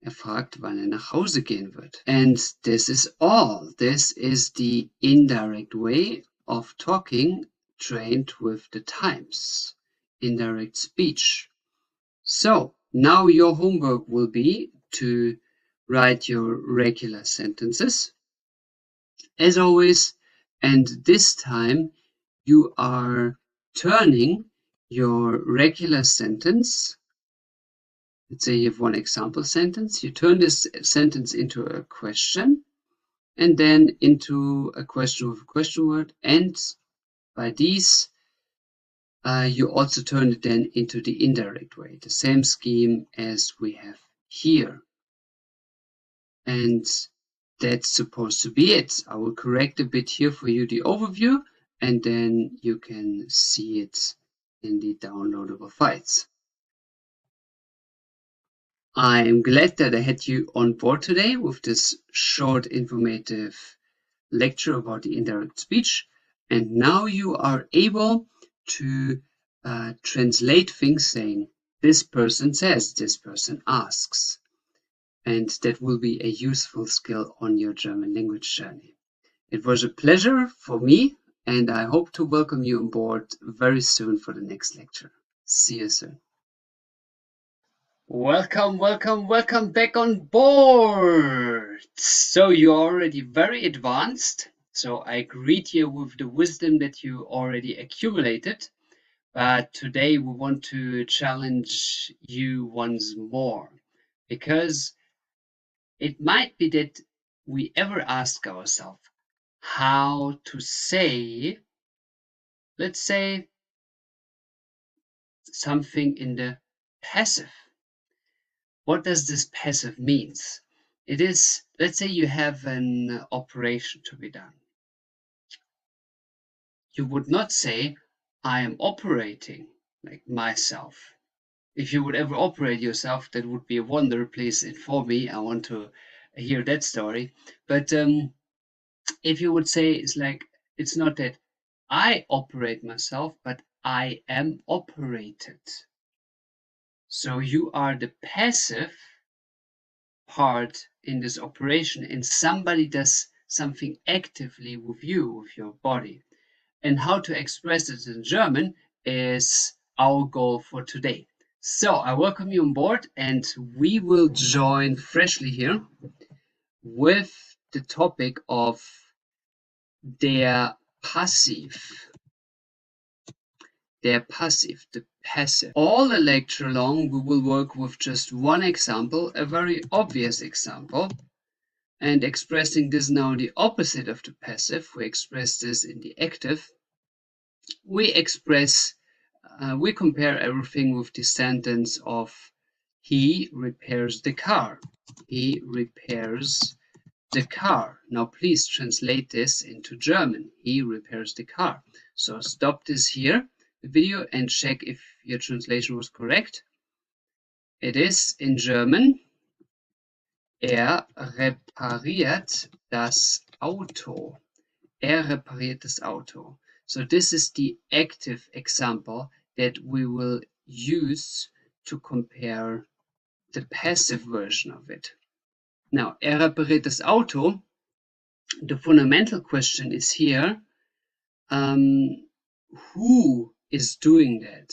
Fragt, wann nach Hause gehen wird. And this is all. This is the indirect way of talking trained with the times. Indirect speech. So, now your homework will be to write your regular sentences, as always, and this time you are turning your regular sentence. Let's say you have one example sentence. You turn this sentence into a question, and then into a question with a question word, and by these you also turn it then into the indirect way, the same scheme as we have here. And that's supposed to be it. I will correct a bit here for you the overview, and then you can see it in the downloadable files. I am glad that I had you on board today with this short informative lecture about the indirect speech. And now you are able to translate things saying, this person says, this person asks. And that will be a useful skill on your German language journey. It was a pleasure for me, and I hope to welcome you on board very soon for the next lecture. See you soon. Welcome back on board. So you're already very advanced. So I greet you with the wisdom that you already accumulated. But today we want to challenge you once more, because it might be that we ever ask ourselves how to say, let's say, something in the passive. What does this passive means? It is, let's say you have an operation to be done. You would not say, I am operating, like myself. If you would ever operate yourself, that would be a wonder. Please inform me. I want to hear that story. But if you would say, it's like, it's not that I operate myself, but I am operated. So you are the passive part in this operation, and somebody does something actively with you, with your body. And how to express it in German is our goal for today. So I welcome you on board, and we will join freshly here with the topic of der Passiv. Der Passiv, the passive. All the lecture long, we will work with just one example, a very obvious example. And expressing this now the opposite of the passive, we express this in the active. We compare everything with the sentence of he repairs the car. He repairs the car. Now please translate this into German. He repairs the car. So stop this here, the video, and check if your translation was correct. It is in German. Repariert das Auto. Repariert das Auto. So this is the active example that we will use to compare the passive version of it. Now, repariert das Auto. The fundamental question is here, who is doing that?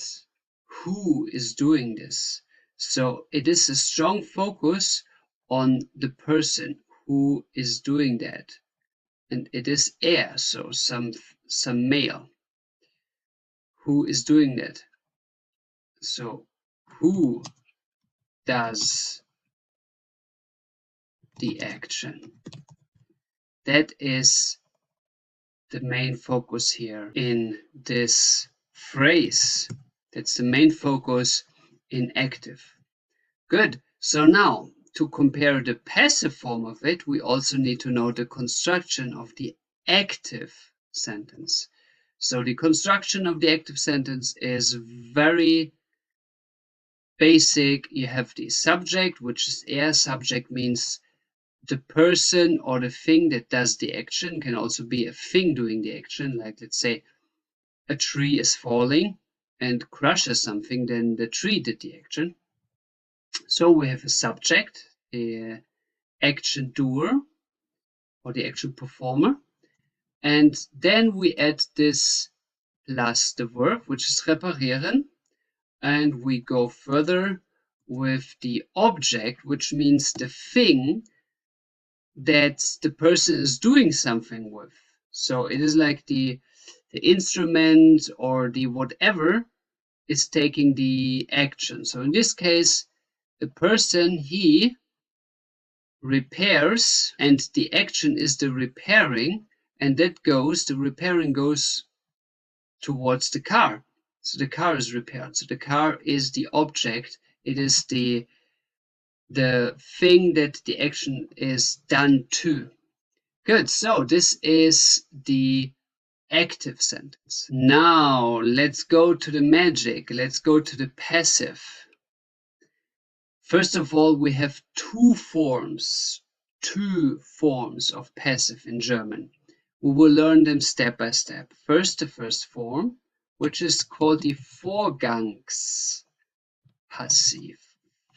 Who is doing this? So it is a strong focus on the person who is doing that. And it is so some male. who is doing that. So who does the action? That is the main focus here in this phrase. That's the main focus in active. Good. So now, to compare the passive form of it, we also need to know the construction of the active sentence. So the construction of the active sentence is very basic. You have the subject, which is er. Subject means the person or the thing that does the action. Can also be a thing doing the action, like let's say a tree is falling and crushes something, then the tree did the action. So we have a subject, the action doer or the action performer, and then we add this plus the verb, which is reparieren, and we go further with the object, which means the thing that the person is doing something with. So it is like the instrument or the whatever is taking the action. So in this case, the person, he repairs, and the action is the repairing, and the repairing goes towards the car. So the car is repaired. So the car is the object. It is the thing that the action is done to. Good. So this is the active sentence. Now let's go to the magic. Let's go to the passive. First of all, we have two forms of passive in German. We will learn them step by step. First, the first form, which is called the Vorgangspassiv.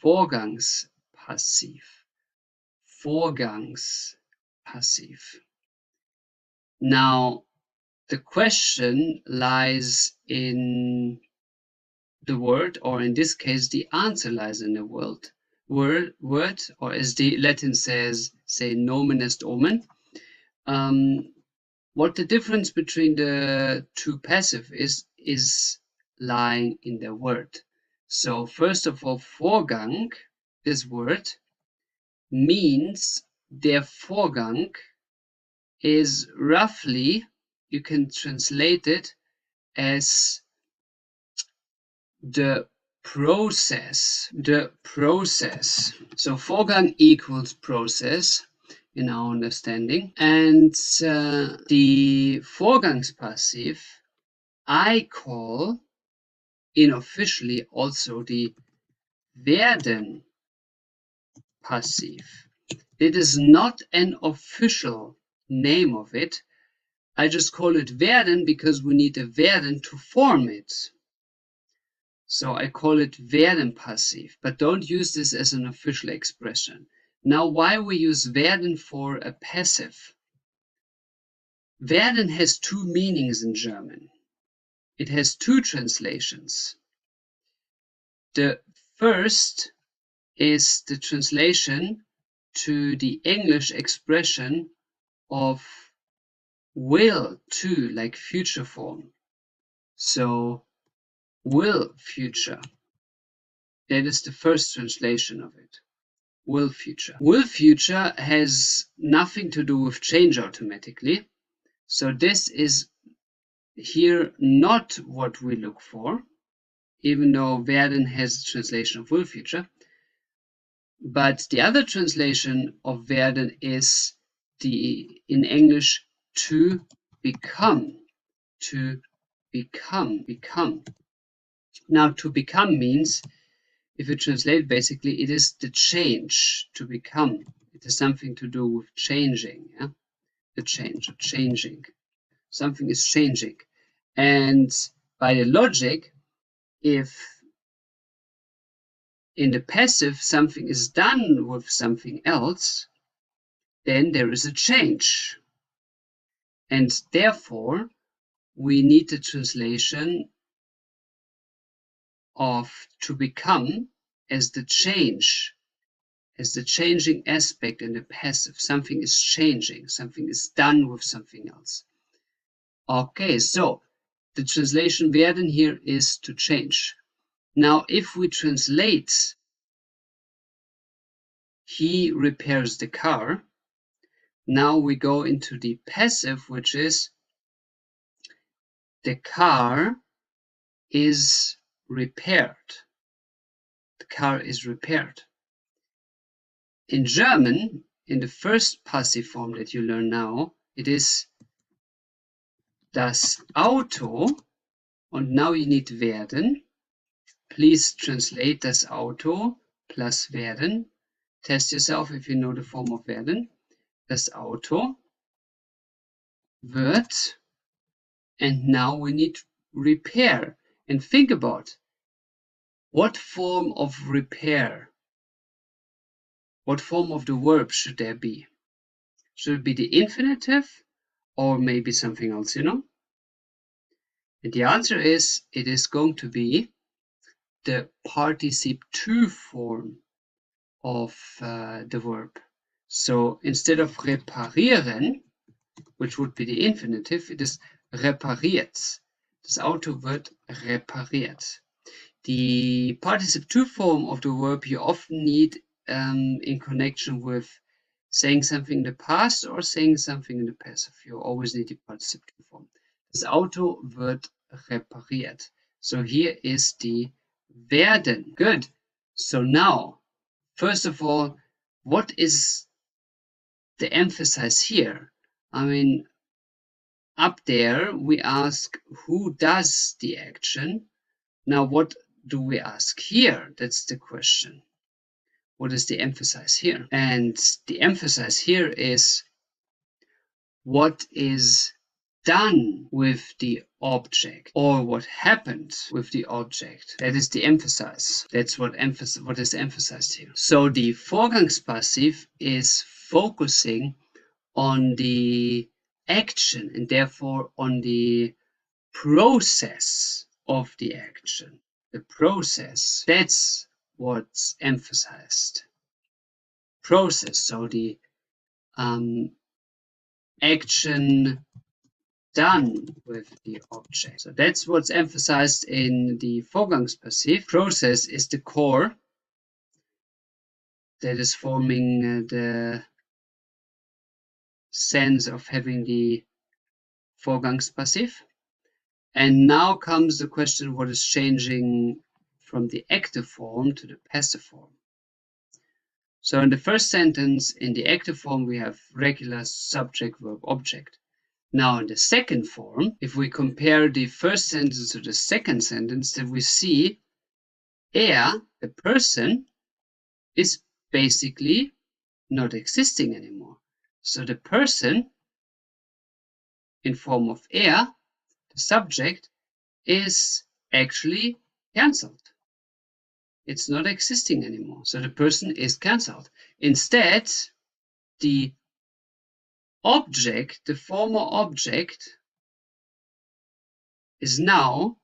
Vorgangspassiv. Vorgangspassiv. Now, the question lies in the word, or in this case, the answer lies in the word, or as the Latin says, say nomen est omen. What the difference between the two passive is lying in the word. So first of all, Vorgang, this word, means der Vorgang is roughly, you can translate it as the process. So Vorgang equals process in our understanding. And the Vorgangspassiv I call unofficially also the werden passive. It is not an official name of it. I just call it werden because we need a werden to form it. So I call it werden passive, but don't use this as an official expression. Now, why we use werden for a passive? Werden has two meanings in German. It has two translations. The first is the translation to the English expression of will to, like future form. So will future. That is the first translation of it. Will future. Will future has nothing to do with change automatically. So this is here not what we look for, even though werden has a translation of will future. But the other translation of werden is in English to become. To become. Now, to become means, if you translate, basically, it is the change, to become. It has something to do with changing, yeah? The change, or changing. Something is changing. And by the logic, if in the passive something is done with something else, then there is a change. And therefore, we need the translation of to become as the change, as the changing aspect in the passive. Something is changing, something is done with something else. Okay, so the translation werden here is to change. Now, if we translate he repairs the car, now we go into the passive, which is the car is repaired. The car is repaired. In German, in the first passive form that you learn now, it is das Auto, und now you need werden. Please translate das Auto plus werden. Test yourself if you know the form of werden. Das Auto wird, and now we need repair. And think about what form of repair, what form of the verb should there be? Should it be the infinitive or maybe something else, you know? And the answer is, it is going to be the participe to form of the verb. So instead of reparieren, which would be the infinitive, it is repariert. Das Auto wird repariert. The participe to form of the verb you often need in connection with saying something in the past or saying something in the passive. You always need the participe to form. Das Auto wird repariert. So here is the werden. Good. So now, first of all, what is the emphasis here? I mean, up there we ask who does the action. Now what do we ask here? That's the question. What is the emphasis here? And the emphasis here is what is done with the object or what happened with the object. That is the emphasis. That's what is emphasized here. So the Vorgangspassiv is focusing on the action and therefore on the process of the action. The process, that's what's emphasized. Process, so the action done with the object. So that's what's emphasized in the Vorgangspassiv. Process is the core that is forming the sense of having the Vorgangspassiv. And now comes the question, what is changing from the active form to the passive form? So in the first sentence, in the active form, we have regular subject, verb, object. Now in the second form, if we compare the first sentence to the second sentence, then we see the person, is basically not existing anymore. So the person in form of the subject, is actually cancelled. It's not existing anymore. So the person is cancelled. Instead, the object, the former object, is now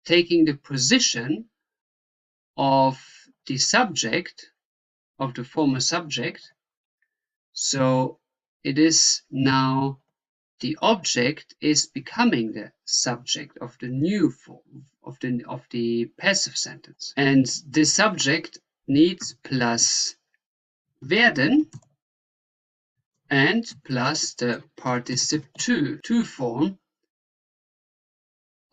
taking the position of the subject, of the former subject. So it is now the object is becoming the subject of the new form of the passive sentence. And the subject needs plus werden and plus the participe to form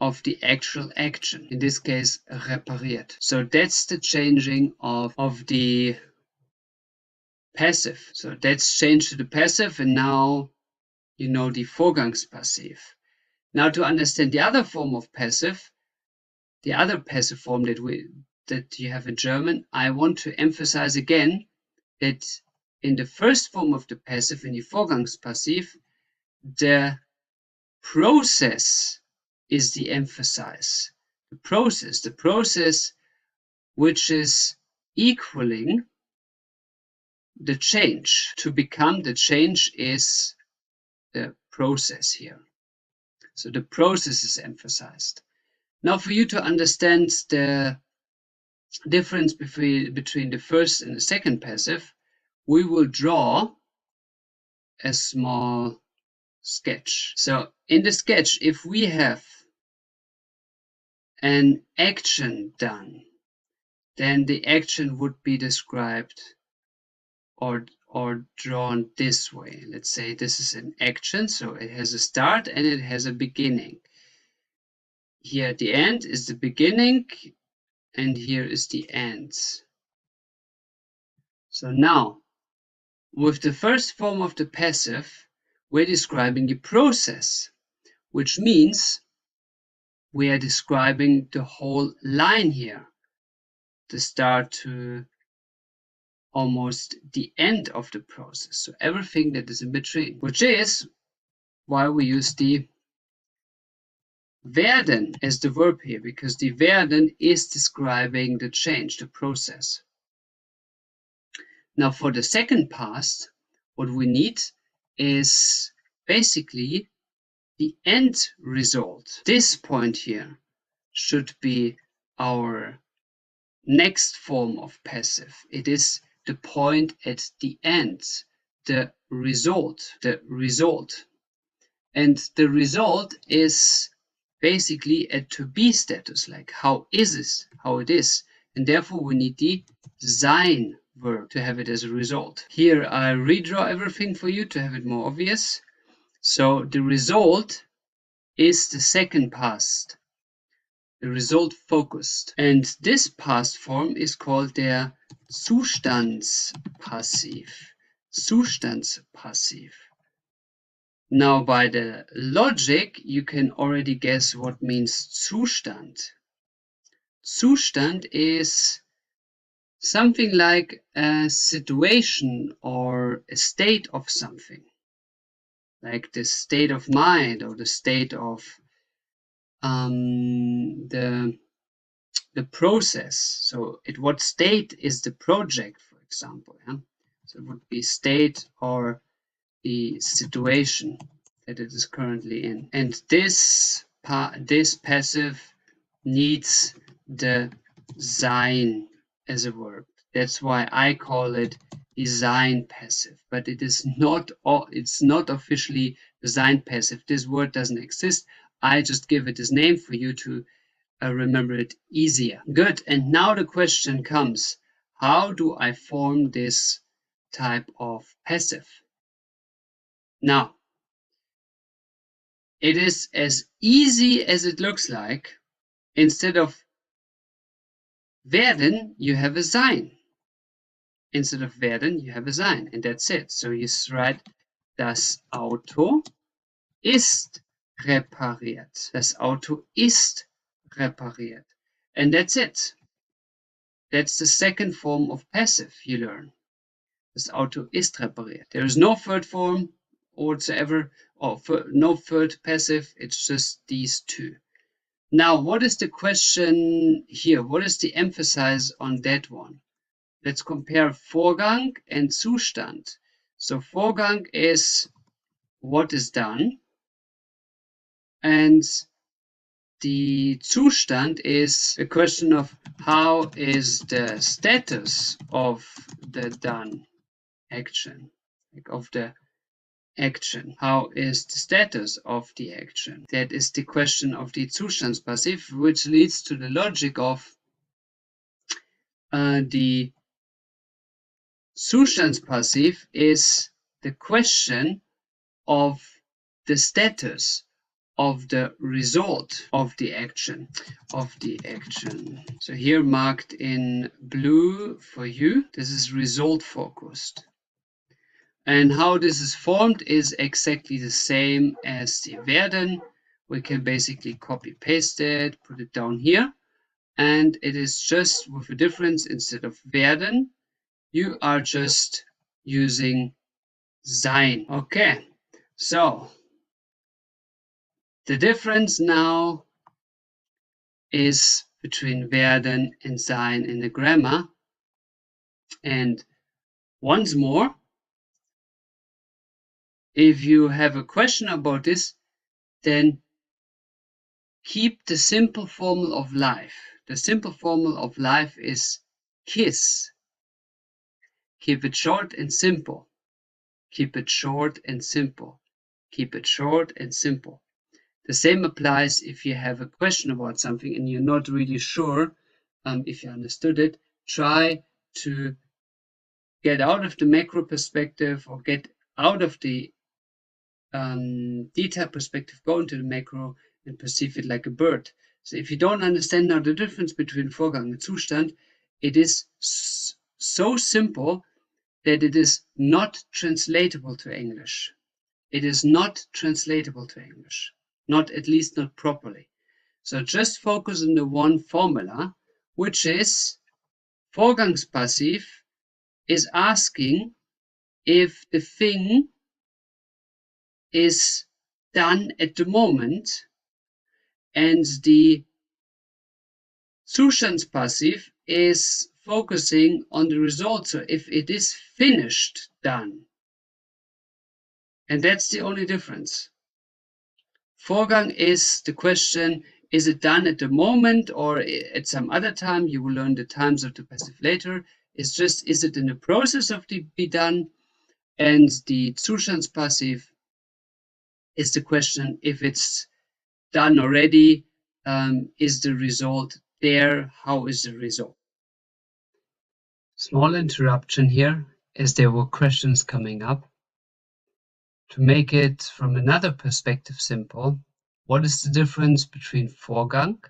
of the actual action, in this case repariert. So that's the changing of the passive. So that's changed to the passive, and now you know the Vorgangspassiv. Now to understand the other form of passive, the other passive form that you have in German, I want to emphasize again that in the first form of the passive, in the Vorgangspassiv, the process is the emphasis. The process which is equaling the change. To become the change is the process here. So the process is emphasized. Now for you to understand the difference between the first and the second passive, we will draw a small sketch. So in the sketch, if we have an action done, then the action would be described or drawn this way. Let's say this is an action, so it has a start and it has a beginning. Here at the end is the beginning, and here is the end. So now, with the first form of the passive, we're describing the process, which means we are describing the whole line here, the start to almost the end of the process, so everything that is in between, which is why we use the werden as the verb here, because the werden is describing the change, the process. Now for the second past, what we need is basically the end result. This point here should be our next form of passive. It is the point at the end, the result, And the result is basically a to be status, like how it is. And therefore we need the sein verb to have it as a result. Here I redraw everything for you to have it more obvious. So the result is the second past, the result focused. And this past form is called der Zustandspassiv. Zustandspassiv. Now by the logic, you can already guess what means Zustand. Zustand is something like a situation or a state of something, like the state of mind or the state of the process. So at what state is the project, for example? Yeah? So it would be state or the situation that it is currently in. And this passive needs the sein as a verb. That's why I call it the sein passive, but it is not, it's not officially the sein passive. This word doesn't exist. I just give it this name for you to remember it easier. Good. And now the question comes, how do I form this type of passive? Now, it is as easy as it looks like. Instead of werden, you have a sein. Instead of werden, you have a sein, and that's it. So you write, das Auto ist repariert. Das Auto ist repariert. And that's it. That's the second form of passive you learn. Das Auto ist repariert. There is no third form whatsoever, or no third passive. It's just these two. Now, what is the question here? What is the emphasis on that one? Let's compare Vorgang and Zustand. So Vorgang is what is done, and the Zustand is a question of how is the status of the done action, like of the action. How is the status of the action? That is the question of the Zustandspassiv, which leads to the logic of the Zustandspassiv is the question of the status of the result of the action. So here marked in blue for you, this is result focused. And how this is formed is exactly the same as the werden. We can basically copy paste it, put it down here, and it is just with a difference. Instead of werden, you are just using sein. Okay, so the difference now is between werden and sein in the grammar. And once more, if you have a question about this, then keep the simple formal of life. The simple formal of life is kiss. Keep it short and simple. Keep it short and simple. Keep it short and simple. The same applies if you have a question about something and you're not really sure if you understood it. Try to get out of the macro perspective or get out of the detailed perspective, go into the macro and perceive it like a bird. So if you don't understand now the difference between Vorgang and Zustand, it is so simple that it is not translatable to English. It is not translatable to English, not at least not properly. So just focus on the one formula, which is Vorgangspassiv is asking if the thing is done at the moment, and the Zustandspassiv is focusing on the result, so if it is finished, done. And that's the only difference. Vorgang is the question, is it done at the moment or at some other time? You will learn the times of the passive later. It's just, is it in the process of to be done? And the Zustandspassiv is the question, if it's done already, is the result there? How is the result? Small interruption here, as there were questions coming up. To make it from another perspective simple, what is the difference between Vorgang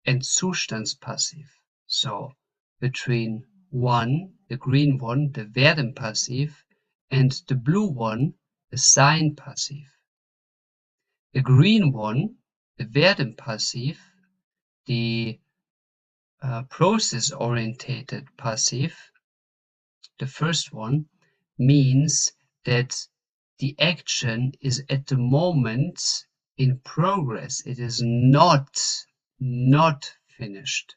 and Zustandspassiv? So between one, the green one, the Werden-Passiv, and the blue one, the Sein-Passiv. The green one, the Werden-Passiv, the process-orientated passive, the first one, means that the action is at the moment in progress. It is not finished.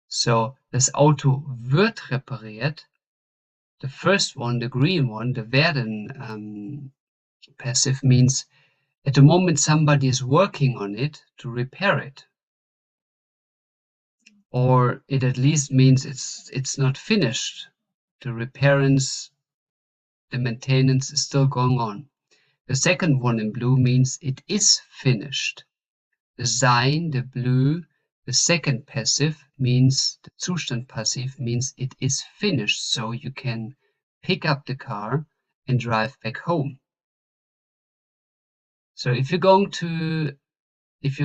So das Auto wird repariert. The first one, the green one, the werden passive, means at the moment somebody is working on it to repair it. Or it at least means it's not finished. The repairs, the maintenance is still going on. The second one in blue means it is finished. The Sein, the blue, the second passive means, the Zustand passive means it is finished, so you can pick up the car and drive back home. So if you're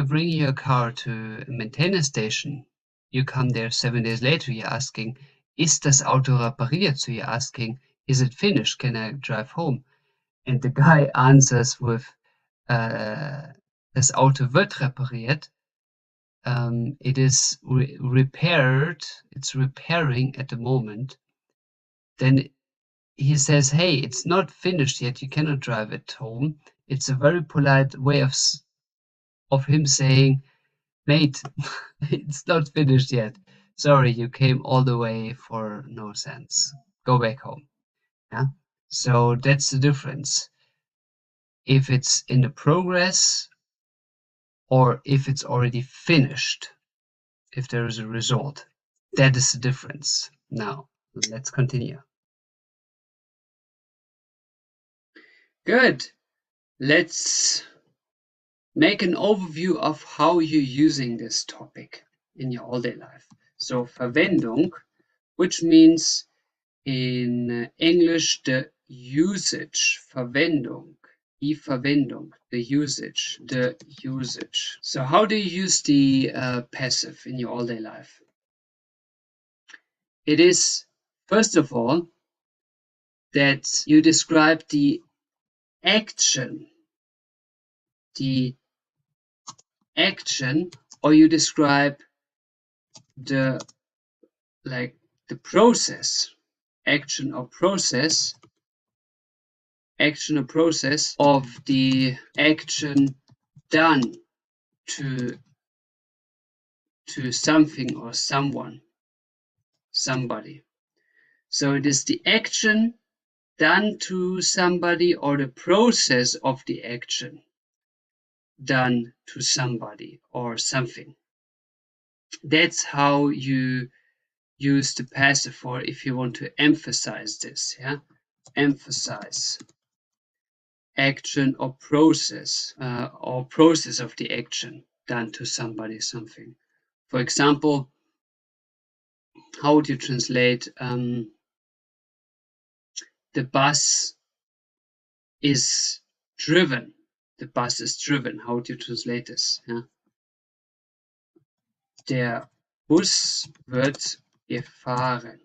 bringing your car to a maintenance station, you come there 7 days later, you're asking, ist das Auto repariert? So you're asking, is it finished? Can I drive home? And the guy answers with, das Auto wird repariert. It is repaired, it's repairing at the moment. Then he says, hey, it's not finished yet, you cannot drive it home. It's a very polite way of him saying, mate, it's not finished yet. Sorry, you came all the way for no sense. Go back home. Yeah. So that's the difference. If it's in the progress or if it's already finished, if there is a result, that is the difference. Now, let's continue. Good. Let's make an overview of how you're using this topic in your all-day life. So Verwendung, which means in English the usage, Verwendung, die Verwendung, the usage, So how do you use the passive in your all-day life? It is, first of all, that you describe the action, or you describe the process, action or process of the action done to something or someone, somebody. So it is the action done to somebody or the process of the action done to somebody or something. That's how you use the passive for if you want to emphasize this. Yeah, emphasize action or process of the action done to somebody, something. For example, how would you translate the bus is driven? The bus is driven. How would you translate this? Yeah? Der Bus wird gefahren.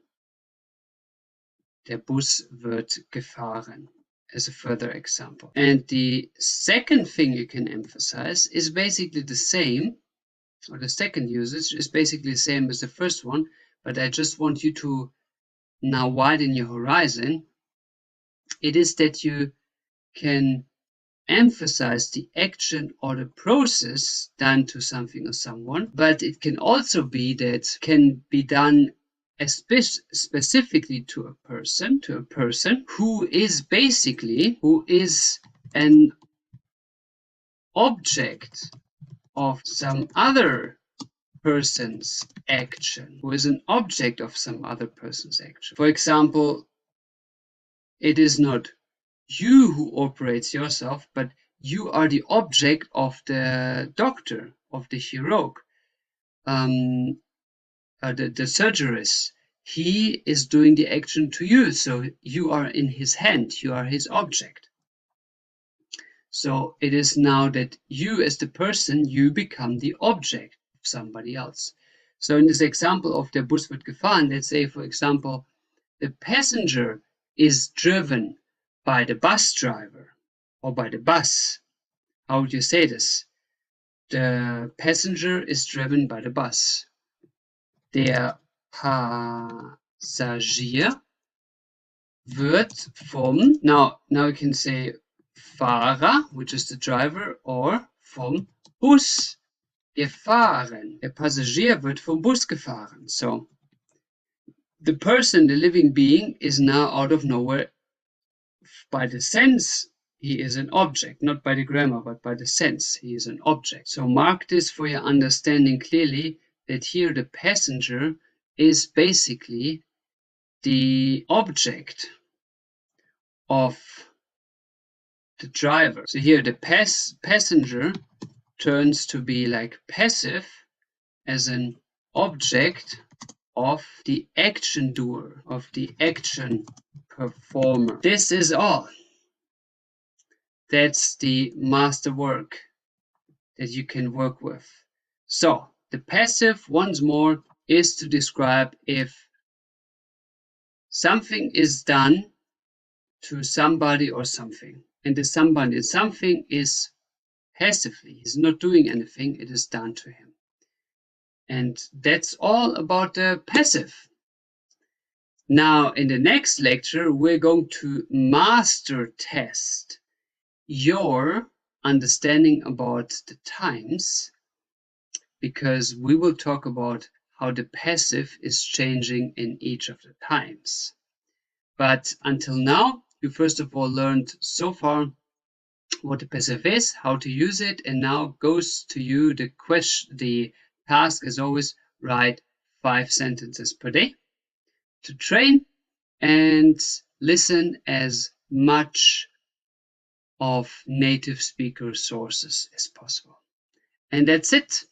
Der Bus wird gefahren, as a further example. And the second thing you can emphasize is basically the same, or the second usage is basically the same as the first one, but I just want you to now widen your horizon. It is that you can emphasize the action or the process done to something or someone, but it can also be that can be done specifically to a person who is an object of some other person's action, who is an object of some other person's action. For example, it is not you who operates yourself, but you are the object of the doctor, of the chirurg, the surgeonist. He is doing the action to you, so you are in his hand, you are his object. So it is now that you as the person, you become the object of somebody else. So in this example of der Bus wird gefahren, let's say, for example, the passenger is driven by the bus driver or by the bus. How would you say this? The passenger is driven by the bus. Der Passagier wird vom, now you can say Fahrer, which is the driver, or vom Bus gefahren. Der Passagier wird vom Bus gefahren. So the person, the living being, is now out of nowhere. By the sense, he is an object, not by the grammar, but by the sense, he is an object. So mark this for your understanding clearly, that here the passenger is basically the object of the driver. So here the passenger turns to be like passive as an object of the action doer, of the action performer. This is all. That's the masterwork that you can work with. So the passive, once more, is to describe if something is done to somebody or something, and the somebody and something is passively, he's not doing anything, it is done to him. And that's all about the passive. Now in the next lecture we're going to master test your understanding about the times, because we will talk about how the passive is changing in each of the times. But until now, you first of all learned so far what the passive is, how to use it, and now goes to you the question, the task as always, write 5 sentences per day to train and listen as much of native speaker sources as possible. And that's it.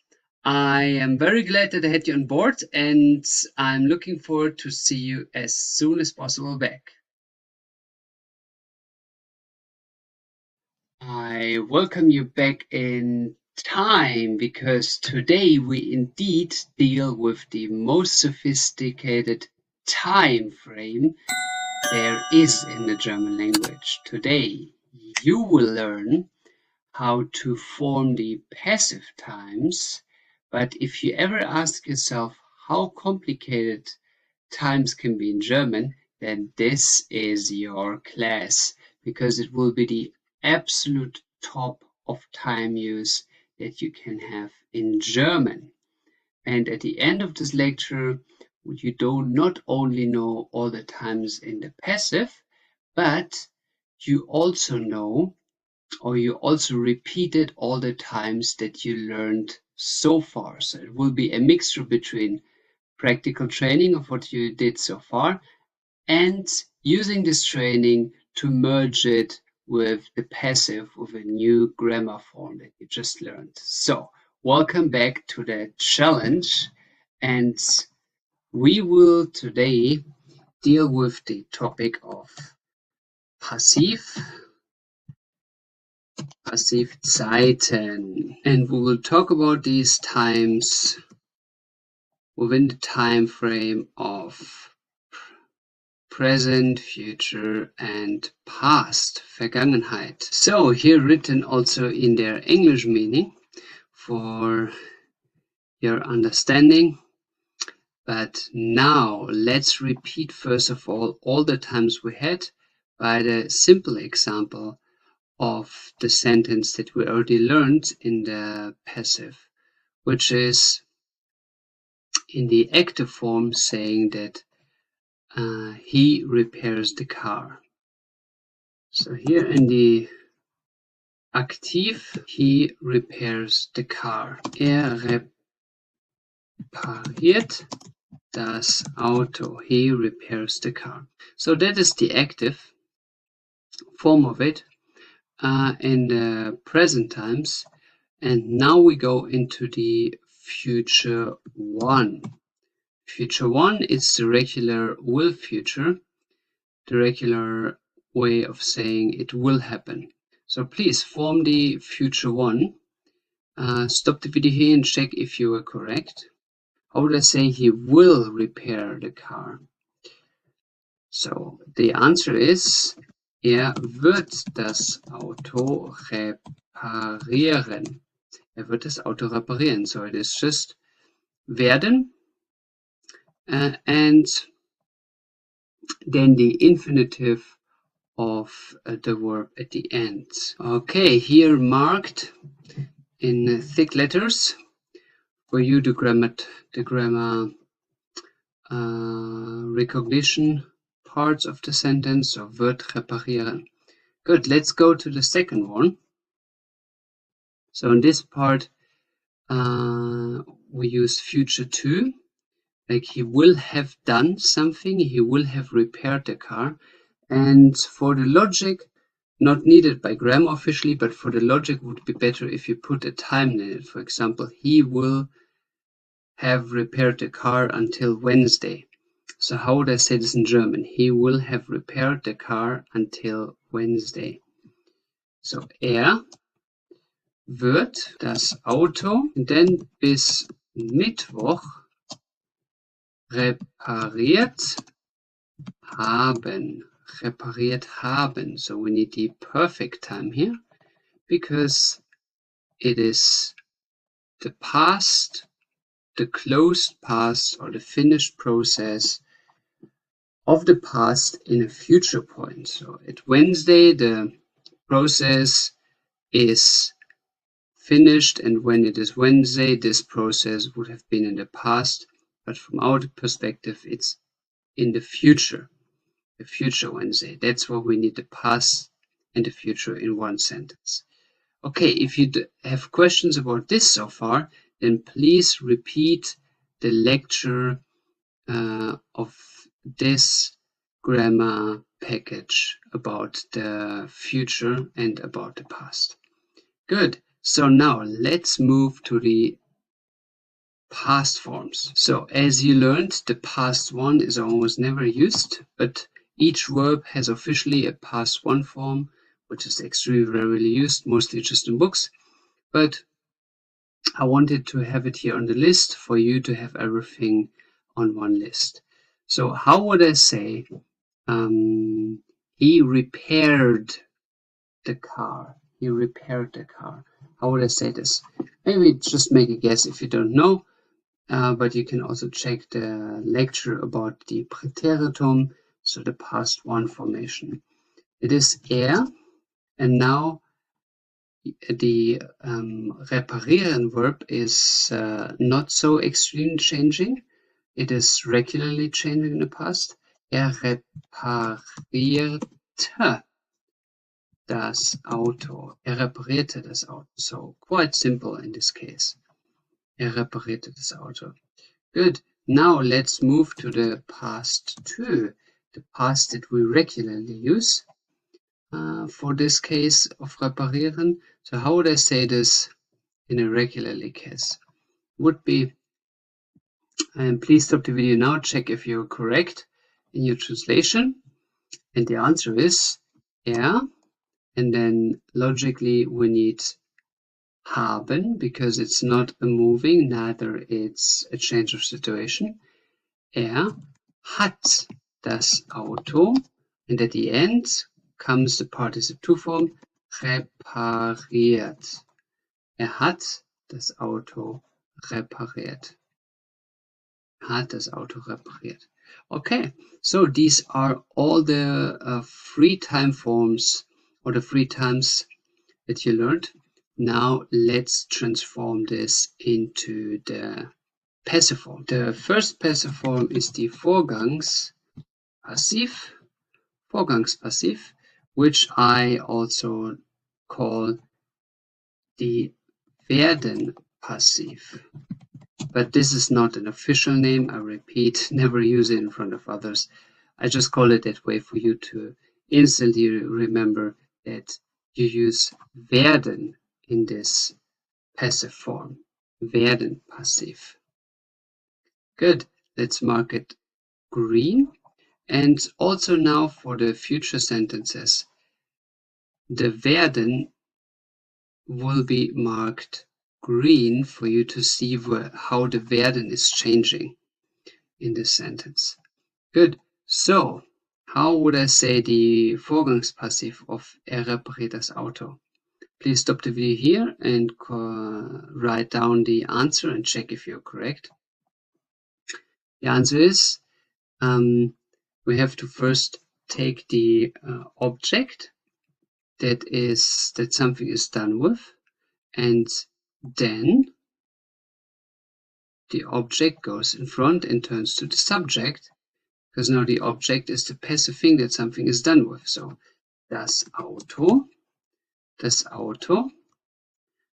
I am very glad that I had you on board, and I'm looking forward to see you as soon as possible back. I welcome you back in time, because today we indeed deal with the most sophisticated time frame there is in the German language. Today you will learn how to form the passive times, but if you ever ask yourself how complicated times can be in German, then this is your class, because it will be the absolute top of time use that you can have in German. And at the end of this lecture, you do not only know all the times in the passive, but you also know, or you also repeated all the times that you learned so far. So it will be a mixture between practical training of what you did so far and using this training to merge it with the passive with a new grammar form that you just learned. So, welcome back to the challenge, and we will today deal with the topic of Passivzeiten, and we will talk about these times within the time frame of present, future, and past, Vergangenheit. So here written also in their English meaning for your understanding. But now let's repeat first of all the times we had by the simple example of the sentence that we already learned in the passive, which is in the active form saying that he repairs the car. So here in the Aktiv, he repairs the car. Repariert das Auto. He repairs the car. So that is the active form of it in the present times. And now we go into the future one. Future one is the regular will future, the regular way of saying it will happen. So please form the future one. Stop the video here and check if you are correct. How would I say he will repair the car? So the answer is, wird das Auto reparieren. Wird das Auto reparieren. So it is just werden and then the infinitive of the verb at the end. Okay, here marked in thick letters for you the grammar recognition parts of the sentence. So wird reparieren. Good, let's go to the second one. So in this part we use future two, like he will have done something, he will have repaired the car. And for the logic, not needed by grammar officially, but for the logic would be better if you put a time in it. For example, he will have repaired the car until Wednesday. So how would I say this in German? He will have repaired the car until Wednesday. So wird das Auto denn bis Mittwoch repariert haben. Repariert haben. So we need the perfect time here because it is the past, the closed past or the finished process of the past in a future point. So at Wednesday the process is finished, and when it is Wednesday this process would have been in the past, but from our perspective it's in the future. The future Wednesday. That's why we need the past and the future in one sentence. Okay, if you have questions about this so far, then please repeat the lecture of this grammar package about the future and about the past. Good. So now let's move to the past forms. So as you learned, the past one is almost never used, but each verb has officially a past one form, which is extremely rarely used, mostly just in books. But I wanted to have it here on the list for you to have everything on one list. So how would I say he repaired the car? He repaired the car. How would I say this? Maybe just make a guess if you don't know. But you can also check the lecture about the präteritum, so the past one formation. It is and now the reparieren verb is not so extremely changing. It is regularly changing in the past. Reparierte das Auto. Reparierte das Auto. So quite simple in this case. Reparierte das Auto. Good. Now let's move to the past two, the past that we regularly use. for this case of reparieren. So how would I say this in a regularly case? Would be, and please stop the video now, check if you're correct in your translation. And the answer is yeah. And then logically we need haben, because it's not a moving, neither it's a change of situation. Hat das Auto. And at the end comes the participle to form repariert. Hat das Auto repariert. Hat das Auto repariert. Okay, so these are all the free time forms, or the free times that you learned. Now let's transform this into the passive form. The first passive form is the Vorgangspassiv, which I also call the werden passiv. But this is not an official name. I repeat, never use it in front of others. I just call it that way for you to instantly remember that you use werden in this passive form. Werden passiv. Good. Let's mark it green. And also now for the future sentences, the werden will be marked green for you to see how the werden is changing in this sentence. Good. So, how would I say the Vorgangspassiv of repariert das Auto? Please stop the video here and write down the answer and check if you're correct. The answer is, we have to first take the object that something is done with, and then the object goes in front and turns to the subject, because now the object is the passive thing that something is done with. So das Auto,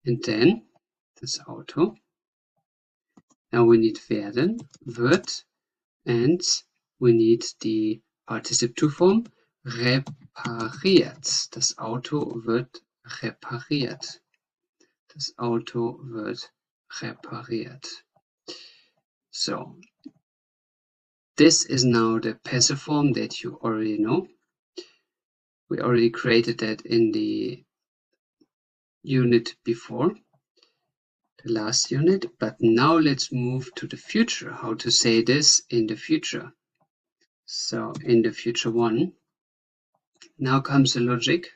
and then das Auto. Now we need werden, wird, and we need the participle to form repariert. Das Auto wird repariert. Das Auto wird repariert. So this is now the passive form that you already know. We already created that in the unit before, the last unit, but now let's move to the future, how to say this in the future. So in the future one, now comes the logic.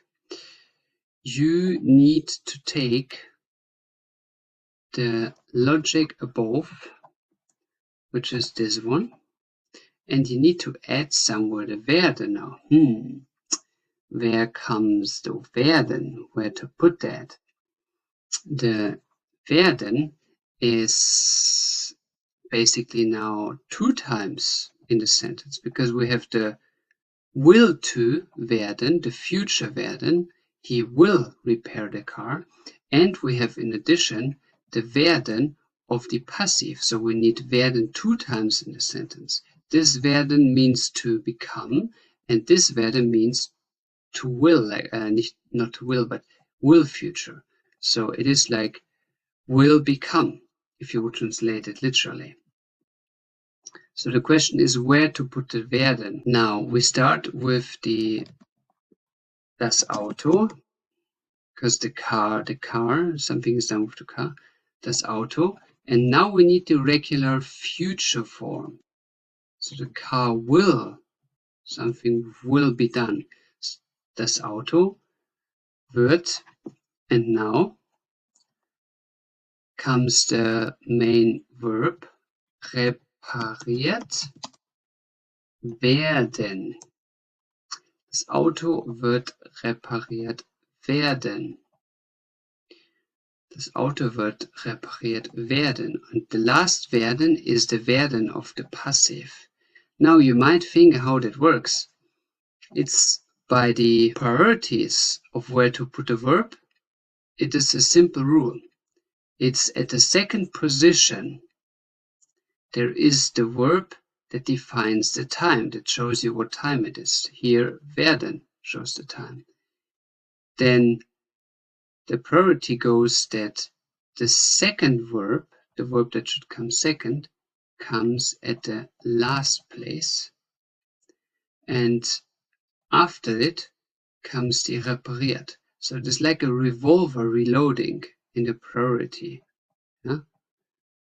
You need to take the logic above, which is this one, and you need to add somewhere the werden now. Where comes the werden? Where to put that? The werden is basically now 2 times in the sentence, because we have the will to werden, the future werden, he will repair the car, and we have in addition the werden of the passive, so we need werden 2 times in the sentence. This werden means to become, and this werden means to will, like not to will, but will future. So it is like will become, if you would translate it literally. So the question is where to put the werden. Now we start with das Auto, because the car, something is done with the car, das Auto, and now we need the regular future form. So the car will, something will be done. Das Auto wird, and now comes the main verb, repariert werden. Das Auto wird repariert werden. Das Auto wird repariert werden. And the last werden is the werden of the passive. Now you might think how that works. It's by the priorities of where to put a verb. It is a simple rule. It's at the second position. There is the verb that defines the time, that shows you what time it is. Here, werden shows the time. then the priority goes that the second verb, the verb that should come second, comes at the last place, and after it comes the repariert. So it is like a revolver reloading in the priority. Yeah?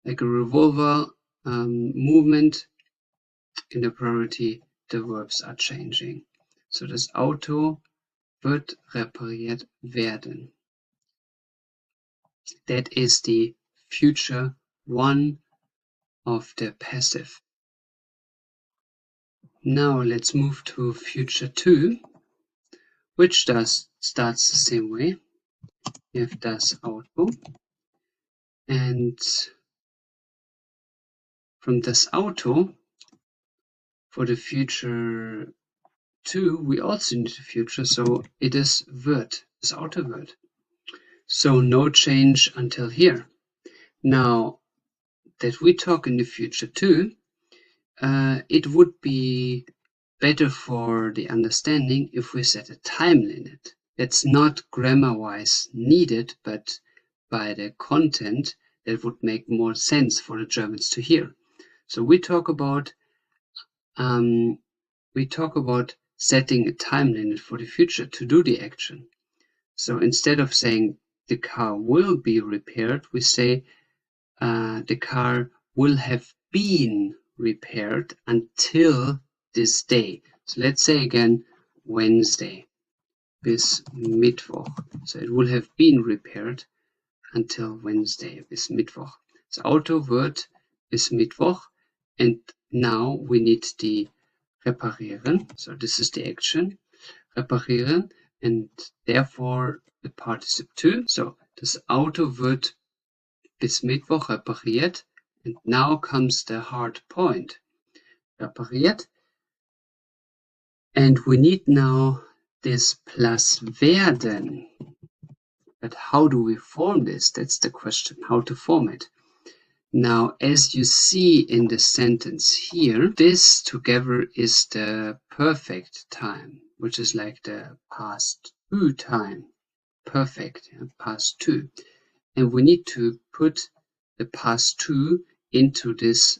Like a revolver movement in the priority, the verbs are changing. So das Auto wird repariert werden. That is the future one of the passive. Now let's move to future 2, which starts the same way. We have das Auto, and from das Auto, for the future 2, we also need the future, so it is wird, das Auto wird. So no change until here. Now that we talk in the future 2, it would be better for the understanding if we set a time limit. That's not grammar-wise needed, but by the content, that would make more sense for the Germans to hear. So we talk about setting a time limit for the future to do the action. So instead of saying the car will be repaired, we say the car will have been repaired until this day. So let's say again Wednesday bis Mittwoch. So it will have been repaired until Wednesday bis Mittwoch. Das Auto wird bis Mittwoch, and now we need the reparieren. So this is the action, reparieren, and therefore the participle 2. So das Auto wird bis Mittwoch repariert, and now comes the hard point. Repariert, and we need now this plus werden. But how do we form this? That's the question, how to form it. Now, as you see in the sentence here, this together is the perfect time, which is like the past 2 time. Perfect, past 2. And we need to put the past 2 into this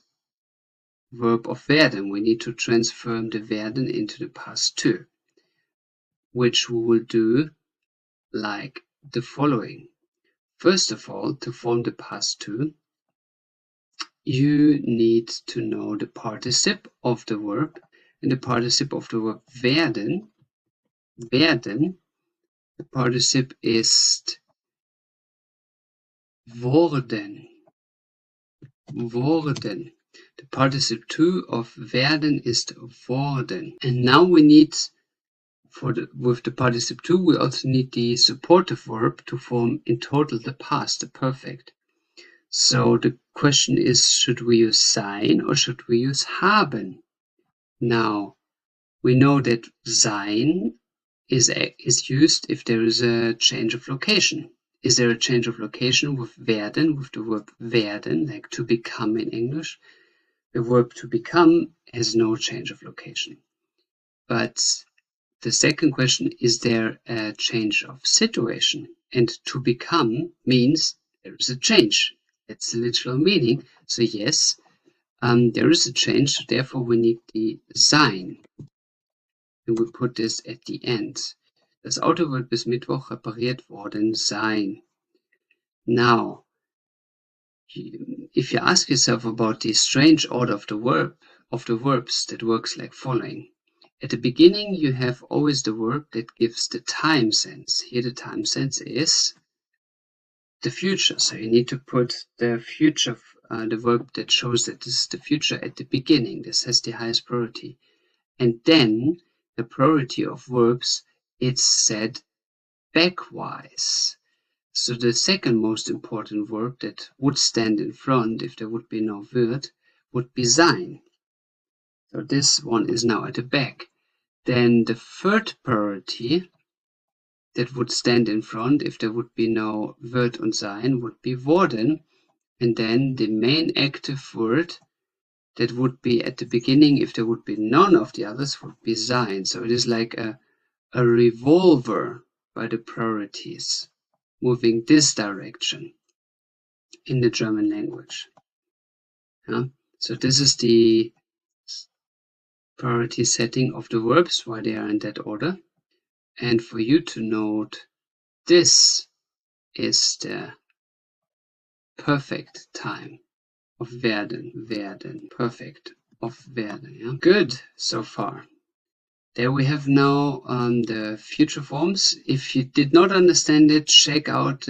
verb of werden. We need to transform the werden into the past 2, which we will do like the following. First of all, to form the past 2, you need to know the participle of the verb, and the participle of the verb werden. Werden, the participle ist worden. Worden. The participle 2 of werden ist worden. And now we need, with the participle 2, we also need the supportive verb to form in total the past, the perfect. So the question is, should we use sein or should we use haben? Now, we know that sein is used if there is a change of location. Is there a change of location with werden, with the verb werden, like to become in English? The verb to become has no change of location. But the second question, is there a change of situation? And to become means there is a change. That's the literal meaning. So yes, there is a change, so therefore we need the sein. And we put this at the end. Das Auto wird bis Mittwoch repariert worden sein. Now, if you ask yourself about the strange order of the verbs, that works like following. At the beginning, you have always the verb that gives the time sense. Here the time sense is the future. So you need to put the future, the verb that shows that this is the future at the beginning. This has the highest priority. And then the priority of verbs, it's set backwise. So the second most important verb that would stand in front if there would be no wird would be sein. So this one is now at the back. Then the third priority that would stand in front if there would be no wird und sein would be worden. And then the main active word that would be at the beginning if there would be none of the others would be sein. So it is like a revolver by the priorities, moving this direction in the German language. Yeah? So this is the priority setting of the verbs, why they are in that order. And for you to note, this is the perfect time of werden, perfect of werden. Yeah? Good so far. There we have now the future forms. If you did not understand it, check out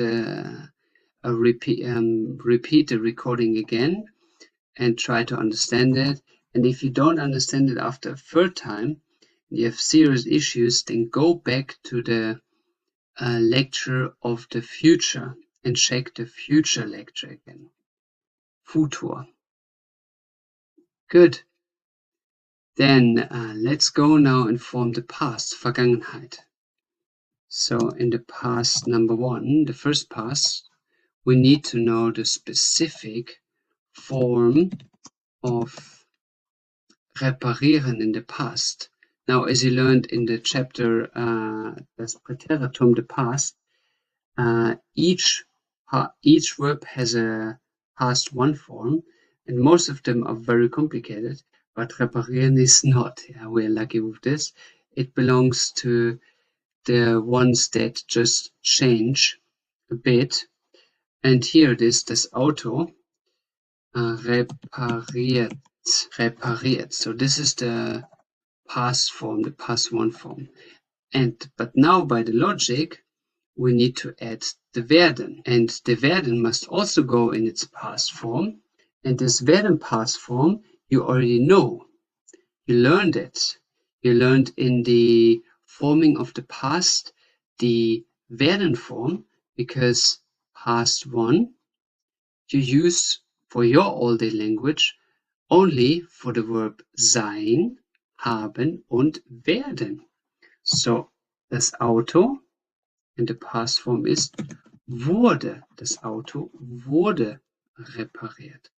repeat the recording again and try to understand it. And if you don't understand it after a third time, you have serious issues, then go back to the lecture of the future and check the future lecture again. Futur. Good. Then let's go now and form the past, Vergangenheit. So in the past number 1, the first past, we need to know the specific form of reparieren in the past. Now, as you learned in the chapter das präteritum, the past, each verb has a past 1 form, and most of them are very complicated, but reparieren is not. Yeah, we're lucky with this. It belongs to the ones that just change a bit. And here it is, das Auto repariert. So this is the past form, the past 1 form. But now by the logic, we need to add the werden. And the werden must also go in its past form. And this werden past form, you already know. You learned it. You learned in the forming of the past the werden form, because past 1 you use for your all-day language only for the verb sein, haben und werden. So das Auto in the past form ist wurde. Das Auto wurde repariert.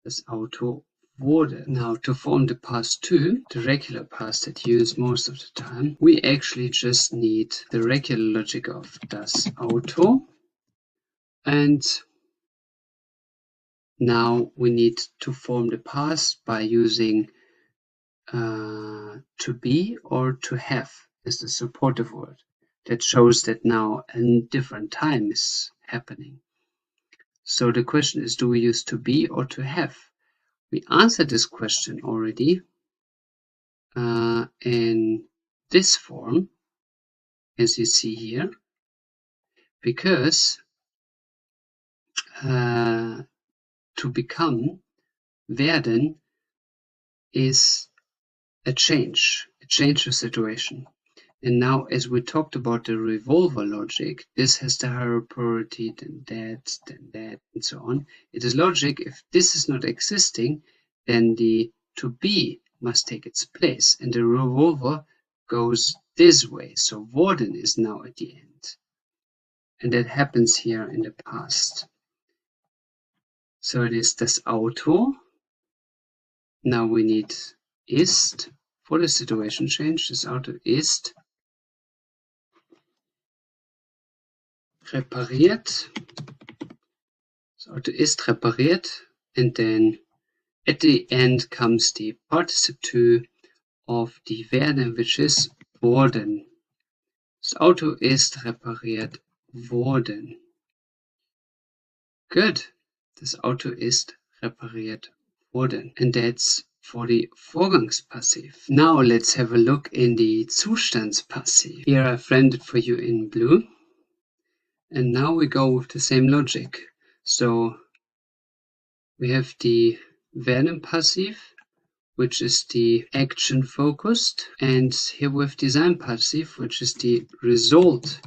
Das Auto wurde. Now to form the past 2, the regular past that you use most of the time, we actually just need the regular logic of das Auto, and now we need to form the past by using to be or to have as the supportive word. That shows that now a different time is happening. So the question is, do we use to be or to have? We answered this question already in this form, as you see here, because to become, werden, is a change of situation. And now, as we talked about the revolver logic, this has the higher priority than that, and so on. It is logic. If this is not existing, then the to be must take its place, and the revolver goes this way. So worden is now at the end. And that happens here in the past. So it is das Auto. Now we need ist for the situation change. Das Auto ist repariert. Das Auto ist repariert. And then at the end comes the participle 2 of die werden, which is worden. Das Auto ist repariert worden. Good. Das Auto ist repariert worden. And that's for the Vorgangspassiv. Now let's have a look in the Zustandspassiv. Here I've rendered for you in blue. And now we go with the same logic. So we have the werden passive, which is the action focused, and here we have design passive, which is the result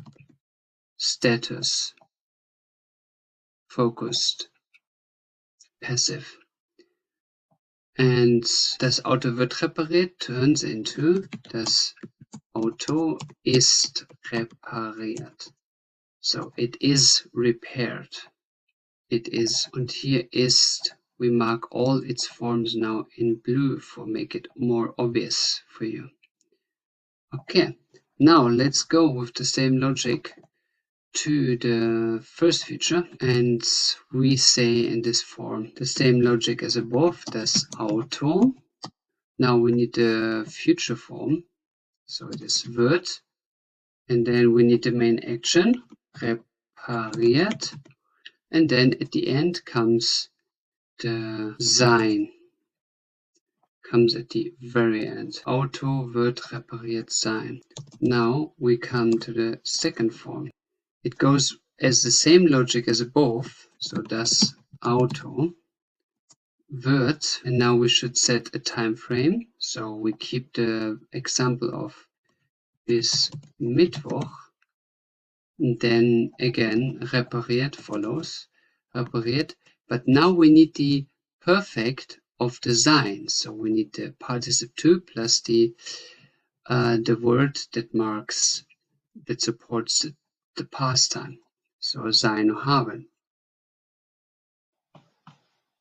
status focused passive. And das Auto wird repariert turns into das Auto ist repariert. So it is repaired. It is, and here ist, we mark all its forms now in blue for make it more obvious for you. Okay, Now let's go with the same logic to the first feature, and we say in this form the same logic as above, das Auto. Now we need the future form, so it is wird, and then we need the main action, repariert, and then at the end comes the sein, comes at the very end. Auto wird repariert sein. Now we come to the second form. It goes as the same logic as above, so das Auto wird, and now we should set a time frame. So we keep the example of bis Mittwoch, and then again repariert follows, repariert, but now we need the perfect of the sein. So we need the participle to plus the word that marks, that supports the past time. So sein or haben.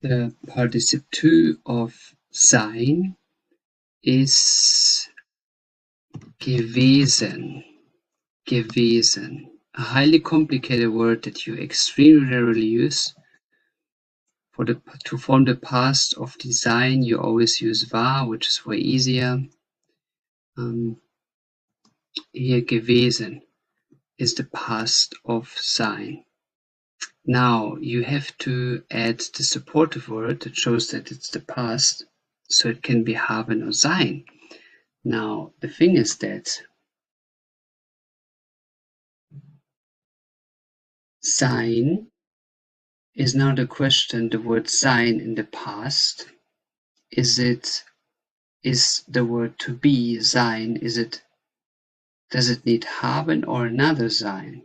The participle to of sein is gewesen. Gewesen. A highly complicated word that you extremely rarely use. To form the past of the sein, you always use war, which is way easier. Here gewesen is the past of sein. Now you have to add the supportive word that shows that it's the past, so it can be haben or sein. Now the thing is that sein is now the question, the word sein in the past. Is the word to be, sein, does it need haben or another sein?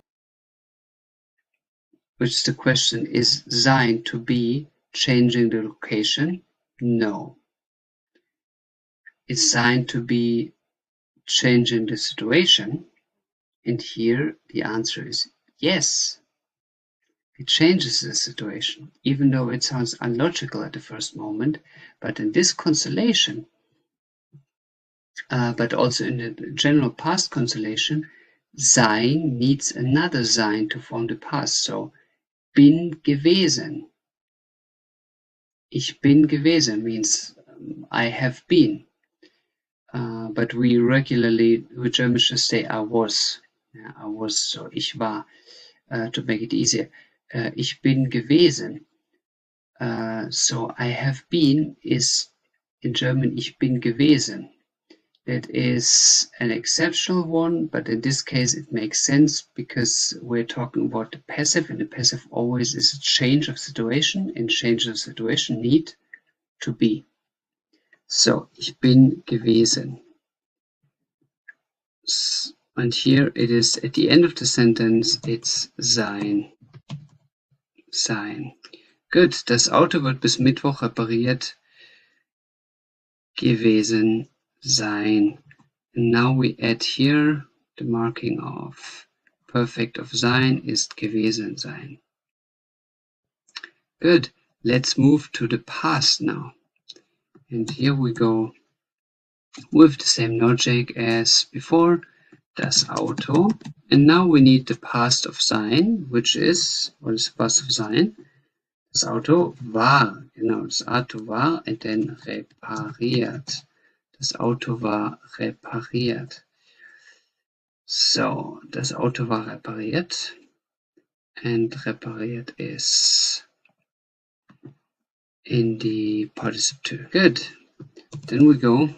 Which is the question, is sein to be changing the location? No. Is sein to be changing the situation? And here the answer is yes. It changes the situation, even though it sounds illogical at the first moment, but in this constellation, but also in the general past constellation, sein needs another sein to form the past. So, bin gewesen. Ich bin gewesen means I have been. But we German just say I was. Yeah, I was, so ich war, to make it easier. Ich bin gewesen. So I have been is in German ich bin gewesen. That is an exceptional one, but in this case it makes sense because we're talking about the passive, and the passive always is a change of situation, and change of situation need to be. So, ich bin gewesen. And here it is at the end of the sentence, it's sein. Sein. Good. Das Auto wird bis Mittwoch repariert gewesen sein. And now we add here the marking of perfect of sein ist gewesen sein. Good. Let's move to the past now. And here we go with the same logic as before, das Auto. And now we need the past of sein, which is, what is the past of sein? Das Auto war, genau, das Auto war, and then repariert. Das Auto war repariert. So, das Auto war repariert, and repariert is in the participle to. Good. Then we go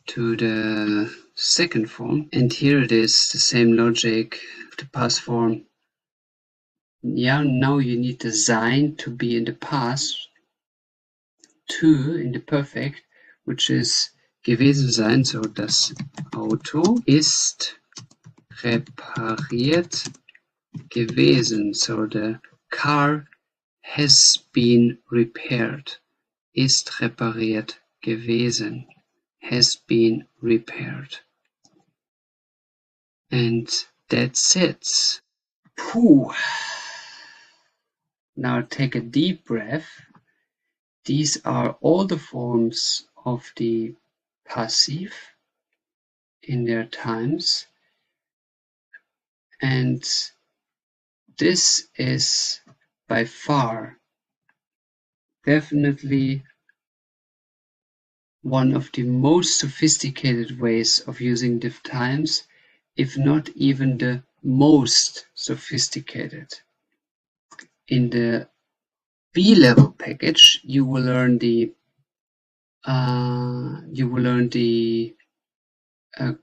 to the second form, and here it is the same logic of the past form. Yeah, now you need the sein to be in the past, to in the perfect, which is gewesen sein. So das Auto ist repariert gewesen. So the car has been repaired. Ist repariert gewesen. Has been repaired. And that's it. Phew. Now take a deep breath. These are all the forms of the passive in their times. And this is by far definitely one of the most sophisticated ways of using diff times, if not even the most sophisticated. In the B-level package, you will learn the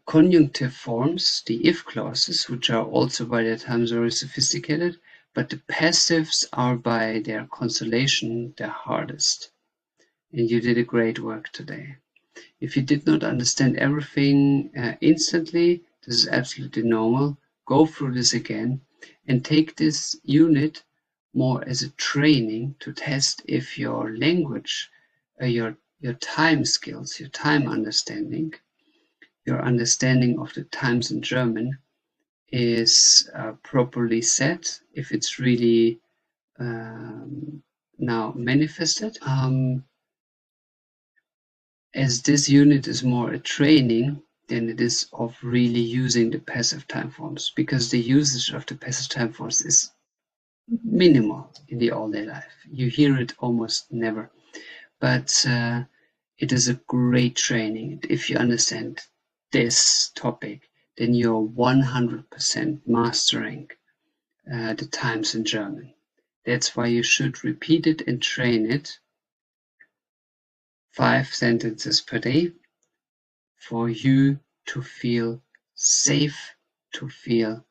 conjunctive forms, the if clauses, which are also by their times very sophisticated, but the passives are by their constellation the hardest. And you did a great work today. If you did not understand everything instantly, this is absolutely normal. Go through this again and take this unit more as a training to test if your language, your time skills, your time understanding, your understanding of the times in German is properly set, if it's really now manifested. As this unit is more a training than it is of really using the passive time forms, because the usage of the passive time forms is minimal in the all-day life. You hear it almost never, but it is a great training. If you understand this topic, then you're 100% mastering the times in German. That's why you should repeat it and train it 5 sentences per day for you to feel safe, to feel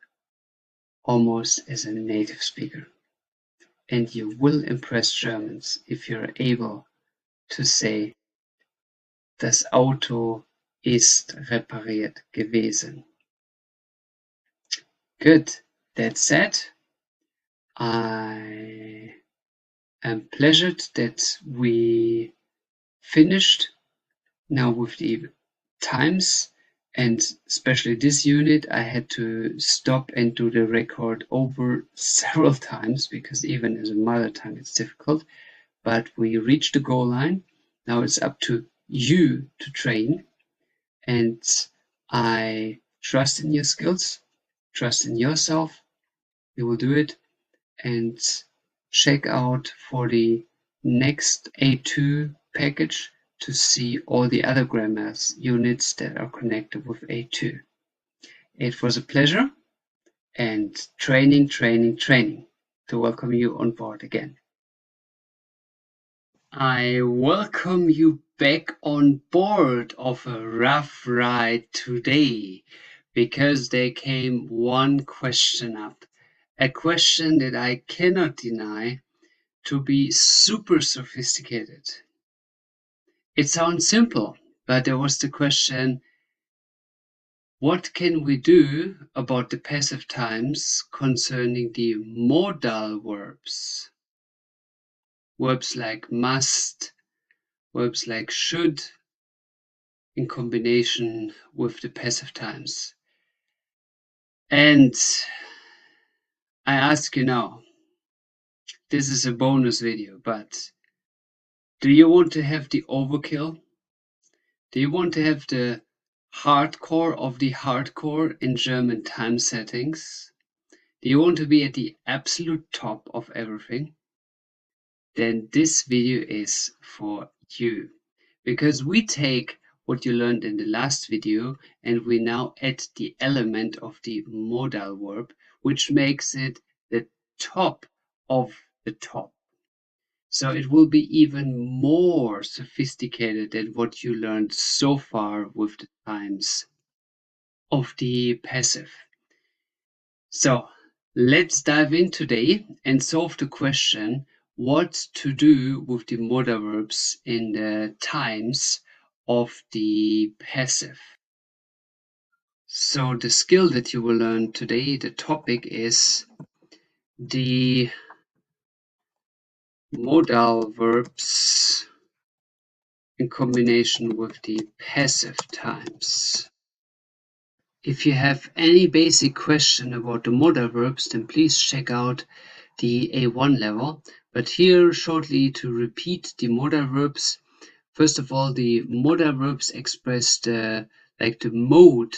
almost as a native speaker. And you will impress Germans if you're able to say, das Auto ist repariert gewesen. Good. That said, I am pleasured that we finished now with the times, and especially this unit I had to stop and do the record over several times because even as a mother tongue it's difficult, but we reached the goal line. Now it's up to you to train, and I trust in your skills, trust in yourself. You will do it, and check out for the next A2 package to see all the other grammar units that are connected with A2. It was a pleasure and training to welcome you on board again. I welcome you back on board of a rough ride today, because there came one question up, a question that I cannot deny to be super sophisticated. It sounds simple, but there was the question, what can we do about the passive times concerning the modal verbs? Verbs like must, verbs like should, in combination with the passive times. And I ask you now, this is a bonus video, but do you want to have the overkill? Do you want to have the hardcore of the hardcore in German time settings? Do you want to be at the absolute top of everything? Then this video is for you, because we take what you learned in the last video and we now add the element of the modal verb, which makes it the top of the top. So it will be even more sophisticated than what you learned so far with the times of the passive. So let's dive in today and solve the question, what to do with the modal verbs in the times of the passive. So the skill that you will learn today, the topic is the modal verbs in combination with the passive times. If you have any basic question about the modal verbs, then please check out the A1 level. But here shortly to repeat the modal verbs. First of all, the modal verbs express the mode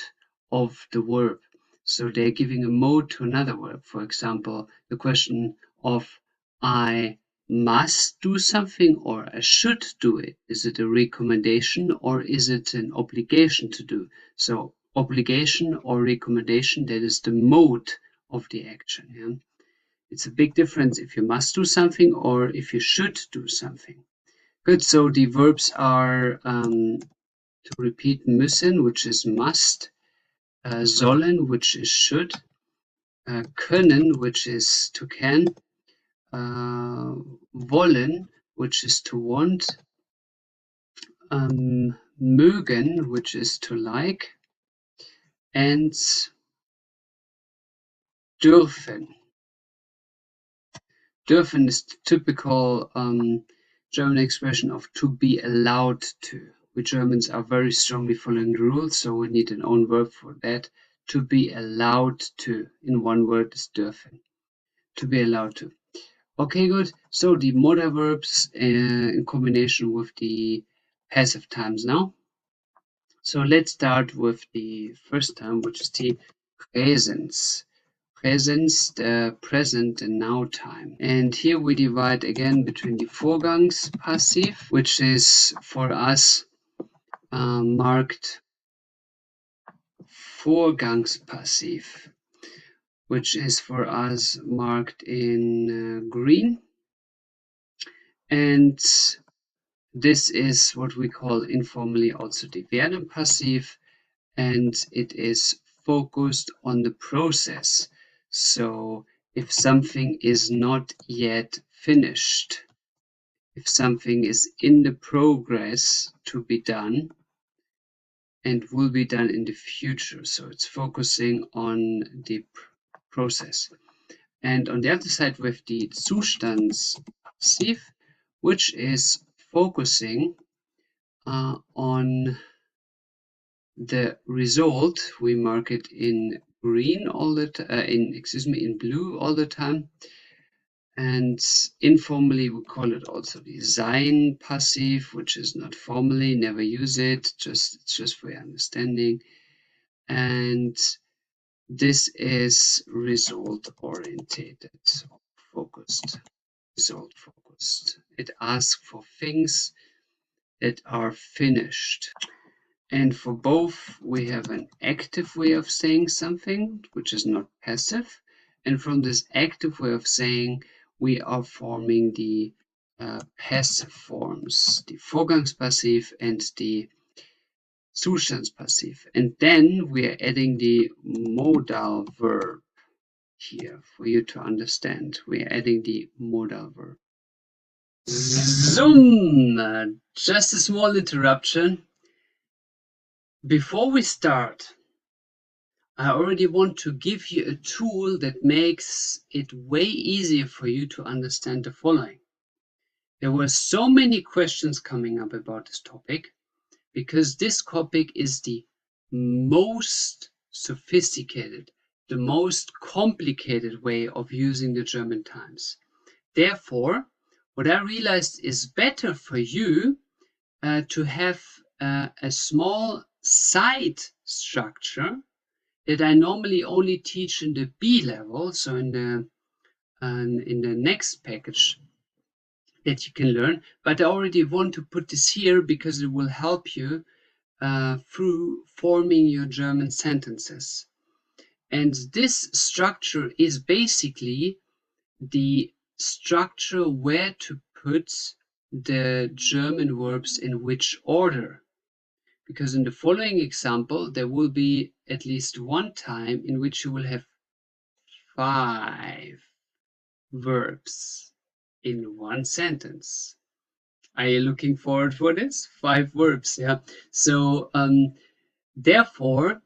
of the verb. So they're giving a mode to another verb. For example, the question of I must do something or I should do it. Is it a recommendation or is it an obligation to do? So obligation or recommendation, that is the mode of the action. Yeah? It's a big difference if you must do something or if you should do something. Good, so the verbs are to repeat müssen, which is must, sollen, which is should, können, which is to can, wollen, which is to want, mögen, which is to like, and dürfen. Dürfen is the typical German expression of to be allowed to. We Germans are very strongly following the rules, so we need an own verb for that. To be allowed to, in one word, is dürfen. To be allowed to. Okay, good. So the modal verbs in combination with the passive times now. So let's start with the first time, which is the presence. Presence, the present and now time. And here we divide again between the Vorgangspassiv, which is for us marked Vorgangspassiv, which is for us marked in green. And this is what we call informally also the Werdenpassiv, and it is focused on the process. So if something is not yet finished, if something is in the progress to be done and will be done in the future, so it's focusing on the process. And on the other side with the Zustandspassiv, which is focusing on the result. We mark it in green all the in blue all the time. And informally we call it also the sein passive, which is not formally, never use it, it's just for your understanding. And this is result orientated, focused, result focused. It asks for things that are finished. And for both, we have an active way of saying something, which is not passive. And from this active way of saying, we are forming the passive forms, the Vorgangspassiv and the Zustandspassiv. And then we are adding the modal verb here for you to understand. We are adding the modal verb. Zoom! Just a small interruption. Before we start, I already want to give you a tool that makes it way easier for you to understand the following. There were so many questions coming up about this topic because this topic is the most sophisticated, the most complicated way of using the German times. Therefore, what I realized is better for you to have a small side structure that I normally only teach in the B level, so in the next package that you can learn. But I already want to put this here because it will help you through forming your German sentences. And this structure is basically the structure where to put the German verbs in which order. Because in the following example, there will be at least one time in which you will have 5 verbs in one sentence. Are you looking forward for this? 5 verbs, yeah. So therefore,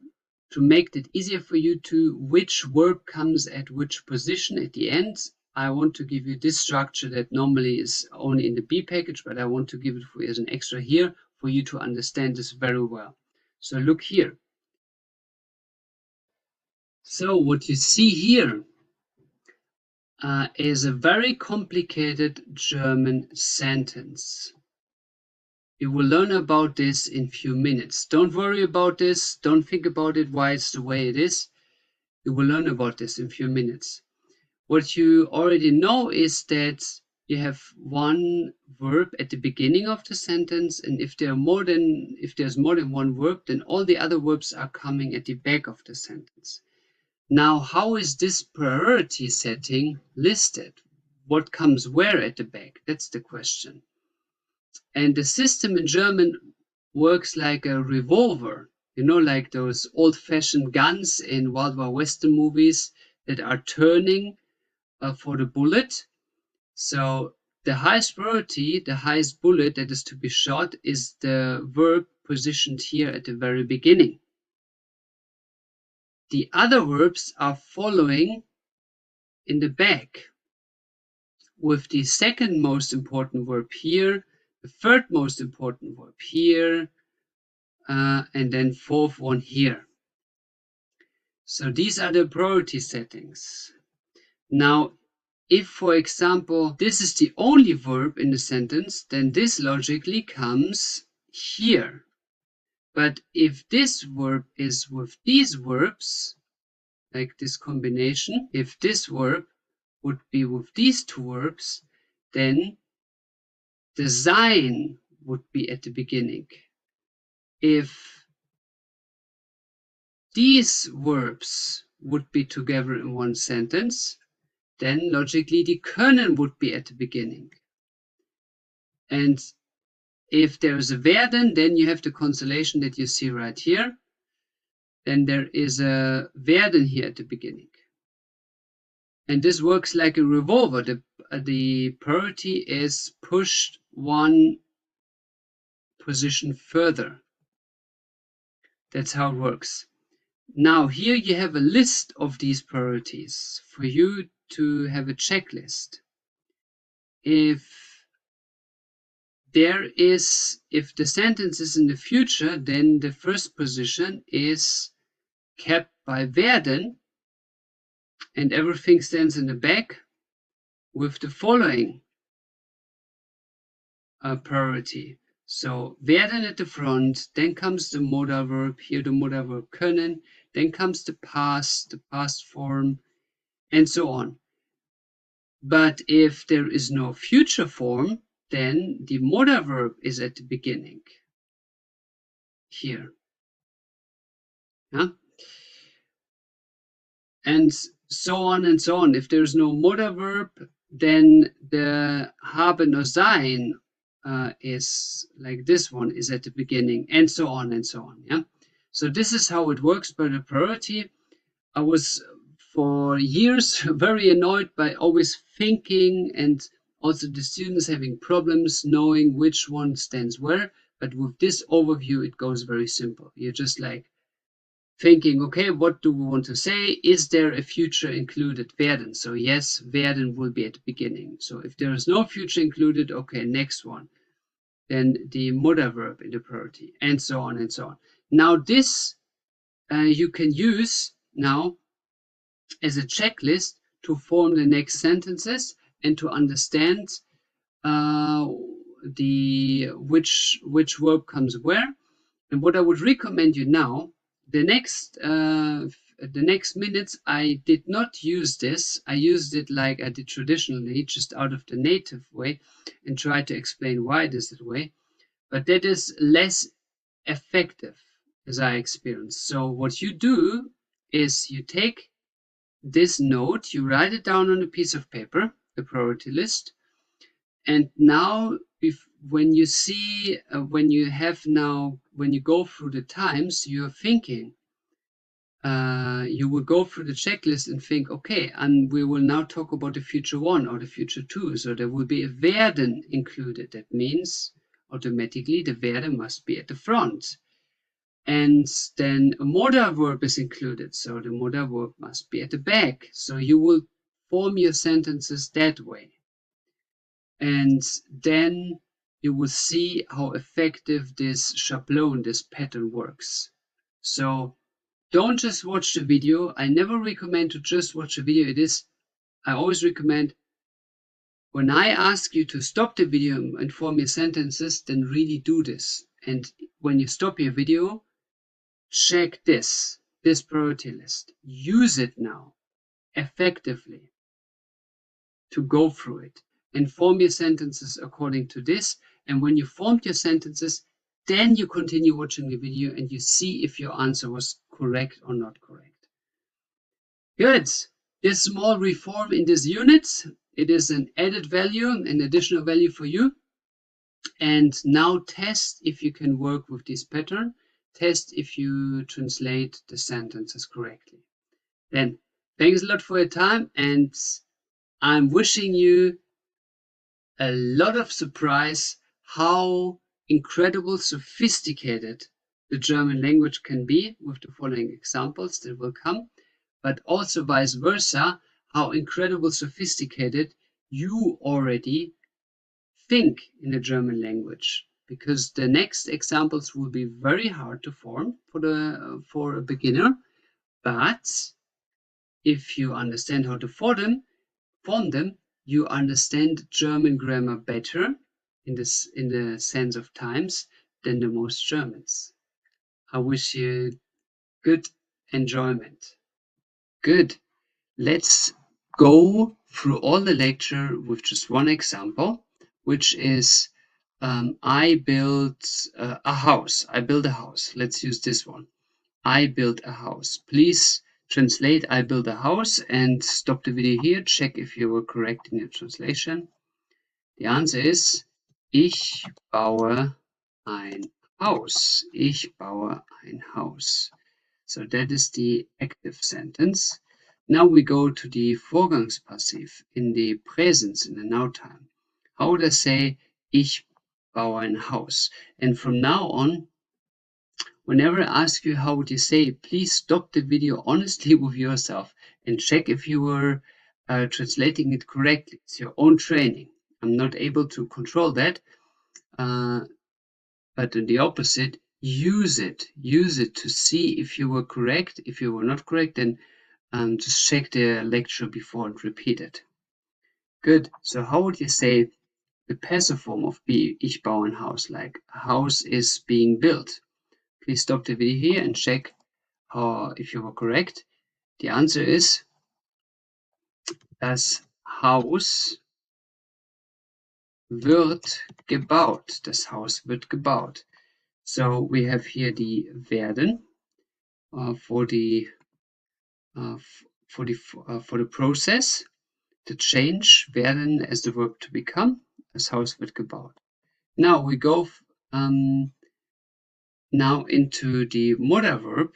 to make it easier for you to which verb comes at which position at the end, I want to give you this structure that normally is only in the B package, but I want to give it for you as an extra here for you to understand this very well. So look here. So what you see here is a very complicated German sentence. You will learn about this in a few minutes. Don't worry about this. Don't think about it, why it's the way it is. You will learn about this in a few minutes. What you already know is that you have one verb at the beginning of the sentence, and if there's more than one verb, then all the other verbs are coming at the back of the sentence. Now, how is this priority setting listed? What comes where at the back? That's the question. And the system in German works like a revolver, you know, like those old-fashioned guns in Wild Wild Western movies that are turning for the bullet. So the highest priority, the highest bullet that is to be shot is the verb positioned here at the very beginning. The other verbs are following in the back, with the second most important verb here, the third most important verb here, and then fourth one here. So these are the priority settings. Now, if, for example, this is the only verb in the sentence, then this logically comes here. But if this verb is with these verbs, like this combination, if this verb would be with these two verbs, then the sein would be at the beginning. If these verbs would be together in one sentence, then logically the können would be at the beginning. And if there is a werden, then you have the constellation that you see right here. Then there is a werden here at the beginning. And this works like a revolver. The priority is pushed one position further. That's how it works. Now here you have a list of these priorities for you to have a checklist. If the sentence is in the future, then the first position is kept by werden, and everything stands in the back with the following priority. So werden at the front, then comes the modal verb, here the modal verb können, then comes the past form, and so on. But if there is no future form, then the modal verb is at the beginning here. Yeah? And so on and so on. If there's no modal verb, then the haben or sein is like this one is at the beginning, and so on and so on. Yeah. So this is how it works by the priority. I was for years very annoyed by always thinking, and also the students having problems knowing which one stands where. But with this overview, it goes very simple. You're just like thinking, okay, what do we want to say? Is there a future included? Werden. So yes, werden will be at the beginning. So if there is no future included, okay, next one. Then the modal verb in the priority, and so on and so on. Now this you can use now as a checklist to form the next sentences and to understand which verb comes where. And what I would recommend you now, the next minutes, I did not use this. I used it like I did traditionally, just out of the native way, and try to explain why it is that way. But that is less effective, as I experienced. So what you do is you take this note, you write it down on a piece of paper, the priority list, and now when you see, when you go through the times, you're thinking, you will go through the checklist and think, okay, and we will now talk about the future one or the future two. So there will be a werden included. That means automatically the werden must be at the front. And then a modal verb is included. So the modal verb must be at the back. So you will form your sentences that way. And then you will see how effective this schablon, this pattern works. So don't just watch the video. I never recommend to just watch a video. I always recommend, when I ask you to stop the video and form your sentences, then really do this. And when you stop your video, check this. this priority list. Use it now effectively to go through it and form your sentences according to this. And when you formed your sentences, then you continue watching the video and you see if your answer was correct or not correct. Good. This small reform in this unit, it is an added value, an additional value for you. And now test if you can work with this pattern. Test if you translate the sentences correctly. Then, thanks a lot for your time, and I'm wishing you a lot of surprise how incredible sophisticated the German language can be with the following examples that will come, but also vice versa, how incredible sophisticated you already think in the German language, because the next examples will be very hard to form for a beginner, but if you understand how to form them, you understand German grammar better in the sense of times than the most Germans. I wish you good enjoyment. Good. Let's go through all the lecture with just one example, which is I built a house. I built a house. Let's use this one. I built a house. Please translate I built a house and stop the video here. Check if you were correct in your translation. The answer is Ich baue ein Haus. Ich baue ein Haus. So that is the active sentence. Now we go to the Vorgangspassiv in the presence, in the now time. How would I say Ich baue ein Haus? And from now on, whenever I ask you how would you say, please stop the video honestly with yourself and check if you were translating it correctly. It's your own training. I'm not able to control that, but in the opposite, use it to see if you were correct. If you were not correct, then just check the lecture before and repeat it. Good. So how would you say the passive form of be ich baue ein Haus, like a house is being built? Please stop the video here and check if you were correct. The answer is das Haus wird gebaut. Das Haus wird gebaut. So we have here the werden for the process, the change, werden as the verb to become. Das Haus wird gebaut. Now we go now into the modal verb,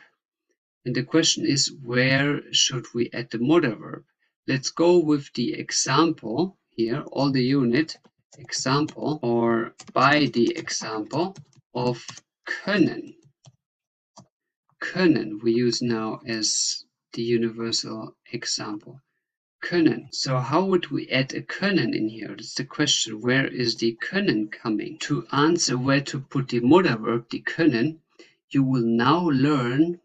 and the question is, where should we add the modal verb? Let's go with the example here, all the unit example, or by the example of können. Können we use now as the universal example. Können. So how would we add a können in here? That's the question. Where is the können coming? To answer where to put the modal verb, the können, you will now learn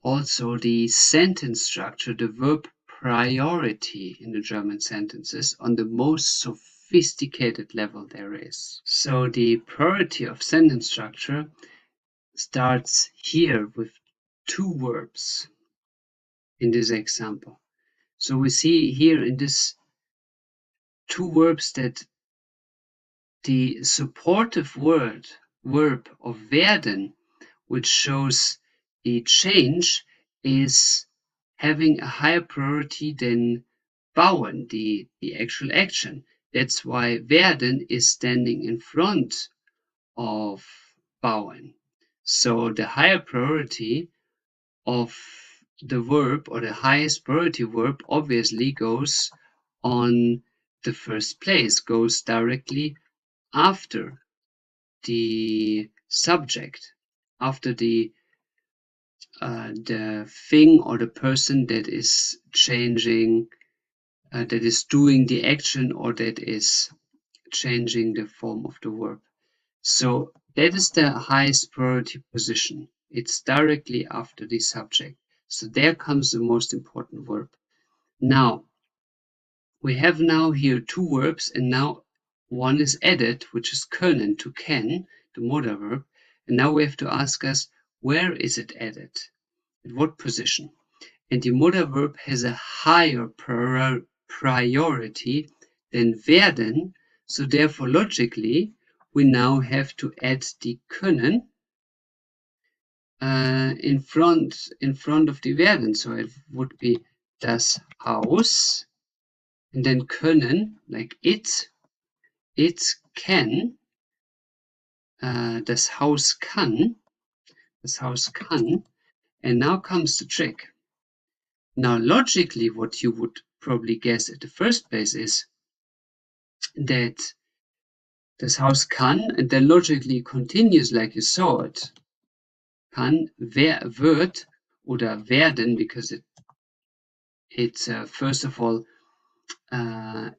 also the sentence structure, the verb priority in the German sentences on the most sophisticated level there is. So the priority of sentence structure starts here with two verbs in this example. So we see here in this two verbs that the supportive verb of werden, which shows the change, is having a higher priority than bauen, the actual action. That's why werden is standing in front of bauen. So the higher priority of the verb, or the highest priority verb, obviously goes on the first place, goes directly after the subject, after the thing or the person that is changing, that is doing the action, or that is changing the form of the verb. So that is the highest priority position. It's directly after the subject. So there comes the most important verb. Now, we have now here two verbs, and now one is added, which is können, to can, the modal verb. And now we have to ask us, where is it added? at what position. And the modal verb has a higher priority than werden, so therefore logically we now have to add the können in front of the werden. So it would be das Haus, and then können, like it can, das Haus kann, and now comes the trick. Now logically what you would probably guess at the first place is that das Haus kann, and then logically continues like you saw it, kann, wird, oder werden, because it's first of all,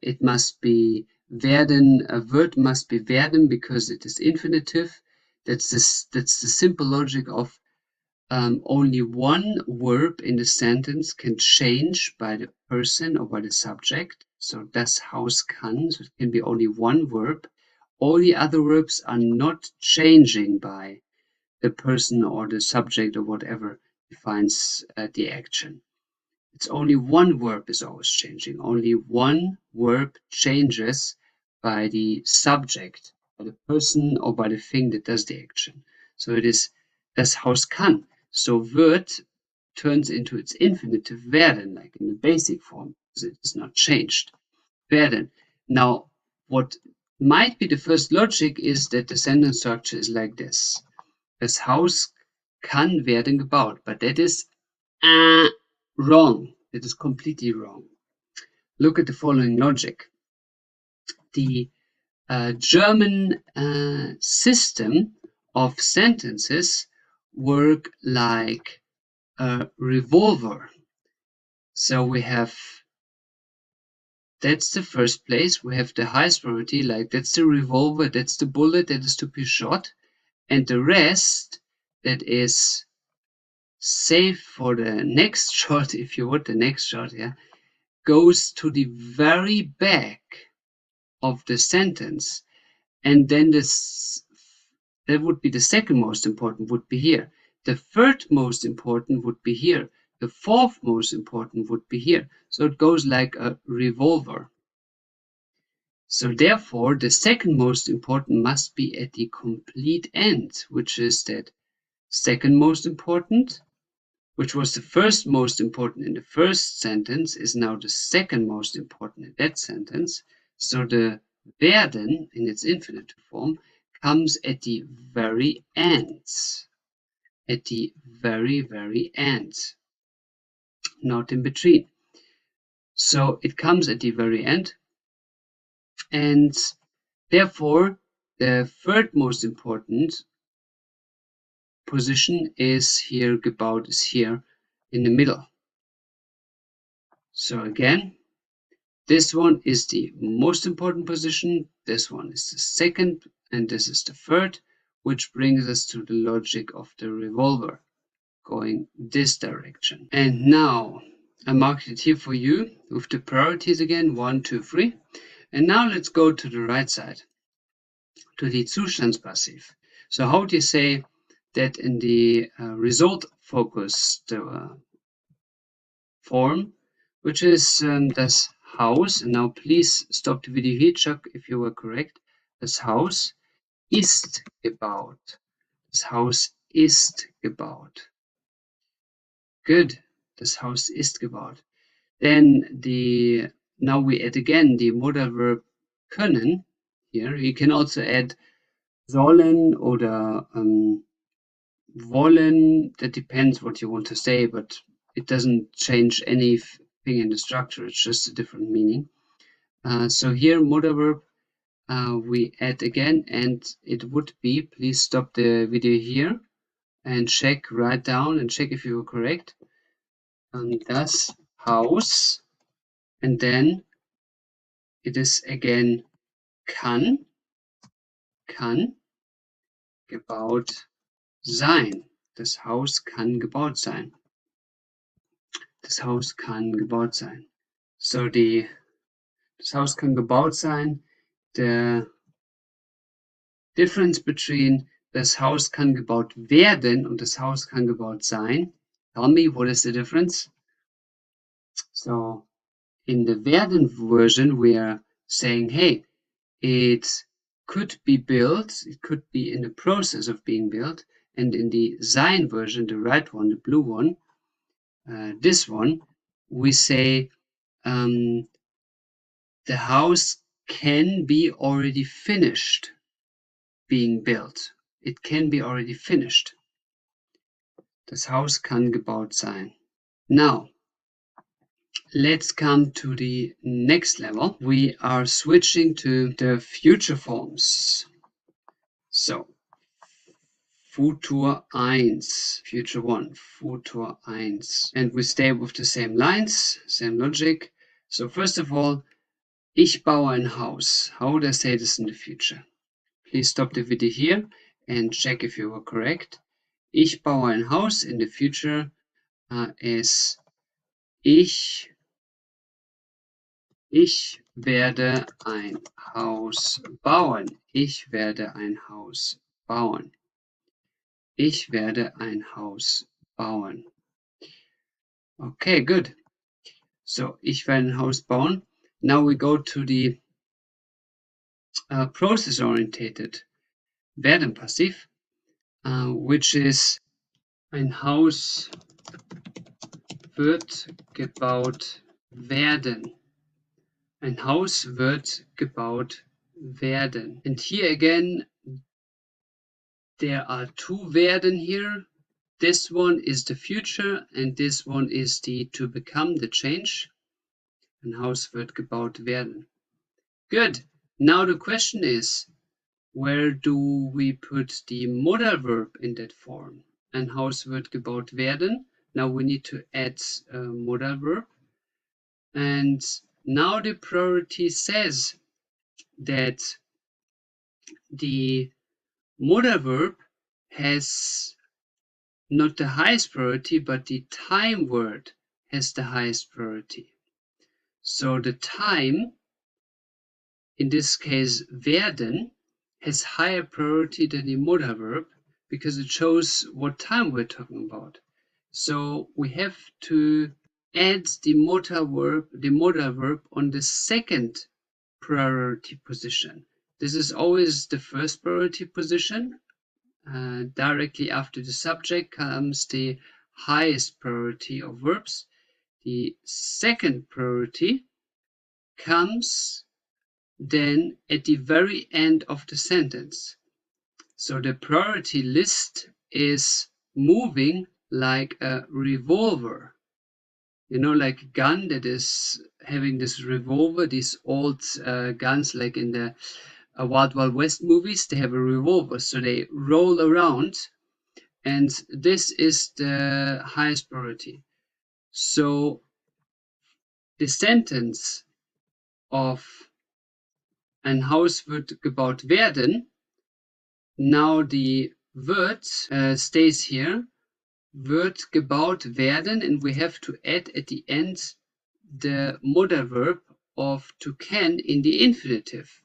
it must be werden, a word must be werden because it is infinitive. That's the simple logic of only one verb in the sentence can change by the person or by the subject. So das Haus kann, so it can be only one verb. All the other verbs are not changing by the person or the subject or whatever defines the action. It's only one verb is always changing. Only one verb changes by the subject, by the person or by the thing that does the action. So it is das Haus kann. So wird turns into its infinitive werden, like in the basic form, because it is not changed. Werden. Now, what might be the first logic is that the sentence structure is like this. Das Haus kann werden gebaut, but that is wrong. That is completely wrong. Look at the following logic. The German system of sentences work like a revolver. So we have, that's the first place. We have the highest priority, like that's the revolver, that's the bullet that is to be shot. And the rest that is saved for the next shot, if you would, the next shot, yeah, goes to the very back of the sentence, and then that would be the second most important would be here. The third most important would be here. The fourth most important would be here. So it goes like a revolver. So therefore, the second most important must be at the complete end, which is that second most important, which was the first most important in the first sentence, is now the second most important in that sentence. So the werden in its infinitive form comes at the very end. At the very, very end. Not in between. So it comes at the very end. And therefore, the third most important position is here, gebaut is here in the middle. So again, this one is the most important position, this one is the second, and this is the third, which brings us to the logic of the revolver, going this direction. And now I marked it here for you with the priorities again, 1, 2, 3. And now let's go to the right side, to the Zustandspassiv. So how do you say that in the result-focused form, which is das Haus, and now please stop the video here, check if you were correct. Das Haus ist gebaut. Das Haus ist gebaut. Good. Das Haus ist gebaut. Then now we add again the modal verb können here. You can also add sollen oder wollen. That depends what you want to say, but it doesn't change anything in the structure. It's just a different meaning. So here modal verb we add again, and it would be, please stop the video here and check, write down and check if you were correct. Das Haus, and then it is again kann gebaut sein. Das Haus kann gebaut sein. Das Haus kann gebaut sein. So das Haus kann gebaut sein. The difference between das Haus kann gebaut werden und das Haus kann gebaut sein Tell me, what is the difference? So in the werden version, we are saying, hey, it could be built, it could be in the process of being built. And in the sein version, the right one, the blue one, this one, we say the house can be already finished being built. It can be already finished. Das Haus kann gebaut sein. Now, let's come to the next level. We are switching to the future forms. So, Futur 1, future 1, Futur 1. And we stay with the same lines, same logic. So first of all, ich baue ein Haus. How would I say this in the future? Please stop the video here and check if you were correct. Ich baue ein Haus in the future is ich werde ein Haus bauen. Ich werde ein Haus bauen. Ich werde ein Haus bauen. Okay, good. So, ich werde ein Haus bauen. Now we go to the process-orientated werden passiv, which is ein Haus wird gebaut werden. Ein Haus wird gebaut werden. And here again, there are two werden here. This one is the future and this one is the to become, the change. Ein Haus wird gebaut werden. Good. Now the question is, where do we put the modal verb in that form? Ein Haus wird gebaut werden. Now we need to add a modal verb. And now the priority says that the modal verb has not the highest priority, but the time word has the highest priority. So the time, in this case werden, has higher priority than the modal verb because it shows what time we're talking about. So we have to add the modal verb on the second priority position. This is always the first priority position. Directly after the subject comes the highest priority of verbs. The second priority comes then at the very end of the sentence. So the priority list is moving like a revolver. You know, like a gun that is having this revolver, these old guns like in the Wild Wild West movies, they have a revolver, so they roll around, and this is the highest priority. So the sentence of ein Haus wird gebaut werden, now the word stays here, wird gebaut werden, and we have to add at the end the modal verb of to can in the infinitive.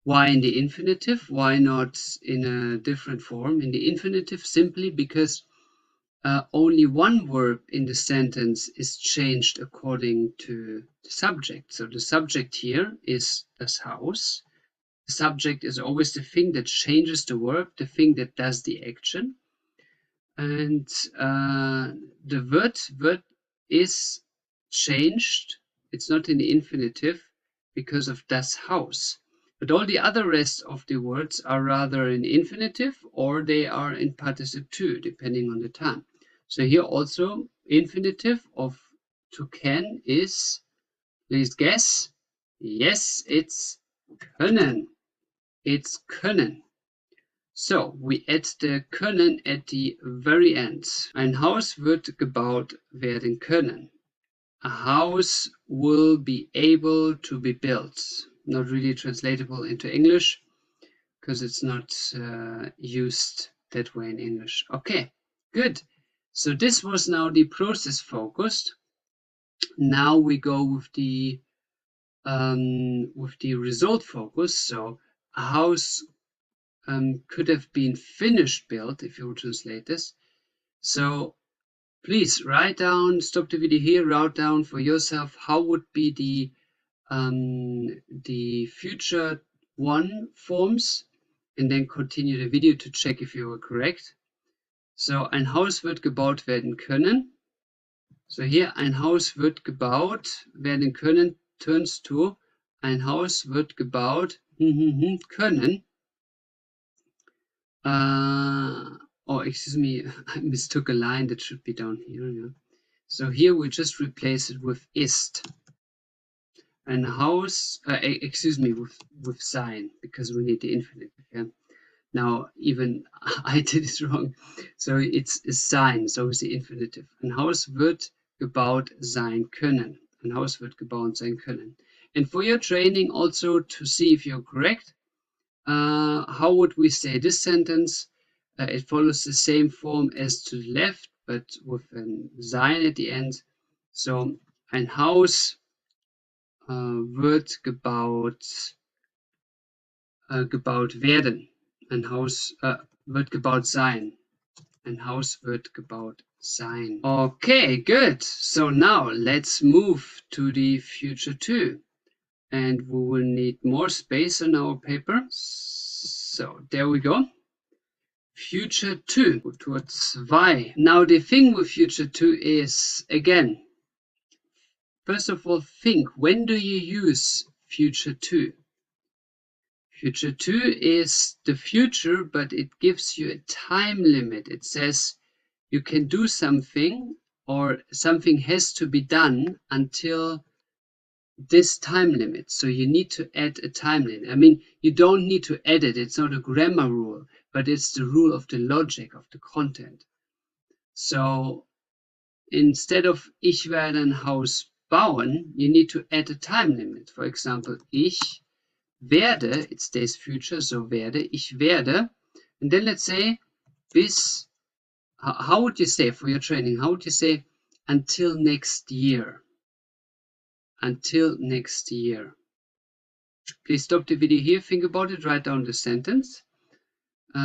Why in the infinitive? Why not in a different form? In the infinitive, simply because only one verb in the sentence is changed according to the subject. So the subject here is das Haus. The subject is always the thing that changes the verb, the thing that does the action. And the word is changed. It's not in the infinitive because of das Haus. But all the other rest of the words are rather in infinitive or they are in participle 2, depending on the time. So here also infinitive of to can is, please guess. Yes, it's können. It's können. So we add the können at the very end. Ein Haus wird gebaut werden können. A house will be able to be built. Not really translatable into English because it's not used that way in English. Okay, good. So this was now the process focused. Now we go with the result focus. So a house could have been finished built if you would translate this. So Please write down, stop the video here, write down for yourself how would be the future one forms, and then continue the video to check if you were correct. So, ein Haus wird gebaut werden können. So here, ein Haus wird gebaut werden können turns to ein Haus wird gebaut können. Oh, excuse me, I mistook a line that should be down here. Yeah. So here we just replace it with ist. Ein Haus, excuse me, with sein, because we need the infinitive. Yeah. Now, even I did it wrong. So it's sein, so it's the infinitive. Ein Haus wird gebaut sein können. Ein Haus wird gebaut sein können. And for your training also to see if you're correct, how would we say this sentence? It follows the same form as to the left, but with an sein at the end. So, ein Haus wird gebaut werden. Ein Haus wird gebaut sein. Ein Haus wird gebaut sein. Okay, good. So now let's move to the future two. And we will need more space on our paper. So there we go. Future two. Towards zwei. Now the thing with future two is, again, first of all, think, when do you use future two? Future 2 is the future, but it gives you a time limit. It says you can do something or something has to be done until this time limit. So you need to add a time limit. I mean, you don't need to add it. It's not a grammar rule, but it's the rule of the logic, of the content. So instead of ich werde ein Haus bauen, you need to add a time limit. For example, ich werde, it stays future, so werde, ich werde, and then let's say bis, how would you say for your training, how would you say until next year? Until next year. Please stop the video here, think about it, write down the sentence.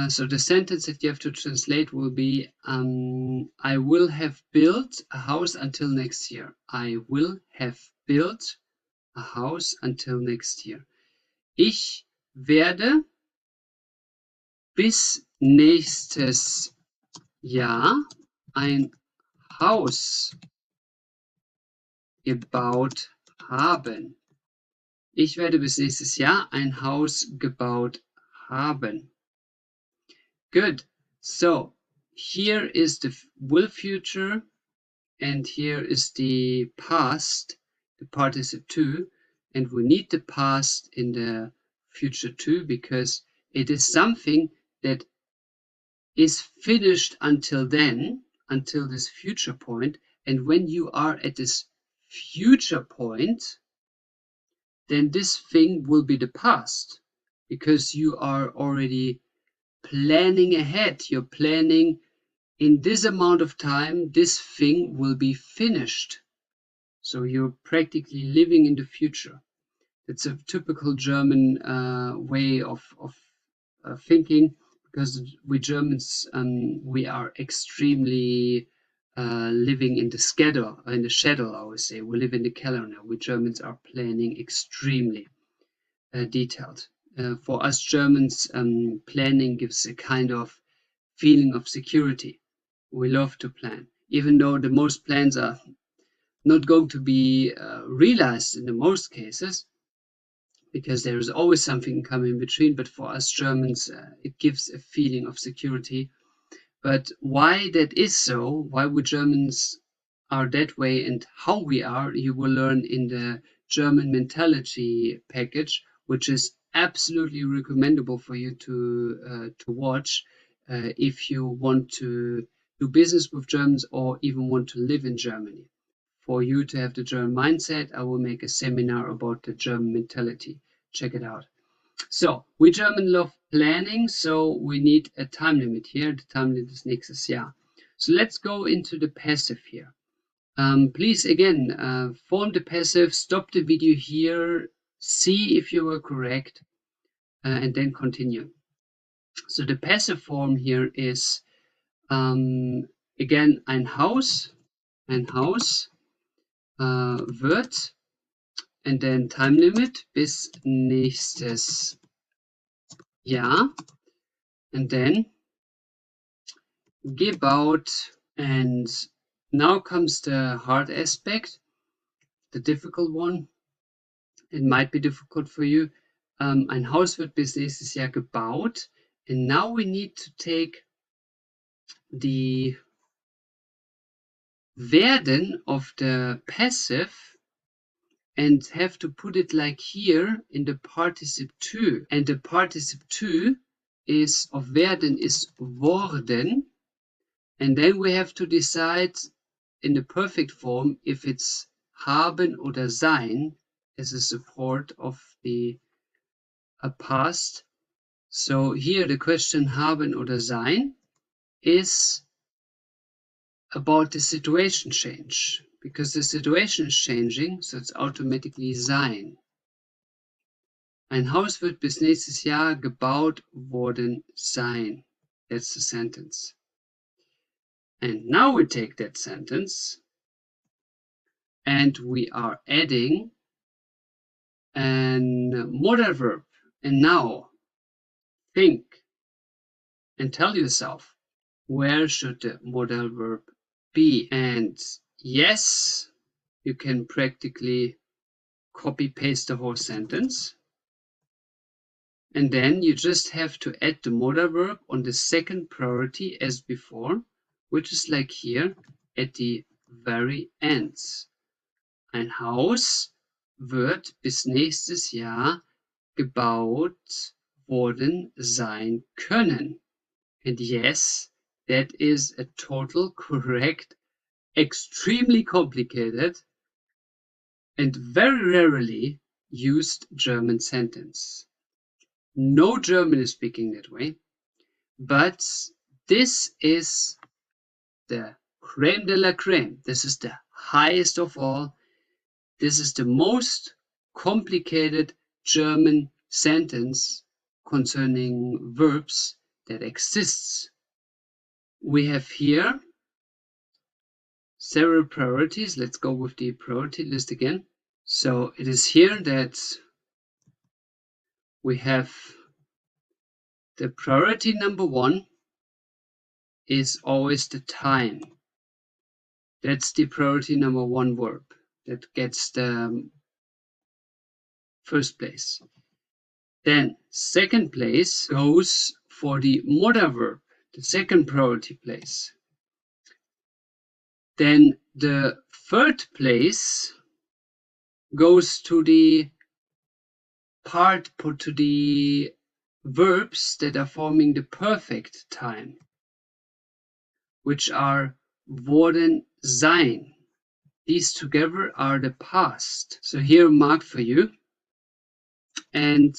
So the sentence that you have to translate will be, I will have built a house until next year. I will have built a house until next year. Ich werde bis nächstes Jahr ein Haus gebaut haben. Ich werde bis nächstes Jahr ein Haus gebaut haben. Good. So here is the will future and here is the past, the participle to, and we need the past in the future too because it is something that is finished until then, until this future point, and when you are at this future point, then this thing will be the past because you are already planning ahead. You're planning in this amount of time, this thing will be finished. So you're practically living in the future. It's a typical German way of thinking, because we Germans, we are extremely living in the shadow, I would say. We live in the calendar. We Germans are planning extremely detailed. For us Germans, planning gives a kind of feeling of security. We love to plan, even though the most plans are not going to be realized in the most cases, because there is always something coming in between. But for us Germans, it gives a feeling of security. But why that is so, why we Germans are that way and how we are, you will learn in the German mentality package, which is absolutely recommendable for you to watch if you want to do business with Germans or even want to live in Germany. For you to have the German mindset, I will make a seminar about the German mentality. Check it out. So, we German love planning, so we need a time limit here. The time limit is nächstes Jahr. So let's go into the passive here. Please, again, form the passive, stop the video here, see if you were correct, and then continue. So the passive form here is Again, ein Haus wird, and then time limit bis nächstes Jahr, and then gebaut. And now comes the hard aspect, the difficult one. It might be difficult for you. Ein Haus wird bis nächstes Jahr gebaut. And now we need to take the werden of the passive and have to put it like here in the participle to. And the participle to is of werden is worden. And then we have to decide in the perfect form if it's haben oder sein as a support of the past. So here the question haben oder sein is about the situation change, because the situation is changing, so it's automatically sein. Ein Haus wird bis nächstes Jahr gebaut worden sein. That's the sentence. And now we take that sentence and we are adding a modal verb. And now think and tell yourself, where should the modal verb be? And yes, you can practically copy paste the whole sentence. And then you just have to add the modal verb on the second priority as before, which is like here at the very end. Ein Haus wird bis nächstes Jahr gebaut worden sein können. And yes, that is a total correct, extremely complicated, and very rarely used German sentence. No German is speaking that way, but this is the crème de la crème. This is the highest of all. This is the most complicated German sentence concerning verbs that exists. We have here several priorities. Let's go with the priority list again. So it is here that we have the priority number one is always the time. That's the priority number one verb that gets the first place. Then second place goes for the modal verb, the second priority place. Then the third place goes to the to the verbs that are forming the perfect time, which are worden sein. These together are the past. So here marked for you. And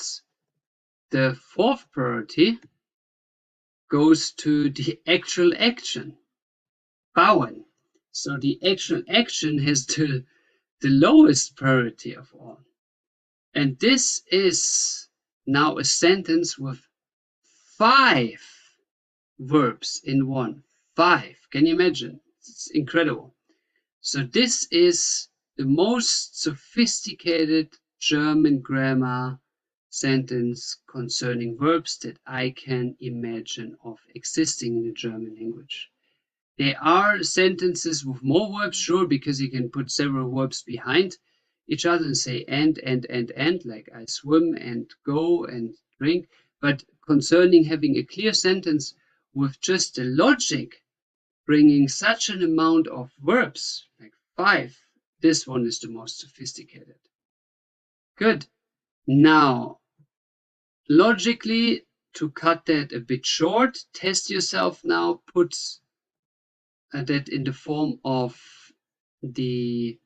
the fourth priority goes to the actual action, bauen. So the actual action has the lowest priority of all. And this is now a sentence with 5 verbs in one. 5. Can you imagine? It's incredible. So this is the most sophisticated German grammar sentence concerning verbs that I can imagine of existing in the German language. There are sentences with more verbs, sure, because you can put several verbs behind each other and say and, like I swim and go and drink. But concerning having a clear sentence with just the logic bringing such an amount of verbs, like 5, this one is the most sophisticated. Good. Now, logically, to cut that a bit short, test yourself now, put that in the form of the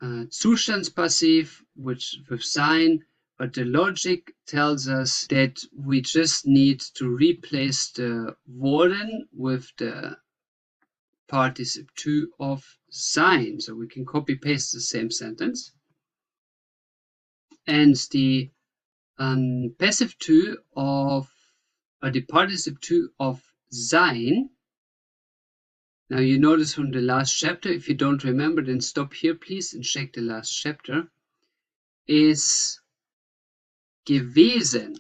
Zustandspassiv, which with sein, but the logic tells us that we just need to replace the worden with the participle to of sein. So we can copy paste the same sentence. And the passive to of the participle to of sein, Now you notice from the last chapter, if you don't remember, then stop here please and check the last chapter, is gewesen.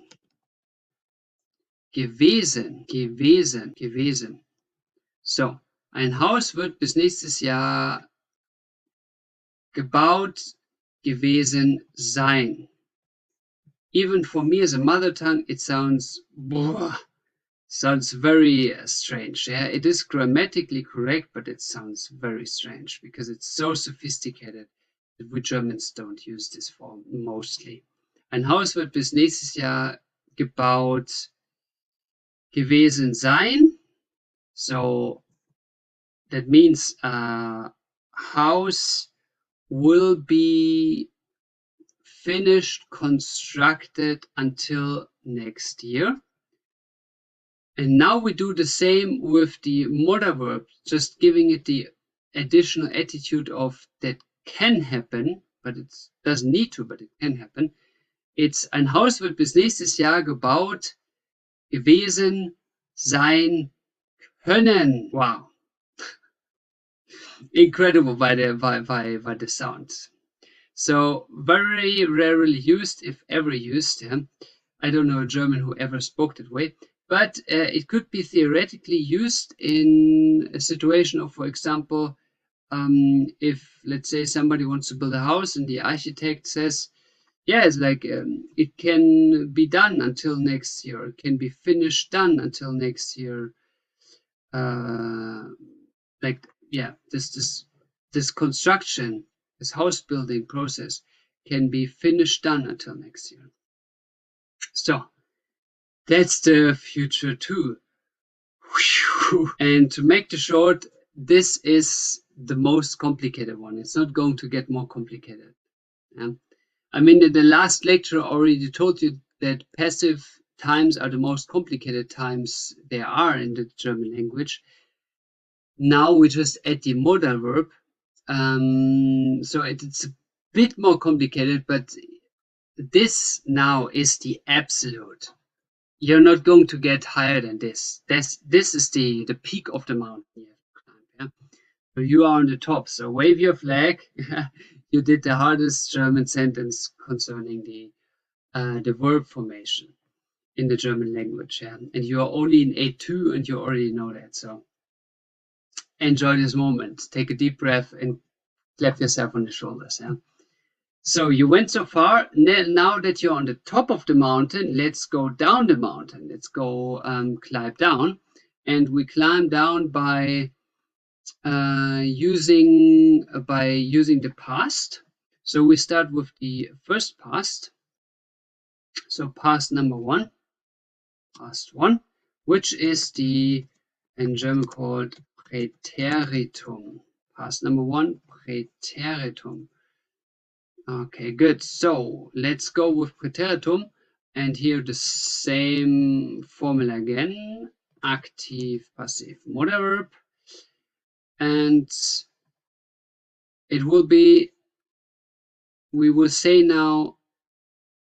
Gewesen, gewesen, gewesen. So, ein Haus wird bis nächstes Jahr gebaut gewesen sein. Even for me as a mother tongue, it sounds very strange. Yeah, it is grammatically correct, but it sounds very strange because it's so sophisticated that we Germans don't use this form mostly. Ein Haus wird bis nächstes Jahr gebaut gewesen sein. So that means house will be finished, constructed until next year. And now we do the same with the modal verb, just giving it the additional attitude of that can happen, but it doesn't need to, but it can happen. It's ein Haus wird bis nächstes Jahr gebaut gewesen sein können. Wow. Incredible by the sounds. So very rarely used, if ever used. Yeah? I don't know a German who ever spoke that way, but it could be theoretically used in a situation of, for example, if let's say somebody wants to build a house and the architect says, yeah, it's like it can be done until next year, it can be finished done until next year. Like, yeah, this construction, this house building process can be finished done until next year. So that's the future too. And to make the short, this is the most complicated one. It's not going to get more complicated. Yeah? I mean, in the last lecture I already told you that passive times are the most complicated times there are in the German language. Now we just add the modal verb. So it's a bit more complicated, but this now is the absolute. You're not going to get higher than this. This is the peak of the mountain you have to climb. Yeah? So you are on the top. So wave your flag. You did the hardest German sentence concerning the verb formation in the German language. Yeah? And you are only in A2 and you already know that. So enjoy this moment. Take a deep breath and clap yourself on the shoulders. Yeah? So you went so far. Now that you're on the top of the mountain, let's go down the mountain. Let's go climb down. And we climb down by using the past. So we start with the first past. So past number one, past one, which is the in German called präteritum. Past number one, präteritum. Okay, good. So let's go with präteritum, and here the same formula again: active, passive, modal verb, and it will be. We will say now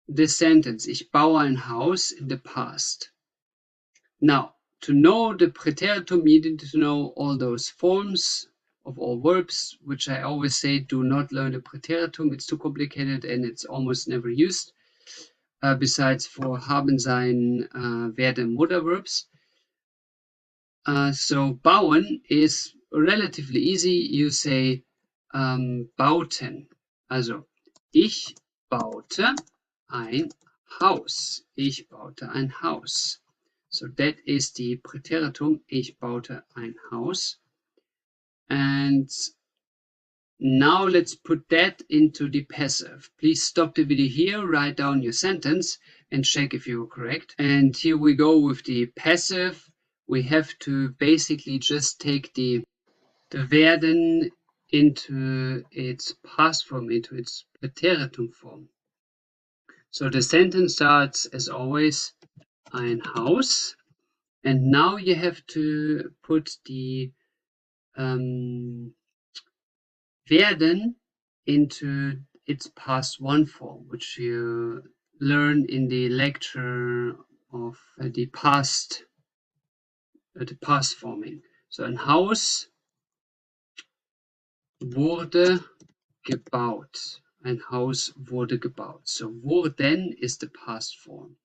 this sentence: Ich baue ein Haus in the past. Now, to know the präteritum, you need to know all those forms of all verbs, which I always say, do not learn the präteritum. It's too complicated and it's almost never used, besides for haben, sein, werden, modal verbs. So bauen is relatively easy. You say bauten. Also, ich baute ein Haus. Ich baute ein Haus. So that is the präteritum. Ich baute ein Haus. And now let's put that into the passive. Please stop the video here, write down your sentence and check if you're correct. And here we go with the passive. We have to basically just take the werden into its past form, into its präteritum form. So the sentence starts as always, ein Haus. And now you have to put the werden into its past one form, which you learn in the lecture of the past forming. So ein Haus wurde gebaut. Ein Haus wurde gebaut. So wurden is the past form.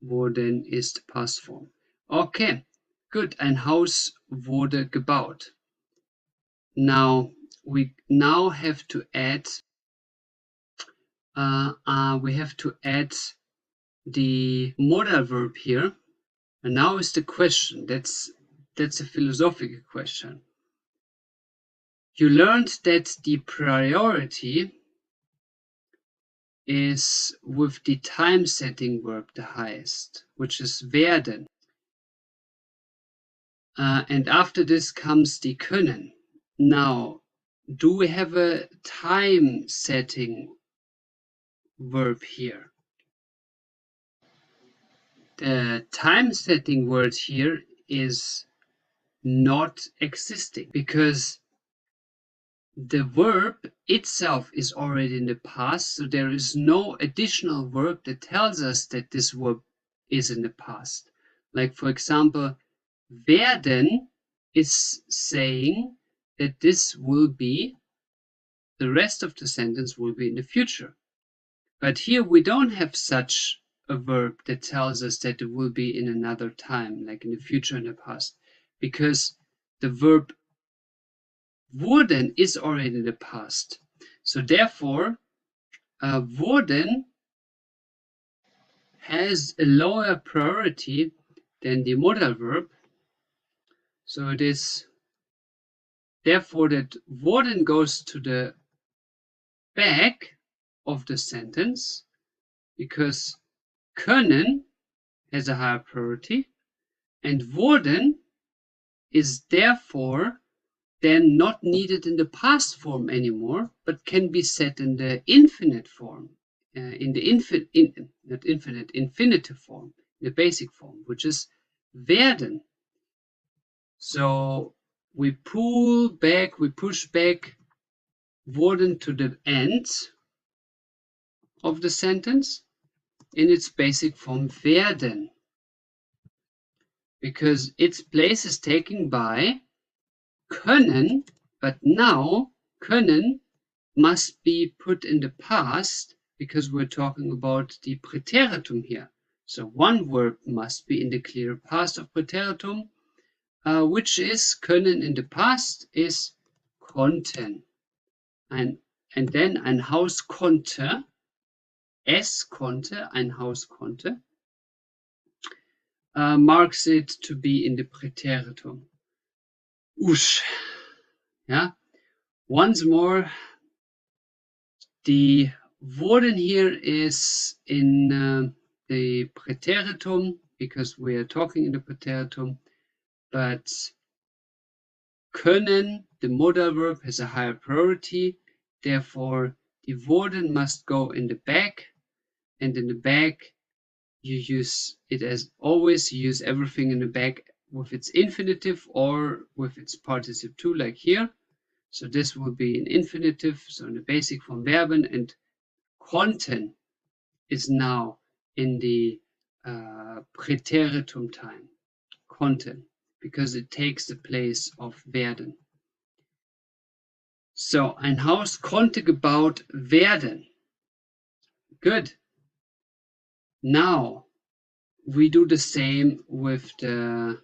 Wurden is the past form. Okay, good. Ein Haus wurde gebaut. Now we now have to add the modal verb here. And now is the question. That's a philosophical question. You learned that the priority is with the time setting verb the highest, which is werden. And after this comes the können. Now, do we have a time setting verb here? The time setting word here is not existing because the verb itself is already in the past, so there is no additional verb that tells us that this verb is in the past. Like, for example, werden is saying that this will be, the rest of the sentence will be in the future. But here we don't have such a verb that tells us that it will be in another time, like in the future and the past, because the verb wurden is already in the past. So therefore, wurden has a lower priority than the modal verb. So it is therefore that wurden goes to the back of the sentence because können has a higher priority and wurden is therefore then not needed in the past form anymore, but can be set in the infinite form, in the infinitive form, the basic form, which is werden. So we push back wurden to the end of the sentence in its basic form werden, because its place is taken by können, but now können must be put in the past because we're talking about the präteritum here. So one verb must be in the clear past of präteritum, which is können in the past is konnten. And then ein Haus konnte, es konnte, ein Haus konnte, marks it to be in the präteritum. Usch. Yeah. Once more, the wurden here is in the präteritum because we are talking in the präteritum, but können, the modal verb, has a higher priority. Therefore, the wurden must go in the back, and in the back you use it as always. You use everything in the back with its infinitive or with its participle too, like here. So this will be an infinitive, so in the basic form verben, and konnten is now in the präteritum time, konnten, because it takes the place of werden. So, ein Haus konnte gebaut werden. Good. Now, we do the same with the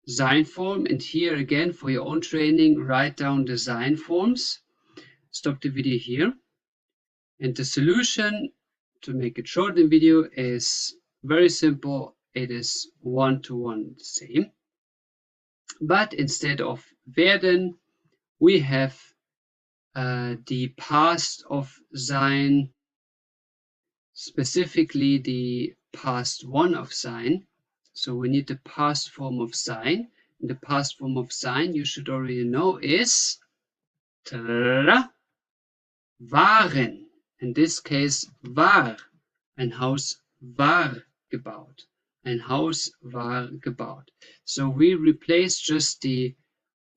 sein form, and here again, for your own training, write down the sein forms. Stop the video here. And the solution, to make it short in video, is very simple. It is one-to-one the same. But instead of werden, we have the past of sein, specifically the past one of sein. So we need the past form of sein. And the past form of sein, you should already know, is waren. In this case, war. Ein Haus war gebaut. Ein Haus war gebaut. So we replace just the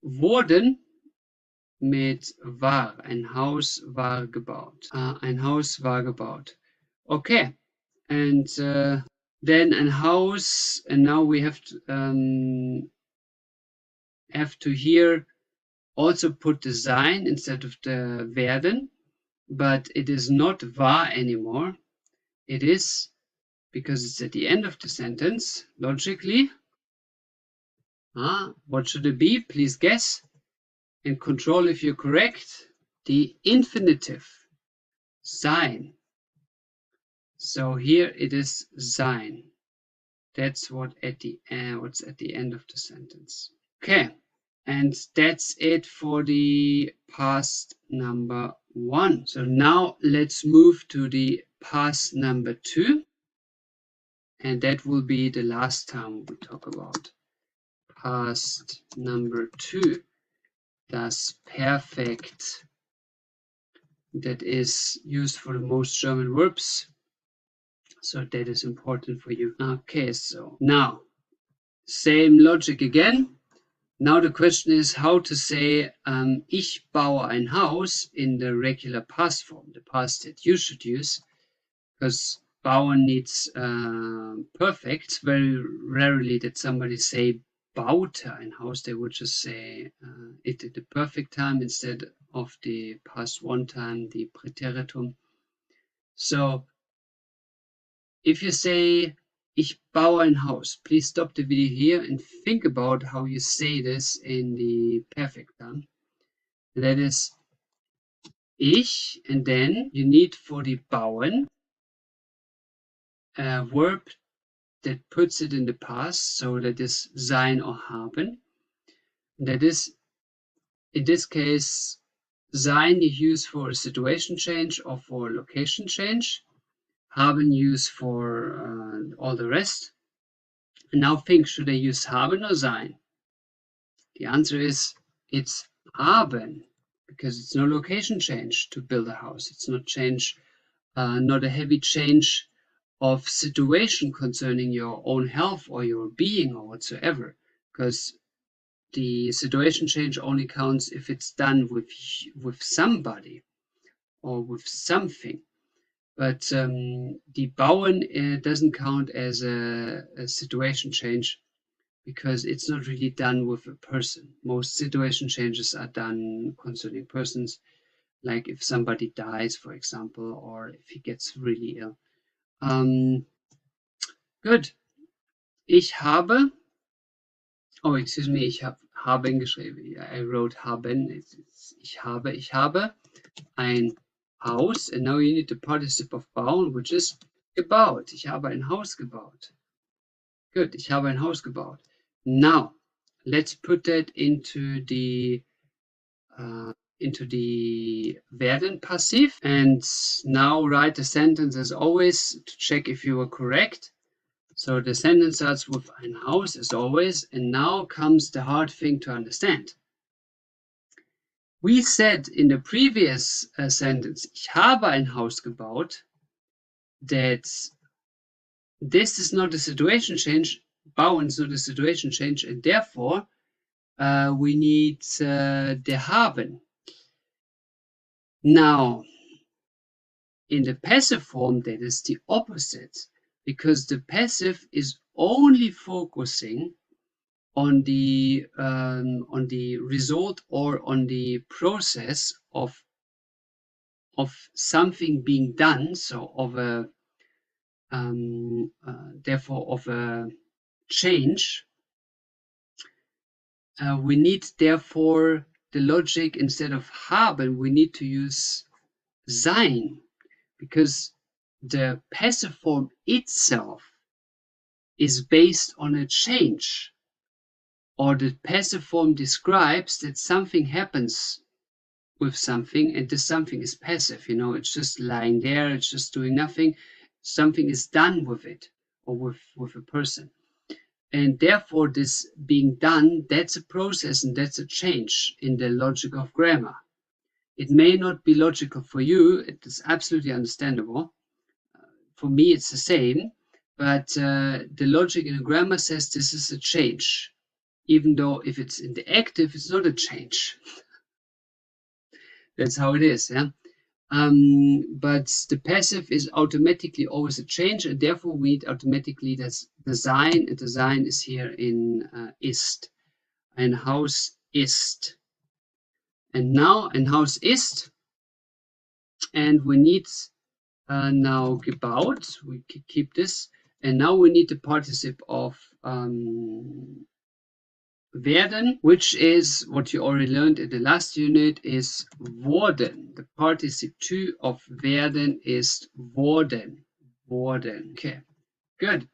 wurden mit war. Ein Haus war gebaut. Ein Haus war gebaut. Okay. And then ein Haus, and now we have to here also put the sein instead of the werden, but it is not war anymore. It is, because it's at the end of the sentence, logically. What should it be? Please guess and control if you're correct. The infinitive, sein. So here it is sein. That's what's at the end of the sentence. Okay, and that's it for the past number 1. So now let's move to the past number 2, and that will be the last time we talk about past number 2. Das Perfekt, that is used for the most German verbs. So that is important for you. Okay, so now same logic again. Now the question is how to say ich baue ein Haus in the regular past form, the past that you should use, because bauen needs perfect. Very rarely did somebody say baute ein Haus. They would just say it at the perfect time instead of the past one time, the präteritum. So if you say ich baue ein Haus, please stop the video here and think about how you say this in the perfect time. That is ich, and then you need for the bauen a verb that puts it in the past, so that is sein or haben. That is, in this case, sein you use for a situation change or for a location change. Haben use for all the rest. And now think, should I use haben or sein? The answer is it's haben, because it's no location change to build a house. It's not not a heavy change of situation concerning your own health or your being or whatsoever, because the situation change only counts if it's done with somebody or with something. But the bauen doesn't count as a situation change, because it's not really done with a person. Most situation changes are done concerning persons, like if somebody dies, for example, or if he gets really ill. Good. Ich habe, oh, excuse me, ich habe haben geschrieben. I wrote haben. Ich habe ein Haus, and now you need the participle of bauen, which is gebaut. Ich habe ein Haus gebaut. Good. Ich habe ein Haus gebaut. Now, let's put that into the werden passive, and now write the sentence as always to check if you were correct. So the sentence starts with ein Haus as always, and now comes the hard thing to understand. We said in the previous sentence, ich habe ein Haus gebaut, that this is not a situation change, bauen is not a situation change, and therefore we need the haben. Now, in the passive form, that is the opposite, because the passive is only focusing on the result or on the process of something being done, so of a therefore of a change. We need therefore the logic, instead of haben, we need to use sein, because the passive form itself is based on a change, or the passive form describes that something happens with something, and this something is passive. It's just lying there, it's just doing nothing. Something is done with it, or with a person. And therefore, this being done, that's a process and that's a change in the logic of grammar. It may not be logical for you, it is absolutely understandable. For me, it's the same, but the logic in the grammar says this is a change, even though if it's in the active, it's not a change. That's how it is, yeah? But the passive is automatically always a change, and therefore we need automatically the sein, and the sein is here in ist. Ein Haus ist. And now ein Haus ist, and we need now gebaut, we keep this, and now we need the participle of werden, which is what you already learned in the last unit, is worden. The participle 2 of werden is worden. Worden. Okay, good.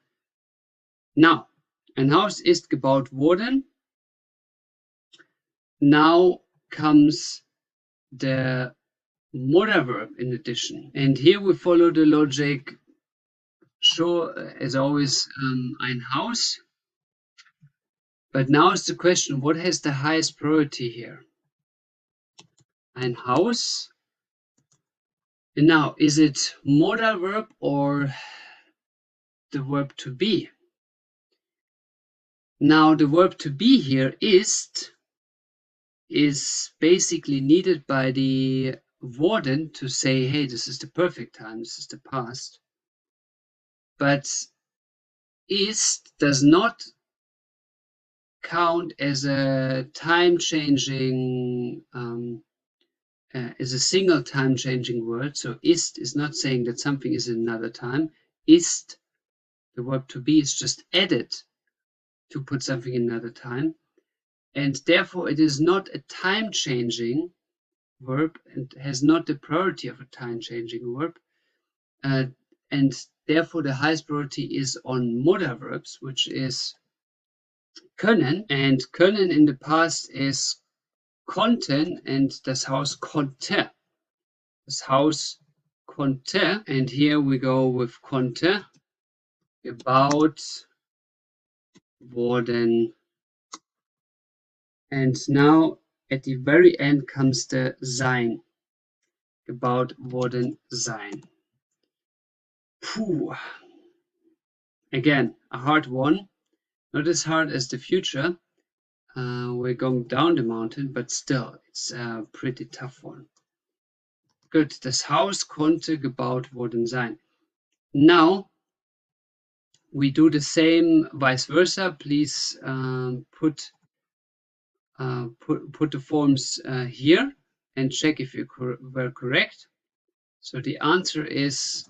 Now, ein Haus ist gebaut worden. Now comes the modal verb in addition. And here we follow the logic, sure, as always, ein Haus. But now is the question, what has the highest priority here? Ein Haus. And now, is it modal verb or the verb to be? Now, the verb to be here ist basically needed by the worden to say, hey, this is the perfect time, this is the past. But ist does not count as a time-changing, as a single time-changing word. So ist is not saying that something is in another time. Ist, the verb to be, is just added to put something in another time. And therefore it is not a time-changing verb and has not the priority of a time-changing verb. And therefore the highest priority is on modal verbs, which is können. And können in the past is konnten, and das Haus konnte. Das Haus konnte, and here we go with konnte, gebaut worden. And now at the very end comes the sein, gebaut worden sein. Puh. Again, a hard one, not as hard as the future. We're going down the mountain, but still, it's a pretty tough one. Good, das Haus konnte gebaut worden sein. Now, we do the same vice versa. Please put the forms here and check if you were correct. So the answer is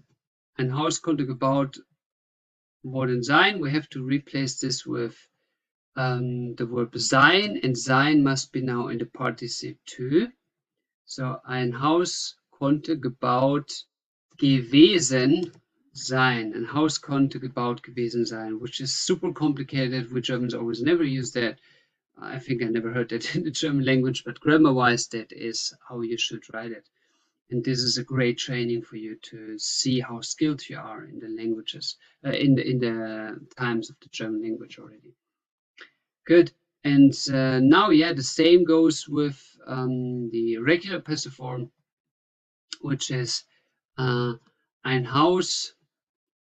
ein Haus konnte gebaut worden sein. We have to replace this with the verb sein, and sein must be now in the participle 2. So ein Haus konnte gebaut gewesen sein. Ein Haus konnte gebaut gewesen sein, which is super complicated. We Germans always never use that. I think I never heard that in the German language, but grammar-wise, that is how you should write it. And this is a great training for you to see how skilled you are in the languages, in the times of the German language already. Good. And now, yeah, the same goes with the regular passive form, which is ein Haus,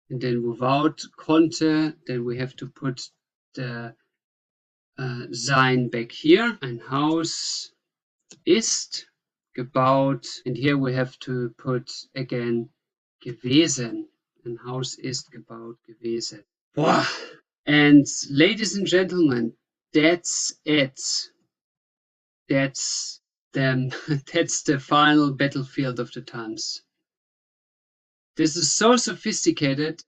and then without konnte, then we have to put the sein back here. Ein Haus ist gebaut, and here we have to put again gewesen. Ein Haus ist gebaut gewesen. Boah. And ladies and gentlemen, that's it. That's the final battlefield of the times. This is so sophisticated.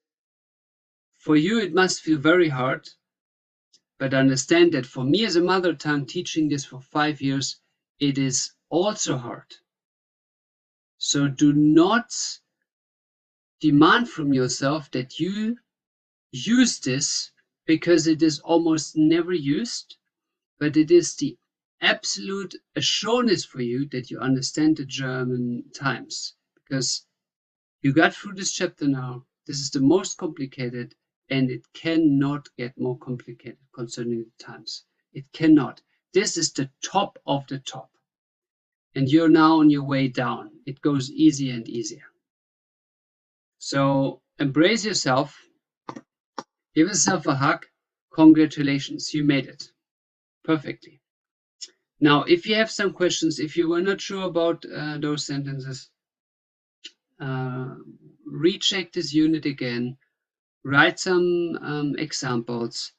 For you, it must feel very hard. But understand that for me as a mother tongue, teaching this for 5 years, it is also hard. So do not demand from yourself that you use this, because it is almost never used, but it is the absolute assurance for you that you understand the German times, because you got through this chapter now. This is the most complicated, and it cannot get more complicated concerning the times. It cannot. This is the top of the top. And you're now on your way down. It goes easier and easier. So embrace yourself. Give yourself a hug. Congratulations, you made it perfectly. Now, if you have some questions, if you were not sure about those sentences, recheck this unit again, write some examples,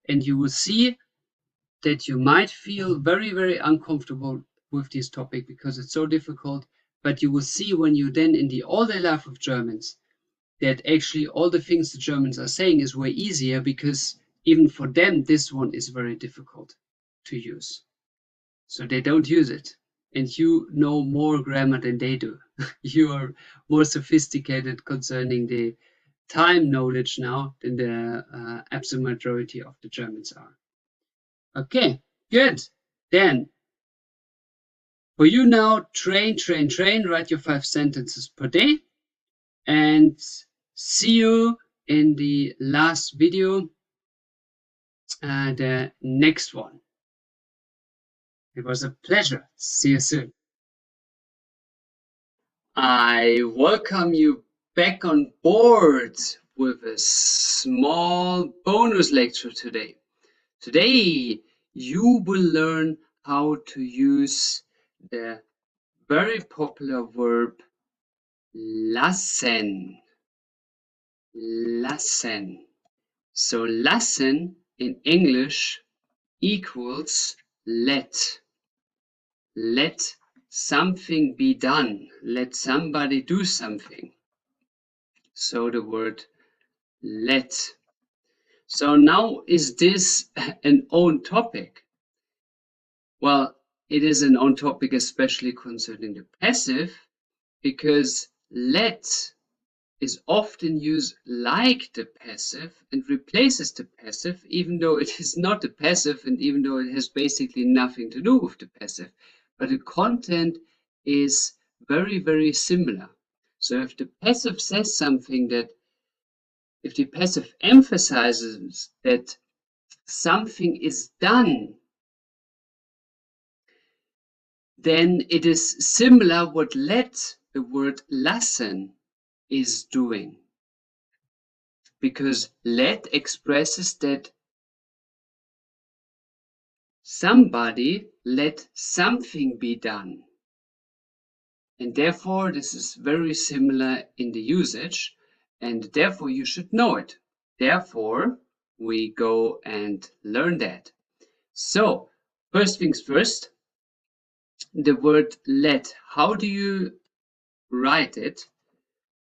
and you will see that you might feel very, very uncomfortable with this topic because it's so difficult. But you will see when you then in the all-day life of Germans that actually all the things the Germans are saying is way easier because even for them, this one is very difficult to use. So they don't use it. And you know more grammar than they do. You are more sophisticated concerning the time knowledge now than the absolute majority of the Germans are. Okay, good. Then, for you now, train, write your 5 sentences per day. And see you in the last video, the next one. It was a pleasure. See you soon. I welcome you back on board with a small bonus lecture today. Today, you will learn how to use the very popular verb lassen. Lassen. So lassen in English equals let. Let something be done. Let somebody do something. So the word let. So now is this an own topic? Well, it is an own topic, especially concerning the passive, because let is often used like the passive and replaces the passive, even though it is not the passive and even though it has basically nothing to do with the passive. But the content is very, very similar. So if the passive says something that, if the passive emphasizes that something is done, then it is similar what let, the word lassen, is doing. Because let expresses that somebody let something be done. And therefore, this is very similar in the usage, and therefore you should know it. Therefore, we go and learn that. So, first things first, the word let. How do you write it?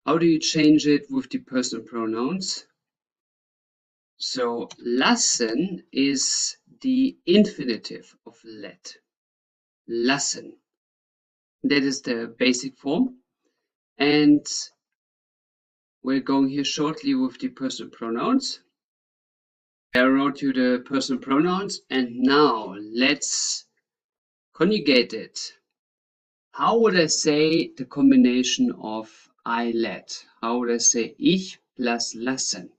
How do you change it with the personal pronouns? So lassen is the infinitive of let. Lassen. That is the basic form. And we're going here shortly with the personal pronouns. I wrote you the personal pronouns, and now let's conjugate it. How would I say the combination of I let? How would I say ich plus lassen?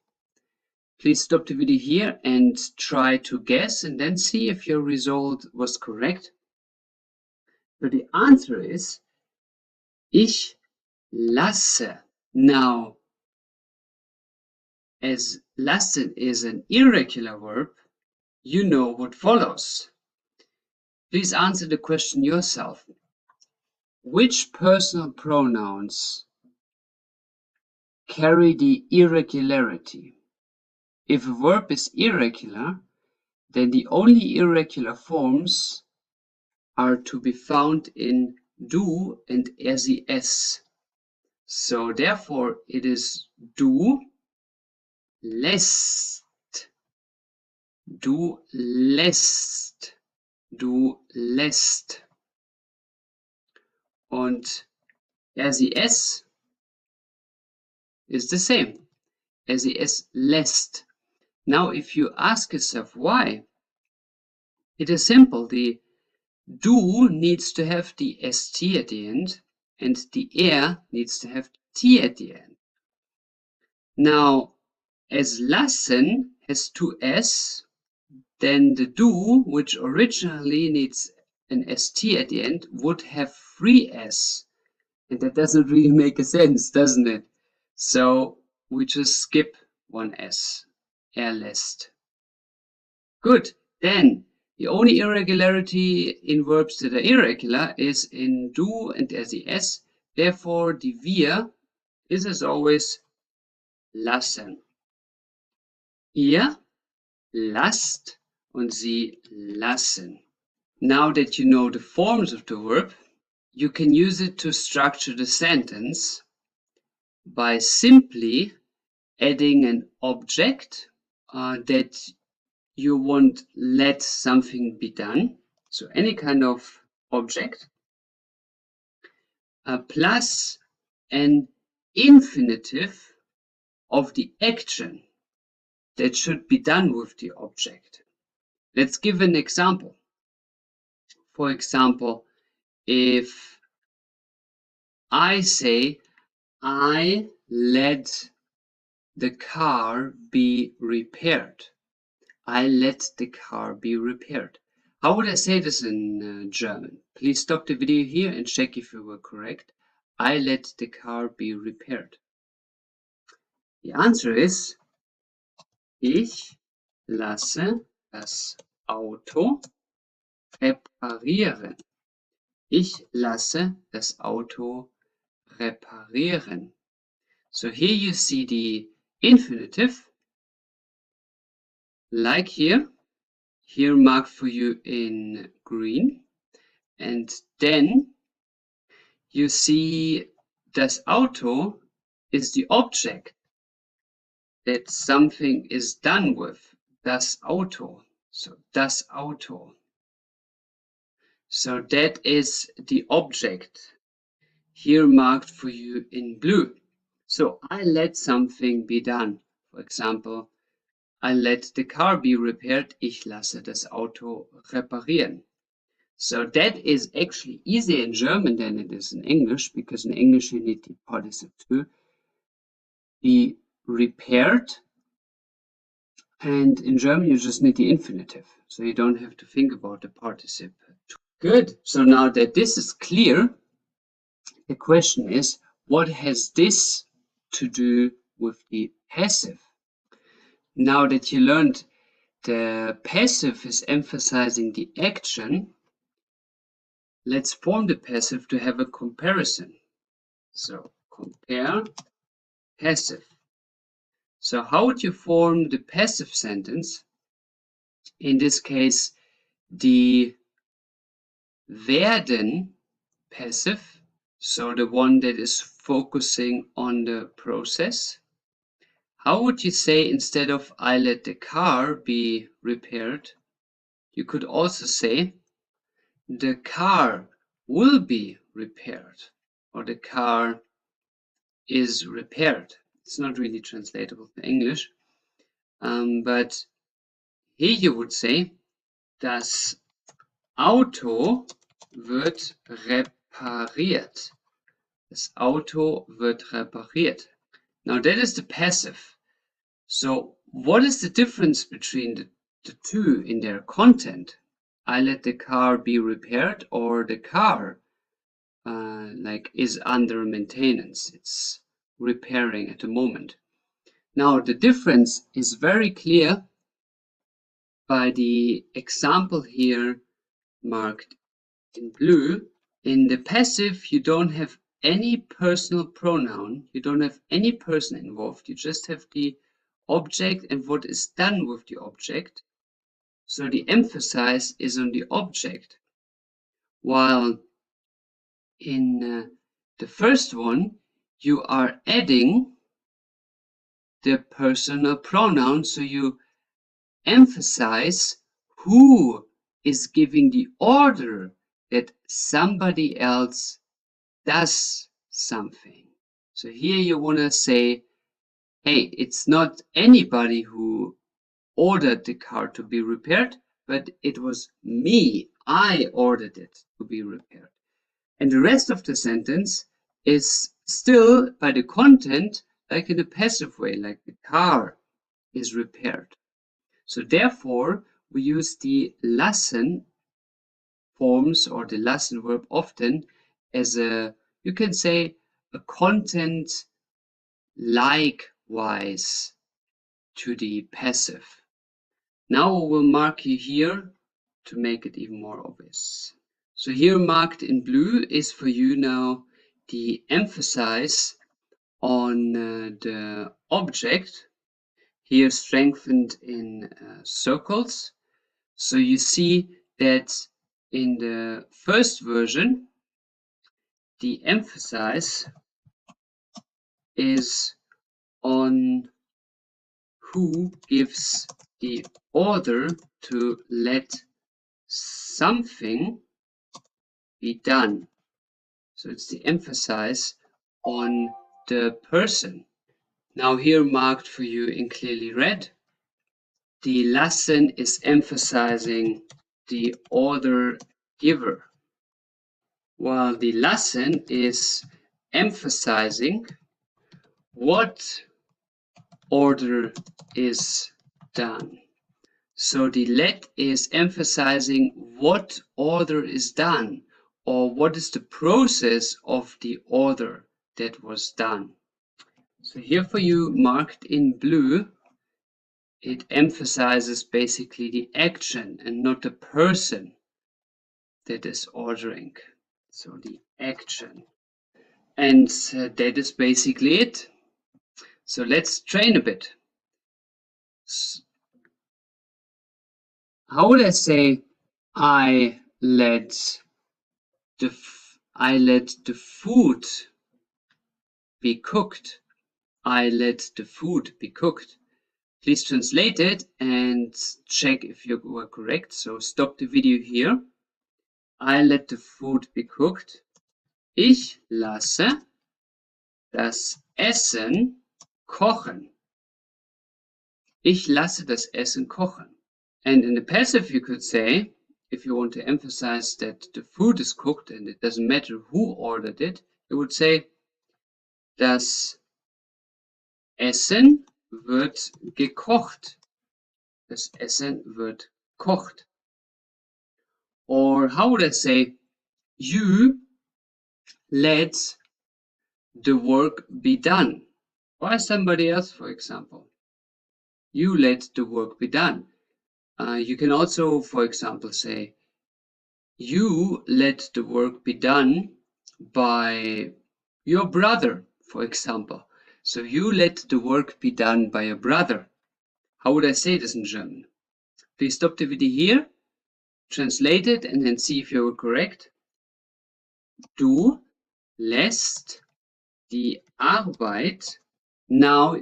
Please stop the video here and try to guess and then see if your result was correct. So the answer is ich lasse. Now, as lassen is an irregular verb, you know what follows. Please answer the question yourself. Which personal pronouns carry the irregularity? If a verb is irregular, then the only irregular forms are to be found in du and ses. So therefore it is du lässt, du lässt, du lässt. Und ses is the same. Ses lässt. Now if you ask yourself why, it is simple. The du needs to have the st at the end, and the needs to have t at the end. Now, as lassen has two s, then the du, which originally needs an st at the end, would have three s. And that doesn't really make a sense, doesn't it? So we just skip one s. Lässt. Good. Then the only irregularity in verbs that are irregular is in du and ses. Therefore, the wir is as always lassen. Ihr lasst und sie lassen. Now that you know the forms of the verb, you can use it to structure the sentence by simply adding an object that you want let something be done. So any kind of object plus an infinitive of the action that should be done with the object. Let's give an example. For example, if I say, I let the car be repaired. I let the car be repaired. How would I say this in German? Please stop the video here and check if you were correct. I let the car be repaired. The answer is, ich lasse das Auto reparieren. Ich lasse das Auto reparieren. So here you see the infinitive, like here marked for you in green. And then you see das Auto is the object that something is done with. Das Auto. So das Auto. So that is the object here marked for you in blue. So I let something be done. For example, I let the car be repaired. Ich lasse das Auto reparieren. So that is actually easier in German than it is in English, because in English you need the participle be repaired, and in German you just need the infinitive, so you don't have to think about the participle. Good. So now that this is clear, the question is, what has this to do with the passive? Now that you learned the passive is emphasizing the action, let's form the passive to have a comparison. So compare passive. So how would you form the passive sentence? In this case, the werden passive, so the one that is focusing on the process. How would you say, instead of I let the car be repaired, you could also say the car will be repaired, or the car is repaired. It's not really translatable to English, but here you would say, das Auto wird repariert. Das Auto wird repariert. Now that is the passive. So what is the difference between the two in their content? I let the car be repaired, or the car is under maintenance. It's repairing at the moment. Now the difference is very clear by the example here marked in blue. In the passive, you don't have any personal pronoun. You don't have any person involved. You just have the object and what is done with the object. So the emphasis is on the object. While in the first one, you are adding the personal pronoun. So you emphasize who is giving the order that somebody else does something. So here you want to say, hey, it's not anybody who ordered the car to be repaired, but it was me. I ordered it to be repaired. And the rest of the sentence is still by the content, like in a passive way, like the car is repaired. So therefore, we use the lassen forms or the lassen verb often as a, you can say, a content likewise to the passive. Now we will mark you here to make it even more obvious. So here marked in blue is for you now the emphasis on the object, here strengthened in circles. So you see that in the first version, the emphasis is on who gives the order to let something be done. So it's the emphasis on the person. Now here marked for you in clearly red, the lassen is emphasizing the order giver, while the lassen is emphasizing what order is done. So the let is emphasizing what order is done, or what is the process of the order that was done. So here for you marked in blue, it emphasizes basically the action and not the person that is ordering. So the action. And that is basically it. So let's train a bit. How would I say I let the food be cooked? I let the food be cooked. Please translate it and check if you were correct. So stop the video here. I let the food be cooked. Ich lasse das Essen kochen. Ich lasse das Essen kochen. And in the passive, you could say, if you want to emphasize that the food is cooked and it doesn't matter who ordered it, you would say, das Essen wird gekocht. Das Essen wird kocht. Or how would I say, you let the work be done. By somebody else, for example. You let the work be done. You can also, for example, say, you let the work be done by your brother, for example. So you let the work be done by your brother. How would I say this in German? Please stop the video here, translate it, and then see if you were correct. Du lässt die Arbeit. Now,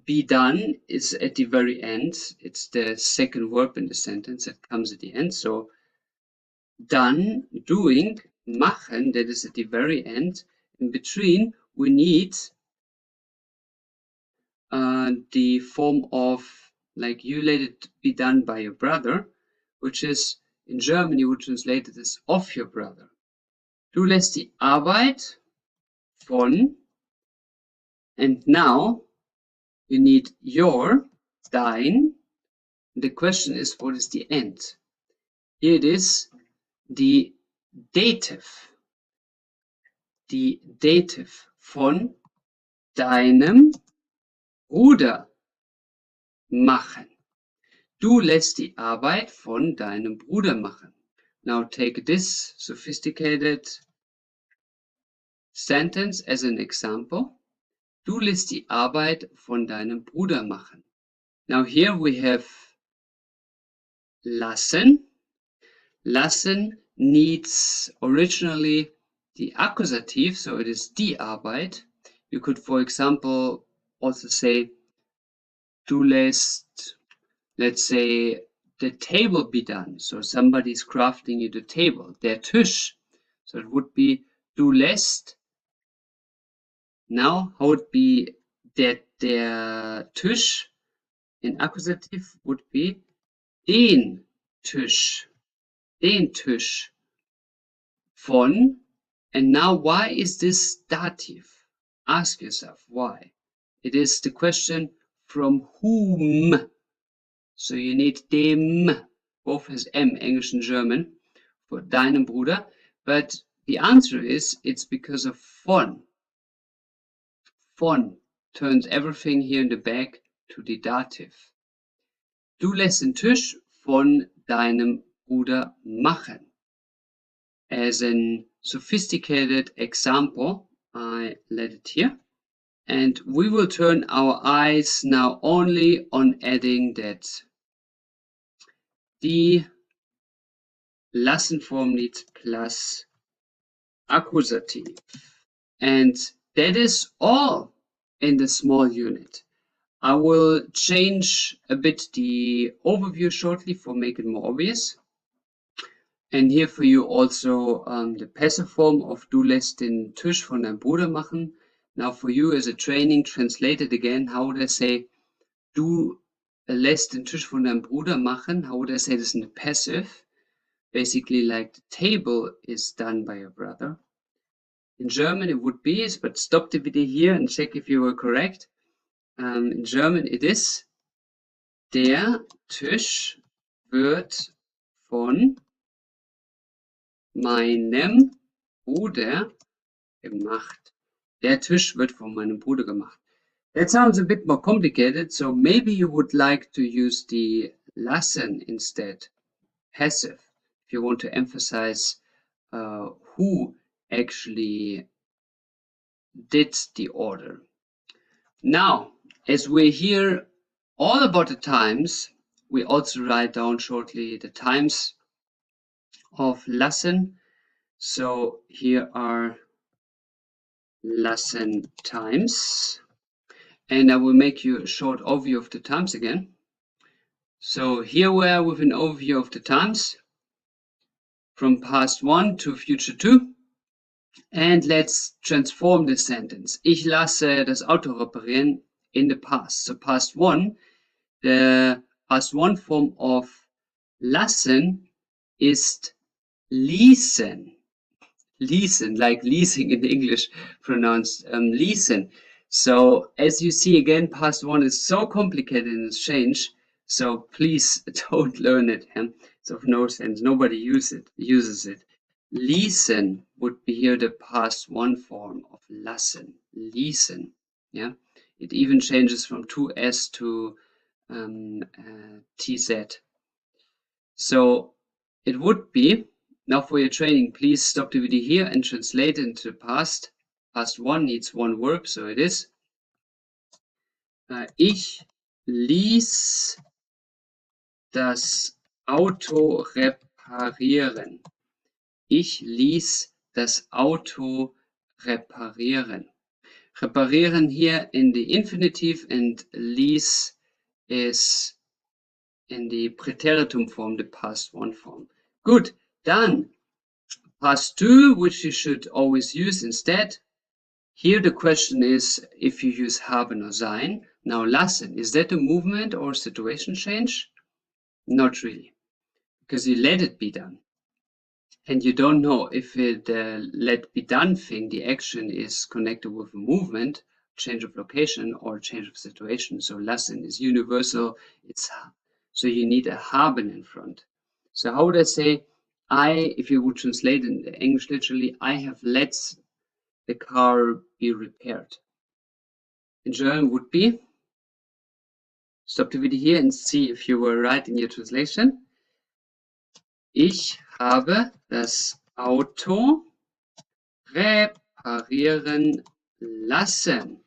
be done is at the very end. It's the second verb in the sentence that comes at the end. So, done, doing, machen, that is at the very end. In between, we need the form of, like, you let it be done by your brother, which is, in German, you would translate it as of your brother. Du lässt die Arbeit von, and now you need your, dein. The question is, what is the end? Here it is the dative. Die dative von deinem Bruder machen. Du lässt die Arbeit von deinem Bruder machen. Now take this sophisticated sentence as an example. Du lässt die Arbeit von deinem Bruder machen. Now here we have lassen. Lassen needs originally the accusative, so it is die Arbeit. You could, for example, also say, du lässt, let's say, the table be done. So somebody is crafting you the table, der Tisch. So it would be, du lässt. Now, how would be that der Tisch in accusative would be den Tisch. Den Tisch von. And now, why is this dative? Ask yourself why. It is the question from whom. So you need dem, both has M, English and German, for deinem Bruder. But the answer is, it's because of von. Von turns everything here in the back to the dative. Du lässt den Tisch von deinem Bruder machen. As a sophisticated example, I let it here. And we will turn our eyes now only on adding that. Die lassen form needs plus accusative. And that is all in the small unit. I will change a bit the overview shortly for make it more obvious. And here for you also the passive form of du lässt den Tisch von deinem Bruder machen. Now for you as a training, translate it again. How would I say du lässt den Tisch von deinem Bruder machen? How would I say this in the passive? Basically like the table is done by your brother. In German it would be, but stop the video here and check if you were correct. In German it is der Tisch wird von meinem Bruder gemacht. Der Tisch wird von meinem Bruder gemacht. That sounds a bit more complicated, so maybe you would like to use the lassen instead, passive, if you want to emphasize who actually did the order. Now, as we're here all about the times, we also write down shortly the times of lassen. So here are lassen times. And I will make you a short overview of the times again. So here we are with an overview of the times from past 1 to future 2. And let's transform this sentence. Ich lasse das Auto reparieren in the past. So past 1, the past 1 form of lassen ist leasen. Leasen, like leasing in English pronounced leasen. So as you see again, past 1 is so complicated in its change. So please don't learn it. It's of no sense. Nobody uses it. Leasen would be here the past 1 form of lassen. Leasen. Yeah. It even changes from 2s to tz. So it would be, now for your training, please stop the video here and translate it into the past. Past 1 needs 1 verb, so it is. Ich ließ das Auto reparieren. Ich ließ das Auto reparieren. Reparieren here in the infinitive and ließ is in the präteritum form, the past 1 form. Good, done. Past 2, which you should always use instead. Here the question is if you use haben or sein. Now lassen, is that a movement or situation change? Not really, because you let it be done. And you don't know if it let be done thing, the action is connected with a movement, change of location or change of situation. So lassen is universal. So you need a haben in front. So how would I say, if you would translate in English literally, I have let the car be repaired. In German would be, stop the video here and see if you were right in your translation. Ich habe das Auto reparieren lassen.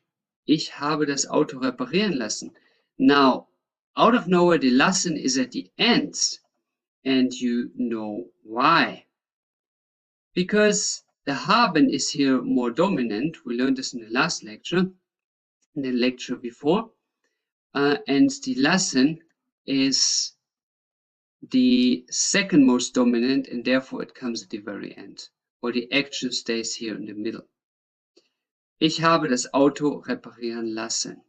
Ich habe das Auto reparieren lassen. Now, out of nowhere, the lassen is at the end. And you know why. Because the haben is here more dominant. We learned this in the last lecture, in the lecture before. And the lassen is the second most dominant, and therefore it comes at the very end, or the action stays here in the middle. Ich habe das Auto reparieren lassen.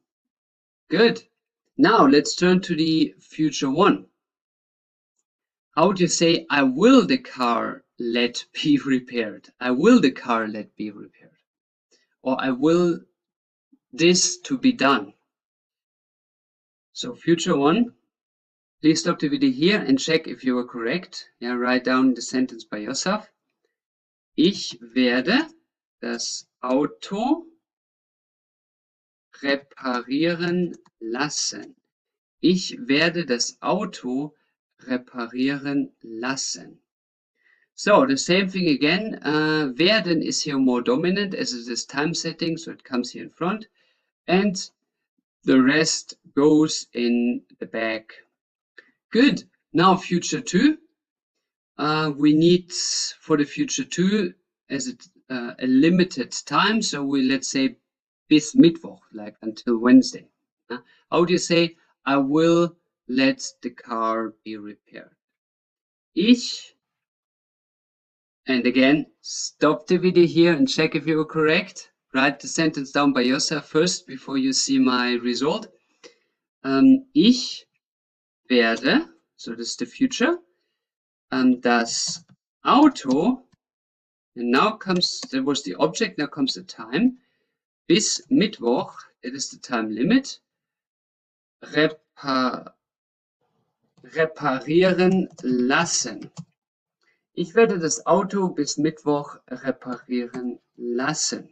Good. Now let's turn to the future 1. How would you say, I will the car let be repaired? I will the car let be repaired. Or I will this to be done. So future 1. Please stop the video here and check if you are correct. Yeah, write down the sentence by yourself. Ich werde das Auto reparieren lassen. Ich werde das Auto reparieren lassen. So the same thing again. Werden is here more dominant as it is time setting, so it comes here in front. And the rest goes in the back. Good. Now future 2. We need for the future too, as it a limited time. So let's say bis Mittwoch, like until Wednesday. How do you say, I will let the car be repaired? Ich, and again, stop the video here and check if you're correct. Write the sentence down by yourself first before you see my result. Ich werde, so this is the future, das Auto, and now comes, that was the object, now comes the time, bis Mittwoch, that is the time limit, reparieren lassen. Ich werde das Auto bis Mittwoch reparieren lassen.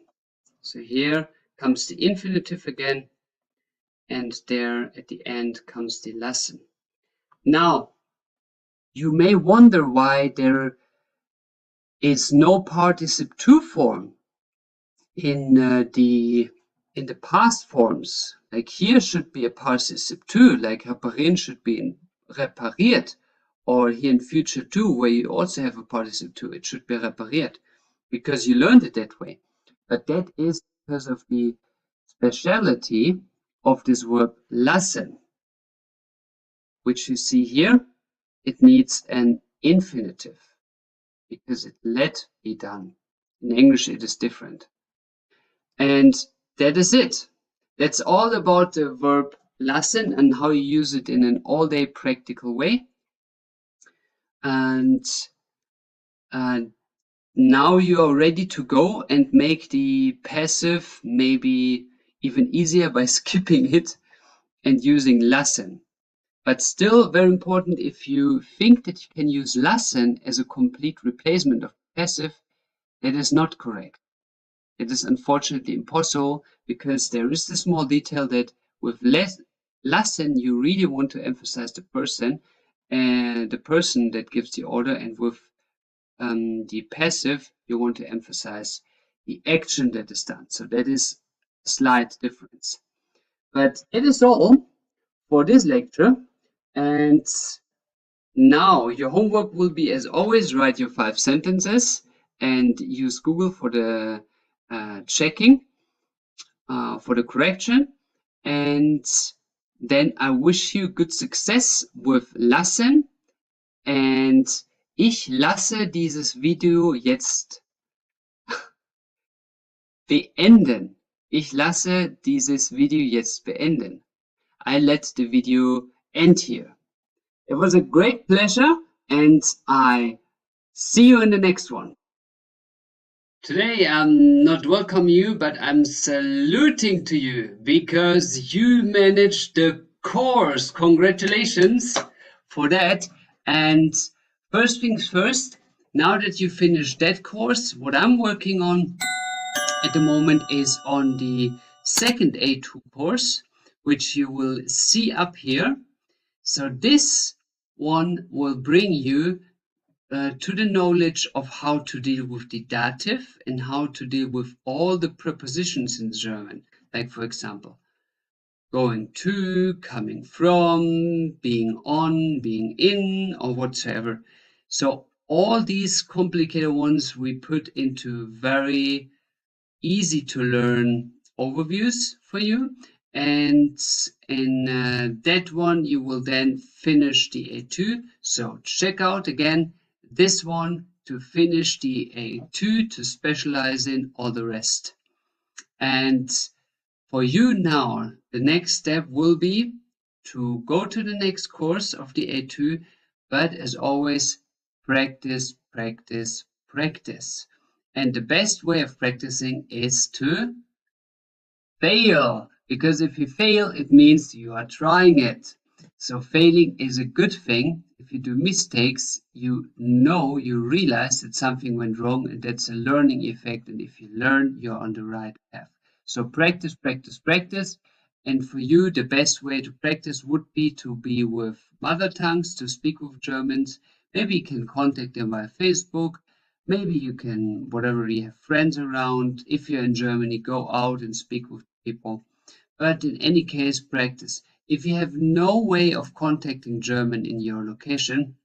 So here comes the infinitive again, and there at the end comes the lassen. Now, you may wonder why there is no participle to form in the past forms. Like here should be a participle to, like reparieren should be in repariert, or here in future too, where you also have a participle to, it should be repariert, because you learned it that way. But that is because of the speciality of this verb lassen, which you see here. It needs an infinitive because it let be done. In English, it is different. And that is it. That's all about the verb lassen and how you use it in an all-day practical way. And now you are ready to go and make the passive maybe even easier by skipping it and using lassen. But still very important, if you think that you can use lassen as a complete replacement of passive, that is not correct. It is unfortunately impossible because there is the small detail that with lassen you really want to emphasize the person that gives the order, and with the passive you want to emphasize the action that is done. So that is a slight difference. But it is all for this lecture, and now your homework will be, as always, write your 5 sentences and use Google for the checking, for the correction. And then I wish you good success with lassen. And ich lasse dieses Video jetzt beenden. Ich lasse dieses Video jetzt beenden. I let the video end here. It was a great pleasure, and I see you in the next one. Today I'm not welcoming you, but I'm saluting to you because you managed the course. Congratulations for that. And first things first, now that you finished that course, what I'm working on at the moment is on the second A2 course, which you will see up here. So this one will bring you to the knowledge of how to deal with the dative and how to deal with all the prepositions in German. Like, for example, going to, coming from, being on, being in, or whatsoever. So all these complicated ones we put into very easy to learn overviews for you. And in that one, you will then finish the A2. So check out again this one to finish the A2 to specialize in all the rest. And for you now, the next step will be to go to the next course of the A2, but as always, practice, practice, practice. And the best way of practicing is to fail, because if you fail, it means you are trying it. So failing is a good thing. If you do mistakes, you realize that something went wrong, and that's a learning effect. And if you learn, you're on the right path. So practice, practice, practice. And for you, the best way to practice would be to be with mother tongues, to speak with Germans. Maybe you can contact them via Facebook. Maybe you can, whatever, you have friends around. If you're in Germany, go out and speak with people. But in any case, practice. If you have no way of contacting German in your location,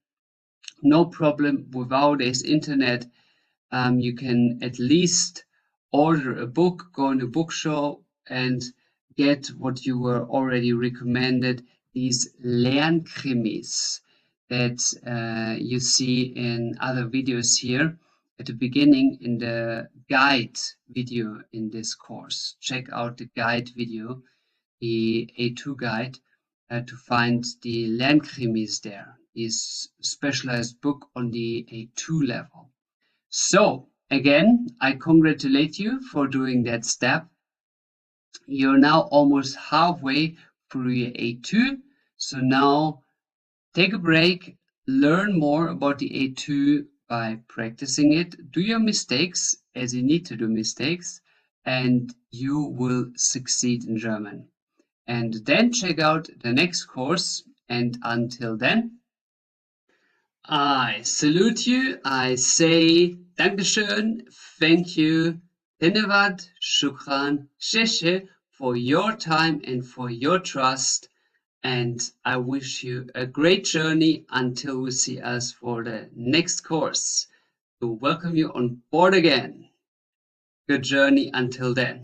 No problem without this internet. You can at least order a book, go in a bookshop and get what you were already recommended, these Lernkrimis that you see in other videos here at the beginning in the guide video in this course. Check out the guide video, the A2 guide, to find the Lernkrimis there, this specialized book on the A2 level. So again, I congratulate you for doing that step. You're now almost halfway through your A2. So now take a break, learn more about the A2 by practicing it, do your mistakes as you need to do mistakes, and you will succeed in German. And then check out the next course. And until then, I salute you. I say Dankeschön, thank you, Dhanyavad, Shukran, Sheshe for your time and for your trust. And I wish you a great journey until we see us for the next course. To welcome you on board again. Good journey until then.